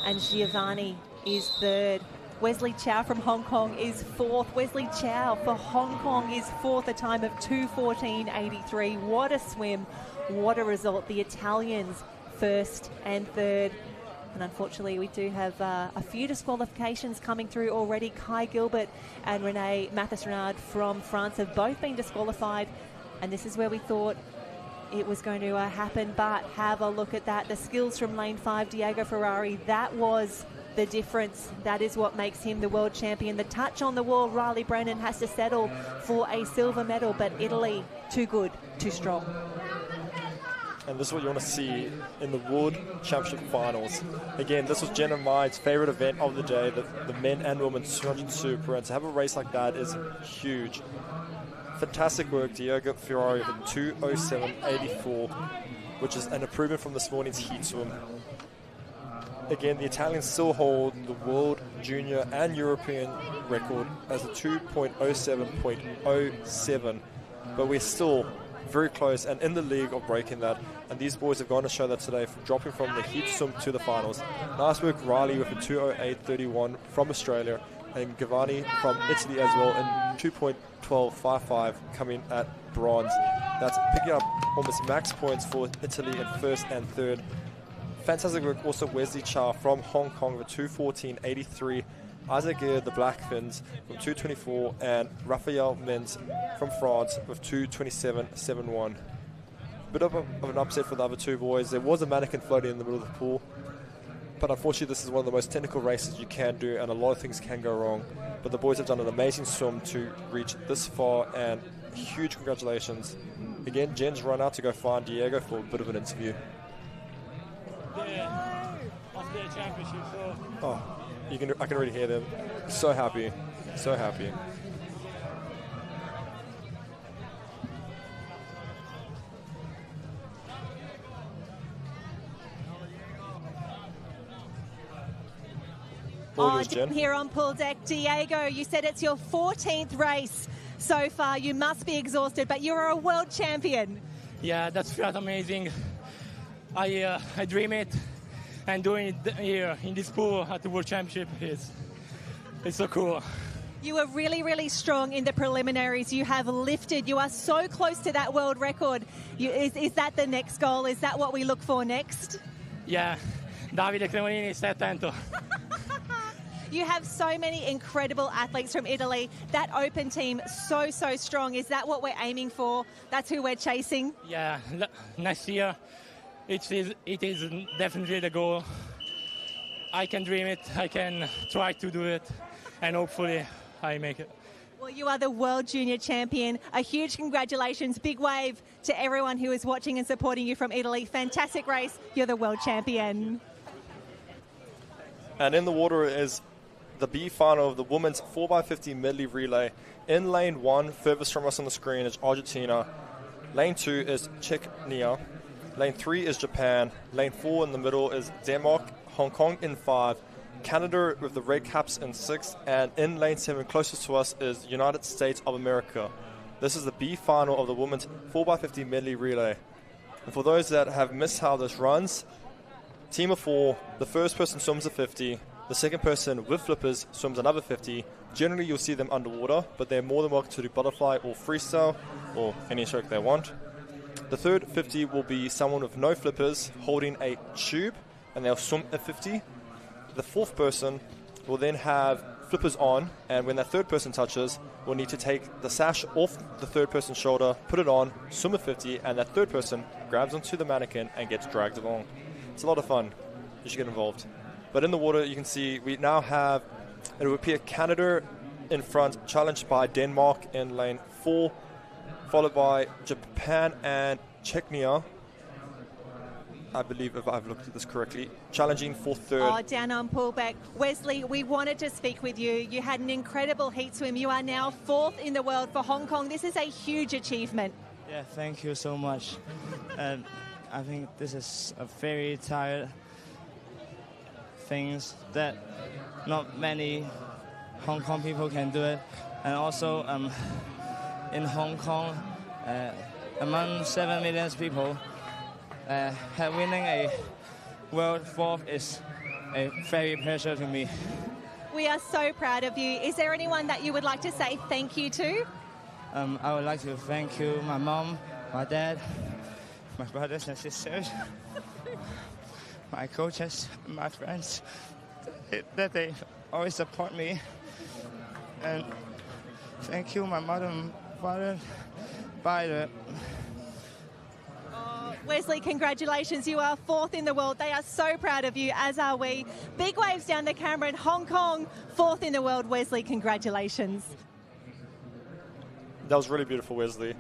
B: and Giovanni is third. Wesley Chow from Hong Kong is fourth. Wesley Chow for Hong Kong is fourth, a time of 2:14.83. What a swim. What a result. The Italians first and third. And unfortunately, we do have a few disqualifications coming through already. Kai Gilbert and Renee Mathis-Renard from France have both been disqualified. And this is where we thought it was going to happen. But have a look at that. The skills from lane 5, Diego Ferrari, that was the difference. That is what makes him the world champion. The touch on the wall, Riley Brennan has to settle for a silver medal. But Italy, too good, too strong.
C: And this is what you want to see in the World Championship Finals. Again, this was Jen and Mai's favourite event of the day, the men and women 200 Super. And to have a race like that is huge. Fantastic work, Diego Ferrari with 2:07.84, which is an improvement from this morning's heat swim. Again, the Italians still hold the world, junior and European record as a 2:07.07, but we're still very close and in the league of breaking that. And these boys have gone to show that today, dropping from the heat swim to the finals. Nice work, Riley, with a 2:08.31 from Australia, and Giovanni from Italy as well in 2:12.55 coming at bronze. That's picking up almost max points for Italy in first and third. Fantastic work also Wesley Chow from Hong Kong with 2:14.83. Isaac Gear, the Blackfins, from 2:24, and Raphael Menz from France with 2:27.71. Bit of an upset for the other two boys. There was a manikin floating in the middle of the pool, but unfortunately this is one of the most technical races you can do, and a lot of things can go wrong. But the boys have done an amazing swim to reach this far, and huge congratulations. Again, Jen's run out to go find Diego for a bit of an interview.
F: Of the championship, so
C: Oh, I can already hear them. So happy, so happy.
B: Jen. Here on pool deck, Diego, you said it's your 14th race so far. You must be exhausted, but you're a world champion.
F: yeah, that's felt amazing. I dream it, and doing it here in this pool at the World Championship it's so cool.
B: You were really, really strong in the preliminaries. You have lifted. You are so close to that world record. Is that the next goal? Is that what we look for next?
F: Yeah, Davide Cremonini stai attento.
B: You have so many incredible athletes from Italy. That open team, so strong. Is that what we're aiming for? That's who we're chasing?
F: Yeah, next year it is definitely the goal. I can dream it, I can try to do it, and hopefully I make it.
B: Well, you are the World Junior Champion. A huge congratulations, big wave to everyone who is watching and supporting you from Italy. Fantastic race. You're the World Champion.
C: And in the water is the B final of the women's 4x50 medley relay. In lane 1, furthest from us on the screen, is Argentina. Lane 2 is Czechia. Lane 3 is Japan. Lane 4 in the middle is Denmark. Hong Kong in 5. Canada with the red caps in 6. And in lane 7, closest to us, is United States of America. This is the B final of the women's 4x50 medley relay. And for those that have missed how this runs, team of 4, the first person swims a 50, the second person with flippers swims another 50. Generally, you'll see them underwater, but they're more than welcome to do butterfly or freestyle or any stroke they want. The third 50 will be someone with no flippers holding a tube, and they'll swim a 50. The fourth person will then have flippers on, and when that third person touches, will need to take the sash off the third person's shoulder, put it on, swim a 50, and that third person grabs onto the mannequin and gets dragged along. It's a lot of fun. You should get involved. But in the water, you can see we now have, it will appear Canada in front, challenged by Denmark in lane 4, followed by Japan and Czechia, I believe, if I've looked at this correctly, challenging for third.
B: Oh, down on pullback. Wesley, we wanted to speak with you. You had an incredible heat swim. You are now 4th in the world for Hong Kong. This is a huge achievement.
J: Yeah, thank you so much. And I think this is a very tired things that not many Hong Kong people can do it. And also in Hong Kong, among 7 million people, winning a world 4th is a very pleasure to me.
B: We are so proud of you. Is there anyone that you would like to say thank you to?
J: I would like to thank you, my mom, my dad, my brothers and sisters, my coaches, my friends, that they always support me. And thank you, my mother and father, by the...
B: Wesley, congratulations. You are 4th in the world. They are so proud of you, as are we. Big waves down the camera in Hong Kong, 4th in the world. Wesley, congratulations.
C: That was really beautiful, Wesley.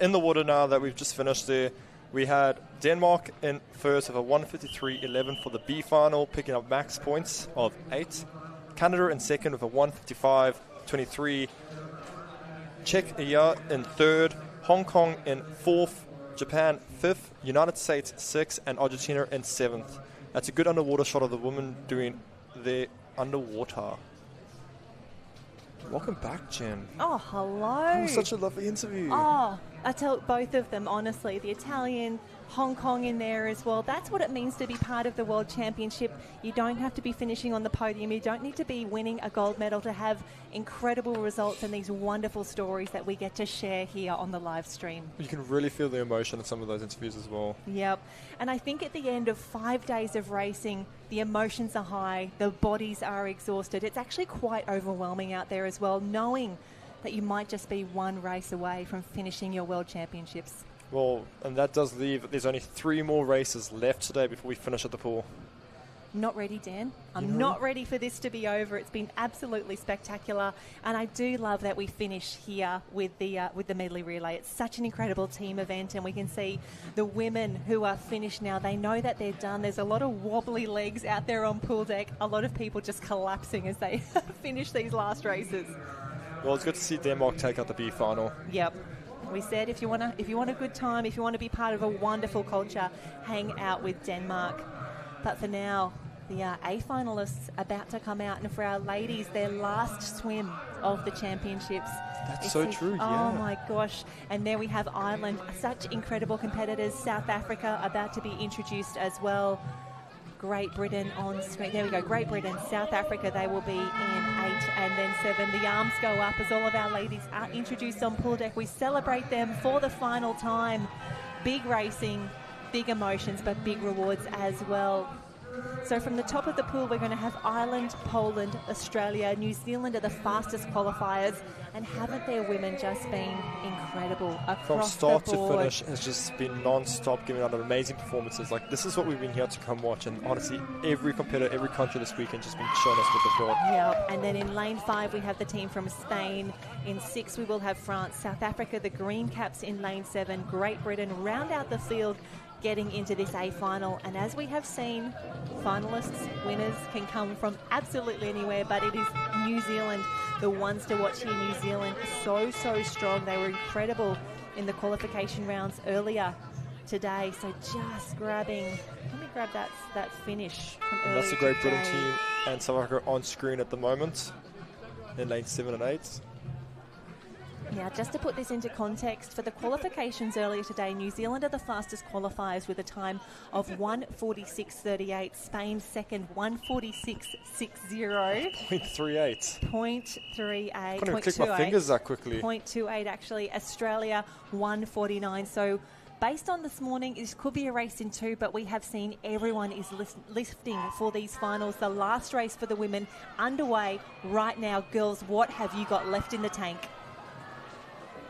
C: In the water now that we've just finished there, we had Denmark in first with a 153.11 for the B final, picking up max points of 8. Canada in second with a 155.23. Czechia in third. Hong Kong in 4th. Japan 5th, United States 6th, and Argentina in 7th. That's a good underwater shot of the women doing their underwater. Welcome back, Jen.
B: Oh, hello.
C: That was such a lovely interview.
B: Oh, I tell both of them, honestly, the Italian, Hong Kong in there as well. That's what it means to be part of the World Championship. You don't have to be finishing on the podium. You don't need to be winning a gold medal to have incredible results and these wonderful stories that we get to share here on the live stream.
C: You can really feel the emotion in some of those interviews as well.
B: Yep. And I think at the end of 5 days of racing, the emotions are high, the bodies are exhausted. It's actually quite overwhelming out there as well, knowing that you might just be one race away from finishing your World Championships.
C: Well, and that does leave, there's only 3 more races left today before we finish at the pool.
B: Not ready, Dan. I'm not ready for this to be over. It's been absolutely spectacular, and I do love that we finish here with the medley relay. It's such an incredible team event, and we can see the women who are finished now. They know that they're done. There's a lot of wobbly legs out there on pool deck. A lot of people just collapsing as they finish these last races.
C: Well, it's good to see Denmark take out the B final.
B: Yep. We said if you want a good time, if you want to be part of a wonderful culture, hang out with Denmark. But for now, the A finalists about to come out, and for our ladies, their last swim of the championships.
C: That's so true, yeah.
B: Oh my gosh. And there we have Ireland, such incredible competitors. South Africa about to be introduced as well. Great Britain on screen. There we go. Great Britain, South Africa, they will be in 8 and then 7. The arms go up as all of our ladies are introduced on pool deck. We celebrate them for the final time. Big racing, big emotions, but big rewards as well. So from the top of the pool, we're going to have Ireland, Poland, Australia, New Zealand are the fastest qualifiers. And haven't their women just been incredible across
C: From start
B: the board?
C: to finish, it's just been non-stop, giving out amazing performances. Like, this is what we've been here to come watch. And honestly, every competitor, every country this weekend just been showing us what they've got.
B: Yeah, and then in lane 5, we have the team from Spain. In 6, we will have France, South Africa, the Green Caps in lane 7. Great Britain round out the field, getting into this A final. And as we have seen, finalists, winners can come from absolutely anywhere, but it is New Zealand, the ones to watch here. New Zealand, so strong. They were incredible in the qualification rounds earlier today. So just grabbing, let me grab that finish from earlier.
C: And that's a Great
B: today.
C: Britain team and South Africa on screen at the moment in lane 7 and 8.
B: Yeah, Now, just to put this into context, for the qualifications earlier today, New Zealand are the fastest qualifiers with a time of 1:46.38. Spain second, 1:46.60.
C: 0.38.
B: 0.38.
C: I can't even click my fingers that quickly.
B: 0.28 actually. Australia 1:49. So based on this morning, this could be a race in two, but we have seen everyone is lifting for these finals. The last race for the women underway right now. Girls, what have you got left in the tank?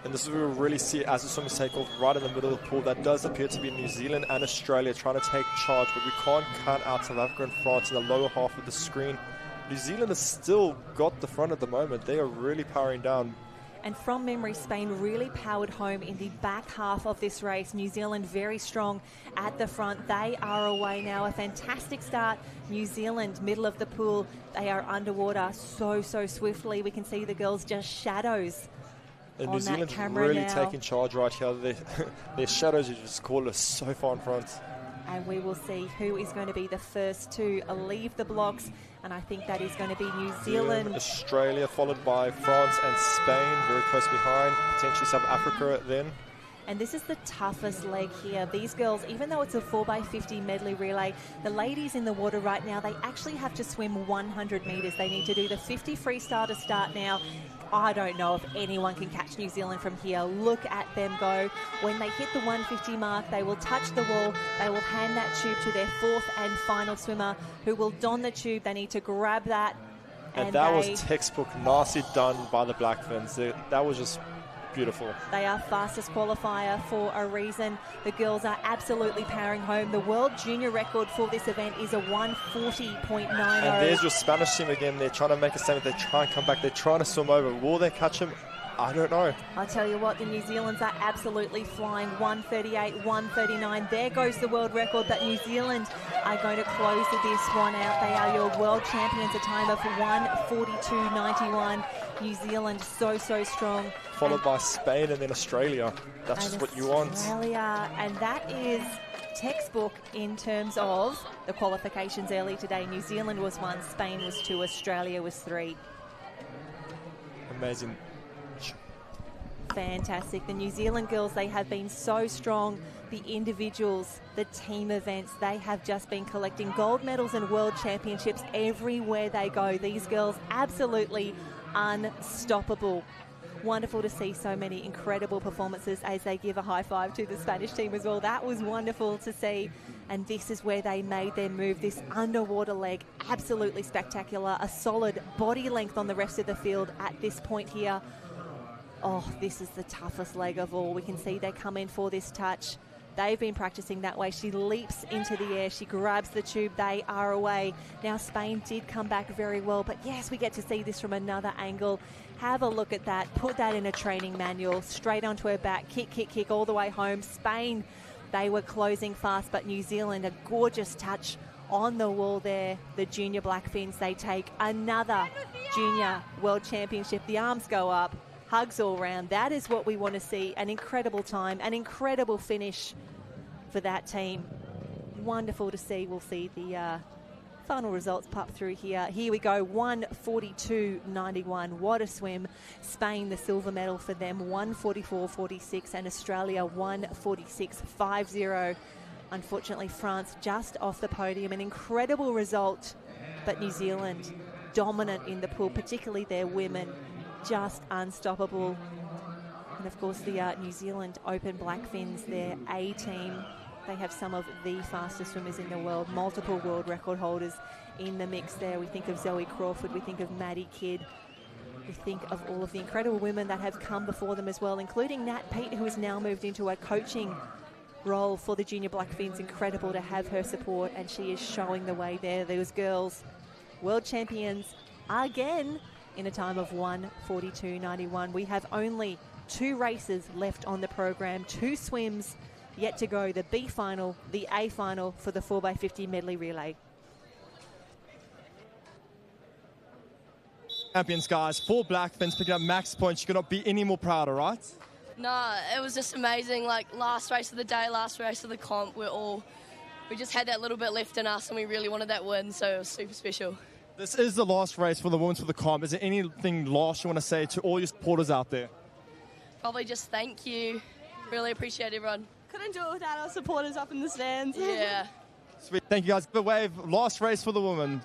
C: And this is where we'll really see it as the swimmers take off right in the middle of the pool. That does appear to be New Zealand and Australia trying to take charge, but we can't count out South Africa and France in the lower half of the screen. New Zealand has still got the front at the moment. They are really powering down.
B: And from memory, Spain really powered home in the back half of this race. New Zealand very strong at the front. They are away now. A fantastic start. New Zealand, middle of the pool. They are underwater so swiftly. We can see the girls just shadows.
C: And New Zealand's really
B: now.
C: taking charge right here. Their shadows, you just call us, so far in front.
B: And we will see who is going to be the first to leave the blocks. And I think that is going to be New Zealand.
C: Australia, followed by France and Spain, very close behind. Potentially South Africa then.
B: And this is the toughest leg here. These girls, even though it's a 4x50 medley relay, the ladies in the water right now, they actually have to swim 100 metres. They need to do the 50 freestyle to start now. I don't know if anyone can catch New Zealand from here. Look at them go. When they hit the 150 mark, they will touch the wall. They will hand that tube to their fourth and final swimmer who will don the tube. They need to grab that.
C: And that was textbook nasty done by the Blackfins. That was just beautiful.
B: They are fastest qualifier for a reason. The girls are absolutely powering home. The world junior record for this event is a 1:40.90.
C: And there's your Spanish team again. They're trying to make a statement. They try and come back. They're trying to swim over. Will they catch him? I don't know.
B: I'll tell you what, the New Zealanders are absolutely flying. 1:38, 1:39. There goes the world record, but New Zealand are going to close this one out. They are your world champions, a time of 1:42.91. New Zealand so strong.
C: Followed by Spain and then Australia. That's just what you want.
B: Australia, and that is textbook in terms of the qualifications early today. New Zealand was 1, Spain was 2, Australia was 3.
C: Amazing.
B: Fantastic. The New Zealand girls, they have been so strong. The individuals, the team events, they have just been collecting gold medals and world championships everywhere they go. These girls absolutely unstoppable. Wonderful to see so many incredible performances as they give a high five to the Spanish team as well. That was wonderful to see. And this is where they made their move. This underwater leg, absolutely spectacular. A solid body length on the rest of the field at this point here. Oh, this is the toughest leg of all. We can see they come in for this touch. They've been practicing that way. She leaps into the air. She grabs the tube. They are away. Now, Spain did come back very well. But, yes, we get to see this from another angle. Have a look at that. Put that in a training manual. Straight onto her back. Kick all the way home. Spain, they were closing fast. But New Zealand, a gorgeous touch on the wall there. The junior Blackfins, they take another junior world championship. The arms go up. Hugs all round. That is what we want to see. An incredible time, an incredible finish for that team. Wonderful to see. We'll see the final results pop through here. Here we go, 1:42.91. What a swim. Spain, the silver medal for them, 1:44.46, and Australia, 1:46.50. Unfortunately, France just off the podium. An incredible result, but New Zealand dominant in the pool, particularly their women. Just unstoppable. And of course the New Zealand Open Blackfins, their A team, they have some of the fastest swimmers in the world, multiple world record holders in the mix there. We think of Zoe Crawford, we think of Maddie Kidd, we think of all of the incredible women that have come before them as well, including Nat Pete, who has now moved into a coaching role for the junior Blackfins. Incredible to have her support, and she is showing the way there. Those girls, world champions again, in a time of 1:42.91. We have only 2 races left on the program, 2 swims yet to go, the B final, the A final for the 4x50 medley relay.
K: Champions, guys, 4 Blackfins picking up max points. You could not be any more prouder, right?
L: No, it was just amazing. Like, last race of the day, last race of the comp, we just had that little bit left in us and we really wanted that win, so it was super special.
K: This is the last race for the women's for the comp. Is there anything last you want to say to all your supporters out there?
L: Probably just thank you. Really appreciate everyone.
D: Couldn't do it without our supporters up in the stands.
L: Yeah.
K: Sweet. Thank you, guys. Give a wave. Last race for the women.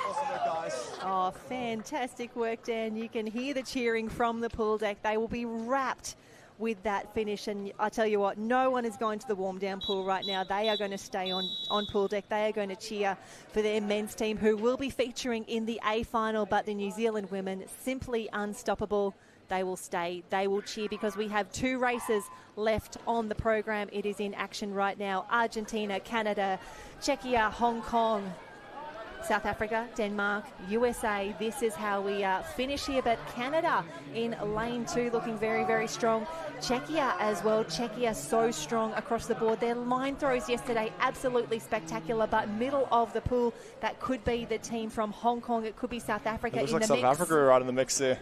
K: Awesome work, guys.
B: Oh, fantastic work, Dan. You can hear the cheering from the pool deck. They will be wrapped with that finish. And I tell you what, no one is going to the warm-down pool right now. They are going to stay on pool deck. They are going to cheer for their men's team, who will be featuring in the A final. But the New Zealand women, simply unstoppable. They will stay. They will cheer because we have 2 races left on the program. It is in action right now. Argentina, Canada, Czechia, Hong Kong, South Africa, Denmark, USA. This is how we finish here. But Canada in lane 2 looking very, very strong. Czechia as well. Czechia so strong across the board. Their line throws yesterday, absolutely spectacular. But middle of the pool, that could be the team from Hong Kong. It could be South Africa in the mix.
C: South Africa right in the mix there.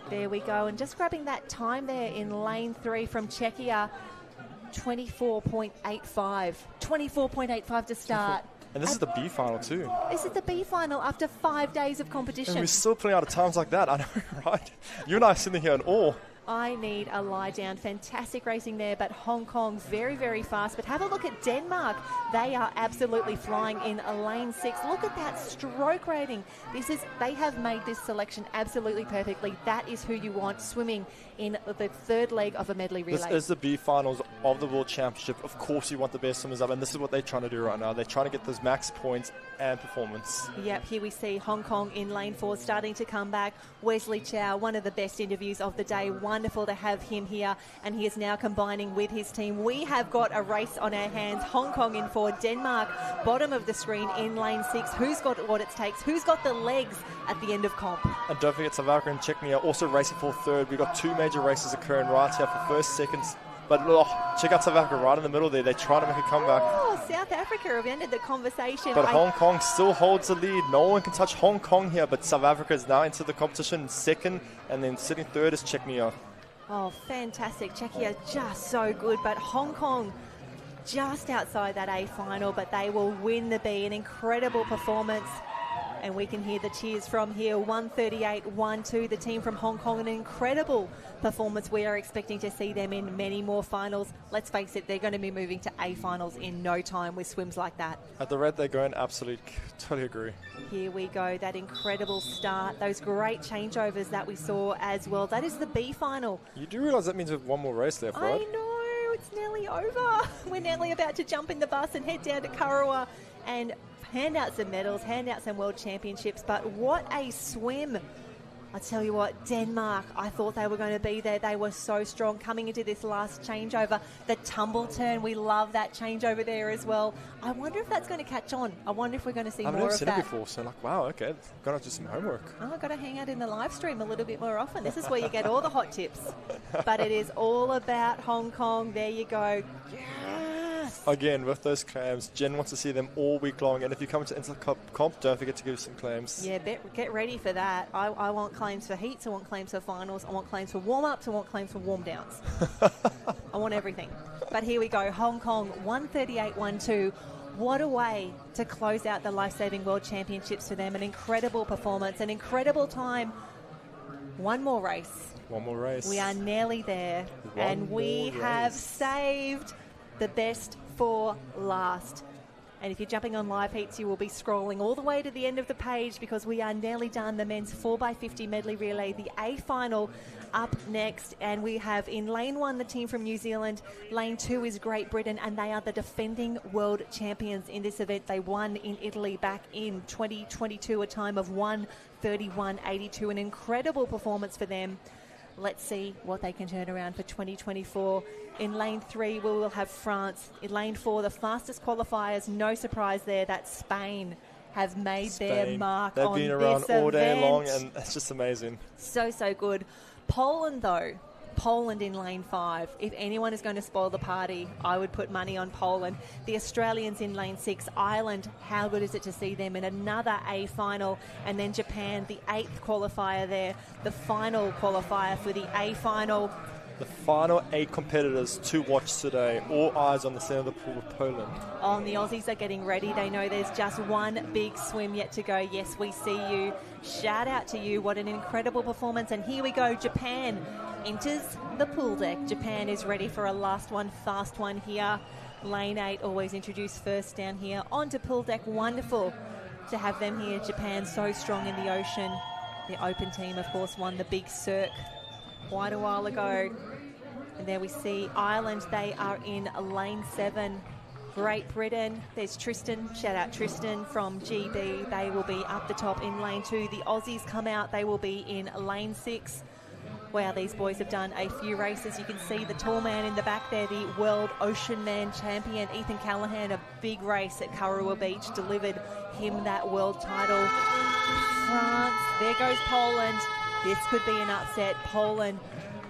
B: There we go. And just grabbing that time there in lane 3 from Czechia, 24.85. 24.85 to start.
C: And this is the B final too.
B: This is the B final after 5 days of competition.
C: And we're still putting out at times like that. I know, right? You and I are sitting here in awe.
B: I need a lie down. Fantastic racing there, but Hong Kong very, very fast. But have a look at Denmark. They are absolutely flying in lane 6. Look at that stroke rating. They have made this selection absolutely perfectly. That is who you want swimming in the third leg of a medley relay.
C: This is the B finals of the World Championship. Of course you want the best swimmers up, and this is what they're trying to do right now. They're trying to get those max points and performance.
B: Yep, here we see Hong Kong in lane 4 starting to come back. Wesley Chow, one of the best interviews of the day. Wonderful to have him here, and he is now combining with his team. We have got a race on our hands. Hong Kong in 4, Denmark bottom of the screen in lane 6. Who's got what it takes? Who's got the legs at the end of comp?
C: And don't forget South Africa and Czechia also racing for third. We've got 2 major races occurring right here for first, seconds. But check out South Africa right in the middle there. They're trying to make a comeback.
B: Oh, South Africa have ended the conversation.
C: But Hong Kong still holds the lead. No one can touch Hong Kong here, but South Africa is now into the competition second, and then sitting third is Czechia.
B: Oh, fantastic. Czechia just so good, but Hong Kong just outside that A final, but they will win the B. An incredible performance. And we can hear the cheers from here. 138-1-2, the team from Hong Kong. An incredible performance. We are expecting to see them in many more finals. Let's face it, they're going to be moving to A finals in no time with swims like that.
C: At the red they're going, absolutely, totally agree.
B: Here we go, that incredible start. Those great changeovers that we saw as well. That is the B final.
C: You do realise that means we have one more race left, right?
B: I know, it's nearly over. We're nearly about to jump in the bus and head down to Kurrawa and hand out some medals, hand out some world championships. But what a swim. I tell you what, Denmark, I thought they were going to be there. They were so strong coming into this last changeover. The tumble turn, we love that changeover there as well. I wonder if that's going to catch on. I wonder if we're going to see more of that.
C: I've never seen it before, so like, wow, okay, got to do some homework.
B: Oh, I've got to hang out in the live stream a little bit more often. This is where you get all the hot tips. But it is all about Hong Kong. There you go. Yes!
C: Again, with those claims, Jen wants to see them all week long. And if you come to Inter Comp, don't forget to give some claims.
B: Yeah, get ready for that. I want claims for heats. I want claims for finals. I want claims for warm-ups. I want claims for warm-downs. I want everything. But here we go. Hong Kong, 138-1-2. What a way to close out the Lifesaving World Championships for them. An incredible performance, an incredible time. One more race.
C: One more race.
B: We are nearly there. And we have saved the best for last. And if you're jumping on live heats, you will be scrolling all the way to the end of the page because we are nearly done. The men's 4x50 medley relay, the A final up next. And we have in lane 1 the team from New Zealand. Lane 2 is Great Britain, and they are the defending world champions in this event. They won in Italy back in 2022, a time of 1:31.82. An incredible performance for them. Let's see what they can turn around for 2024. In lane 3, we will have France. In lane 4, the fastest qualifiers, no surprise there, that Spain have made their mark on this event.
C: They've been around all day long, and it's just amazing.
B: So good. Poland, though. Poland in lane 5. If anyone is going to spoil the party, I would put money on Poland. The Australians in lane 6. Ireland, how good is it to see them in another A final? And then Japan, the 8th qualifier there, the final qualifier for the A final.
C: The final 8 competitors to watch today. All eyes on the center of the pool with Poland.
B: Oh, and the Aussies are getting ready. They know there's just one big swim yet to go. Yes, we see you. Shout out to you. What an incredible performance. And here we go. Japan enters the pool deck. Japan is ready for a last one, fast one here. Lane 8 always introduced first down here. Onto pool deck. Wonderful to have them here. Japan so strong in the ocean. The open team, of course, won the big circ quite a while ago. And there we see Ireland. They are in lane 7. Great Britain. There's Tristan. Shout out Tristan from GB. They will be up the top in lane 2. The Aussies come out. They will be in lane 6. Wow, these boys have done a few races. You can see the tall man in the back there, the World Ocean Man champion, Ethan Callahan. A big race at Kurrawa Beach delivered him that world title. France. There goes Poland. This could be an upset. Poland,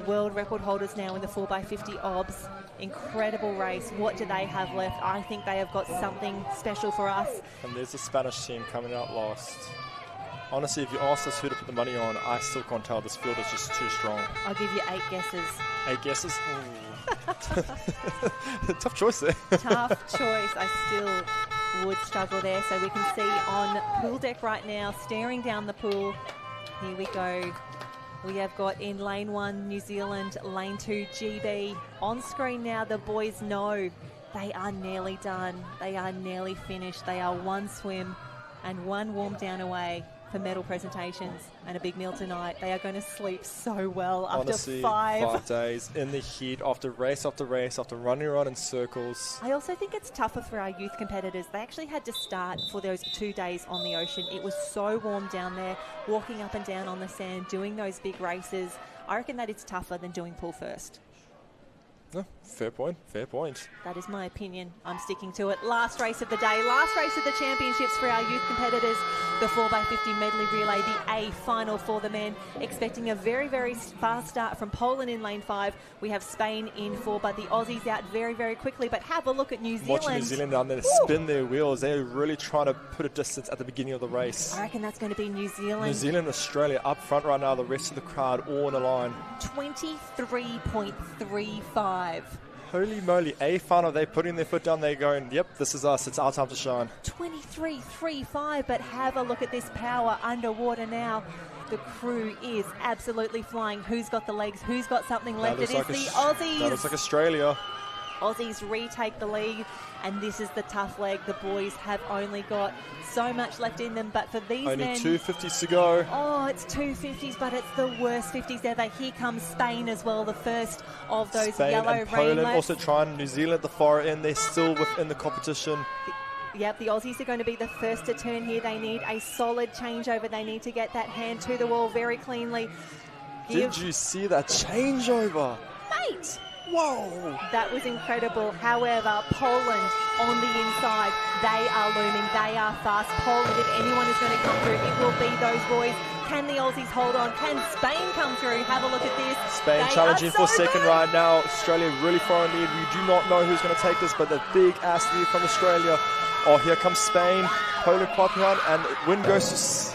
B: world record holders now in the 4x50 obs. Incredible race. What do they have left? I think they have got something special for us.
C: And there's the Spanish team coming out last. Honestly, if you asked us who to put the money on, I still can't tell. This field is just too strong.
B: I'll give you 8 guesses.
C: 8 guesses? Tough choice there.
B: Tough choice. I still would struggle there. So we can see on pool deck right now, staring down the pool. Here we go. We have got in lane 1, New Zealand, lane 2, GB. On screen now, the boys know they are nearly done. They are nearly finished. They are one swim and one warm down away for medal presentations and a big meal tonight. They are going to sleep so well after
C: Honestly,
B: 5
C: days in the heat, after race after race, after running around in circles.
B: I also think it's tougher for our youth competitors. They actually had to start for those 2 days on the ocean. It was so warm down there, walking up and down on the sand, doing those big races. I reckon that it's tougher than doing pool first.
C: No, fair point, fair point.
B: That is my opinion. I'm sticking to it. Last race of the day, last race of the championships for our youth competitors. The 4x50 medley relay, the A final for the men. Expecting a very, very fast start from Poland in lane 5. We have Spain in 4, but the Aussies out very, very quickly. But have a look at New Zealand.
C: Watching New Zealand down there spin their wheels. They're really trying to put a distance at the beginning of the race.
B: I reckon that's going to be New Zealand.
C: New Zealand, Australia up front right now. The rest of the crowd all on the line.
B: 23.35.
C: Holy moly, A final, they're putting their foot down, they're going, yep, this is us, it's our time to shine.
B: 23.35, but have a look at this power underwater now. The crew is absolutely flying. Who's got the legs? Who's got something left? It is the Aussies.
C: That looks like Australia.
B: Aussies retake the lead, and this is the tough leg. The boys have only got so much left in them, but for these
C: only
B: men...
C: 250s to go.
B: Oh, it's 250s, but it's the worst 50s ever. Here comes Spain as well, the first of those
C: Spain
B: yellow
C: and Poland
B: rainlets.
C: also trying. New Zealand at the far end, they're still within the competition.
B: Yep, the Aussies are going to be the first to turn here. They need a solid changeover. They need to get that hand to the wall very cleanly.
C: Did you see that changeover?
B: Mate!
C: Whoa!
B: That was incredible. However, Poland on the inside, they are looming. They are fast. Poland, if anyone is going to come through, it will be those boys. Can the Aussies hold on? Can Spain come through? Have a look at this.
C: Spain challenging for second right now. Australia really far in lead. We do not know who's going to take this, but the big ass lead from Australia. Oh, here comes Spain. Poland quite behind, and win goes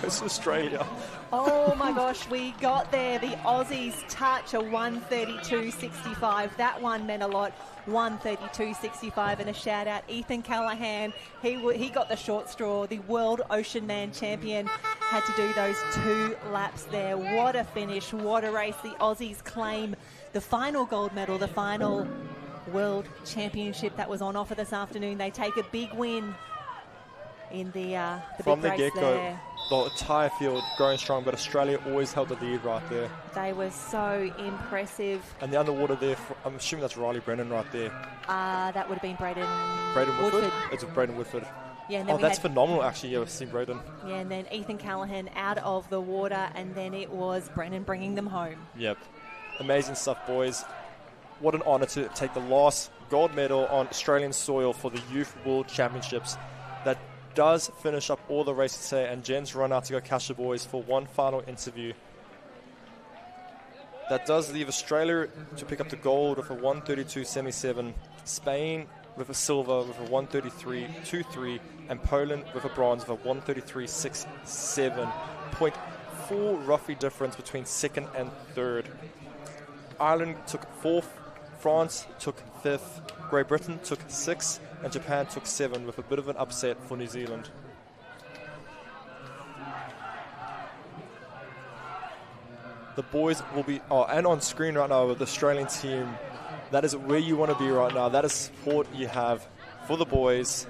C: to Australia.
B: Oh my gosh, we got there. The Aussies touch a 132.65. That one meant a lot. 132.65, and a shout out Ethan Callahan. He got the short straw. The World Ocean Man champion had to do those 2 laps there. What a finish, what a race. The Aussies claim the final gold medal, the final World Championship that was on offer this afternoon. They take a big win in the
C: from
B: big
C: the
B: race
C: get-go,
B: there.
C: the entire field growing strong, but Australia always held the lead right there.
B: They were so impressive.
C: And the underwater there, I'm assuming that's Riley Brennan right there.
B: That would have been Braden
C: Woodford? It's Braden Woodford.
B: Yeah, and then
C: that's phenomenal, actually. Yeah, I've seen Braden.
B: Yeah, and then Ethan Callahan out of the water, and then it was Brennan bringing them home.
C: Yep. Amazing stuff, boys. What an honour to take the last gold medal on Australian soil for the Youth World Championships. That does finish up all the races today, and Jen's run out to go catch the boys for one final interview. That does leave Australia to pick up the gold with a 132.77, Spain with a silver with a 133.23, and Poland with a bronze with a 133.67. 0.4 roughly difference between second and third. Ireland took 4th, France took 5th, Great Britain took 6th, and Japan took 7, with a bit of an upset for New Zealand. The boys will be, and on screen right now with the Australian team, that is where you want to be right now. That is support you have for the boys.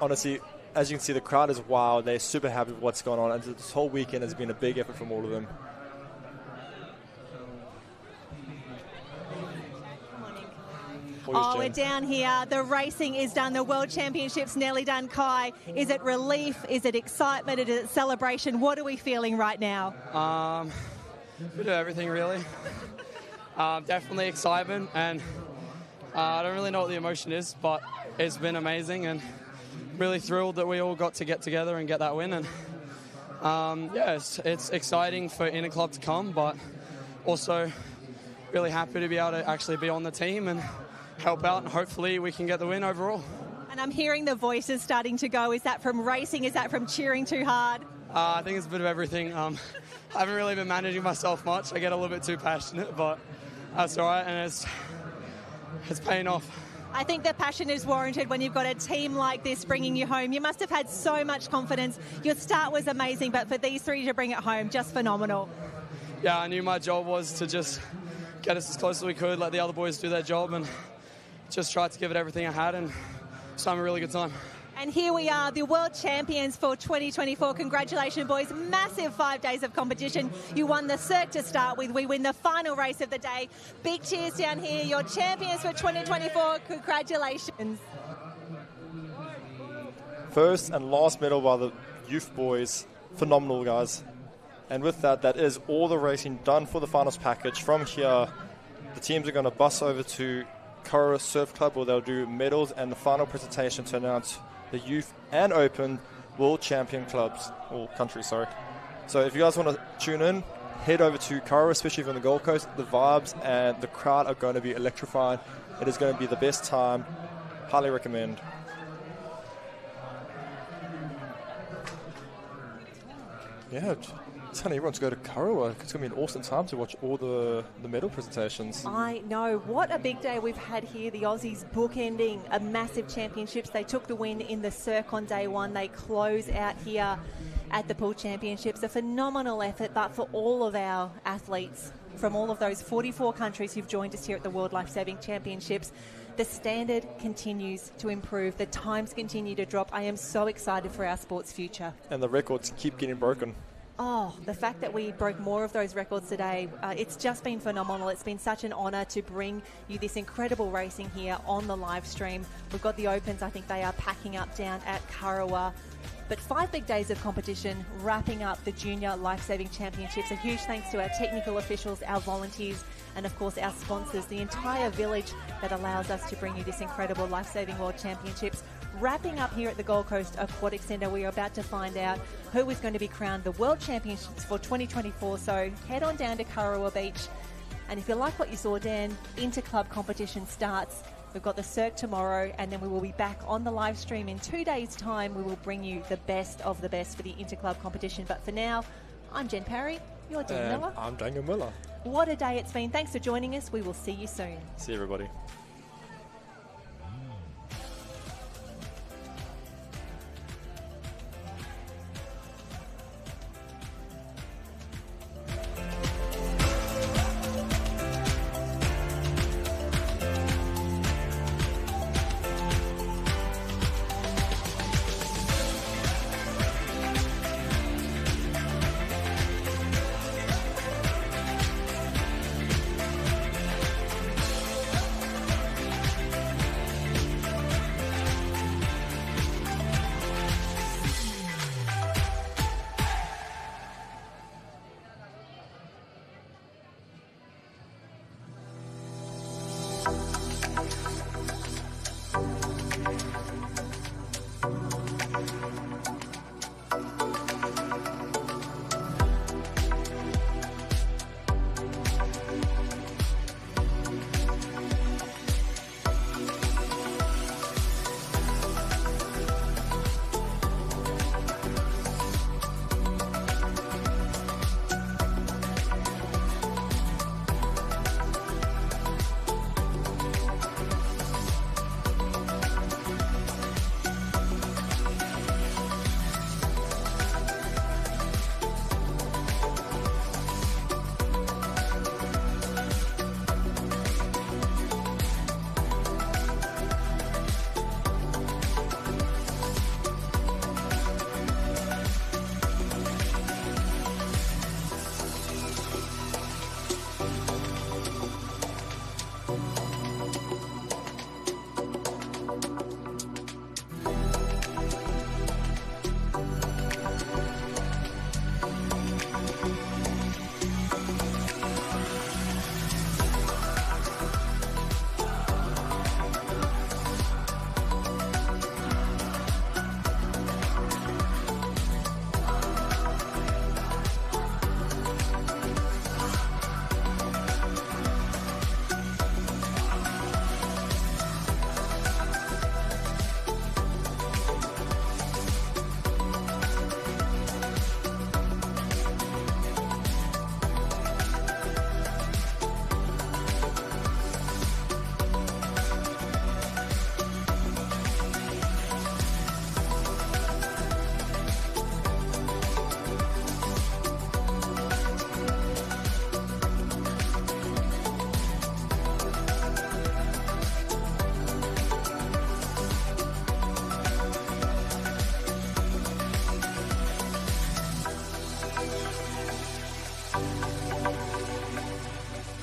C: Honestly, as you can see, the crowd is wild. They're super happy with what's going on, and this whole weekend has been a big effort from all of them.
B: Oh, we're down here. The racing is done. The World Championships nearly done. Kai, is it relief? Is it excitement? Is it celebration? What are we feeling right now?
M: Bit of everything, really. Definitely excitement, and I don't really know what the emotion is, but it's been amazing, and really thrilled that we all got to get together and get that win. And it's exciting for Interclub to come, but also really happy to be able to actually be on the team and help out, and hopefully we can get the win overall.
B: And I'm hearing the voices starting to go. Is that from racing? Is that from cheering too hard?
M: I think it's a bit of everything. I haven't really been managing myself much. I get a little bit too passionate, but that's all right, and it's paying off.
B: I think the passion is warranted when you've got a team like this bringing you home. You must have had so much confidence. Your start was amazing, but for these three to bring it home, just phenomenal.
M: Yeah, I knew my job was to just get us as close as we could, let the other boys do their job, and just tried to give it everything I had, and just having a really good time.
B: And here we are, the world champions for 2024. Congratulations, boys. Massive 5 days of competition. You won the Cirque to start with. We win the final race of the day. Big cheers down here. You're champions for 2024. Congratulations.
C: First and last medal by the youth boys. Phenomenal, guys. And with that, that is all the racing done for the finals package. From here, the teams are going to bus over to Kurrawa Surf Club, where they'll do medals and the final presentation to announce the youth and open world champion clubs, or countries, sorry. So if you guys want to tune in, head over to Kurrawa, especially from the Gold Coast. The vibes and the crowd are going to be electrifying. It is going to be the best time. Highly recommend. Yeah, telling everyone to go to Kurrawa. It's going to be an awesome time to watch all the medal presentations.
B: I know. What a big day we've had here. The Aussies bookending a massive championships. They took the win in the Cirque on day one. They close out here at the Pool Championships. A phenomenal effort, but for all of our athletes from all of those 44 countries who've joined us here at the World Lifesaving Championships, the standard continues to improve. The times continue to drop. I am so excited for our sport's future.
C: And the records keep getting broken.
B: Oh, the fact that we broke more of those records today, it's just been phenomenal. It's been such an honour to bring you this incredible racing here on the live stream. We've got the Opens. I think they are packing up down at Kurrawa. But 5 big days of competition, wrapping up the Junior Lifesaving Championships. A huge thanks to our technical officials, our volunteers, and of course our sponsors, the entire village that allows us to bring you this incredible Lifesaving World Championships. Wrapping up here at the Gold Coast Aquatic Centre, we are about to find out who is going to be crowned the World Championships for 2024. So head on down to Kurrawa Beach. And if you like what you saw, Dan, inter-club competition starts. We've got the Cirque tomorrow, and then we will be back on the live stream in 2 days' time. We will bring you the best of the best for the inter-club competition. But for now, I'm Jen Parry. You're Dan Miller.
C: I'm Daniel Miller.
B: What a day it's been. Thanks for joining us. We will see you soon.
C: See everybody.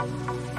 N: Bye.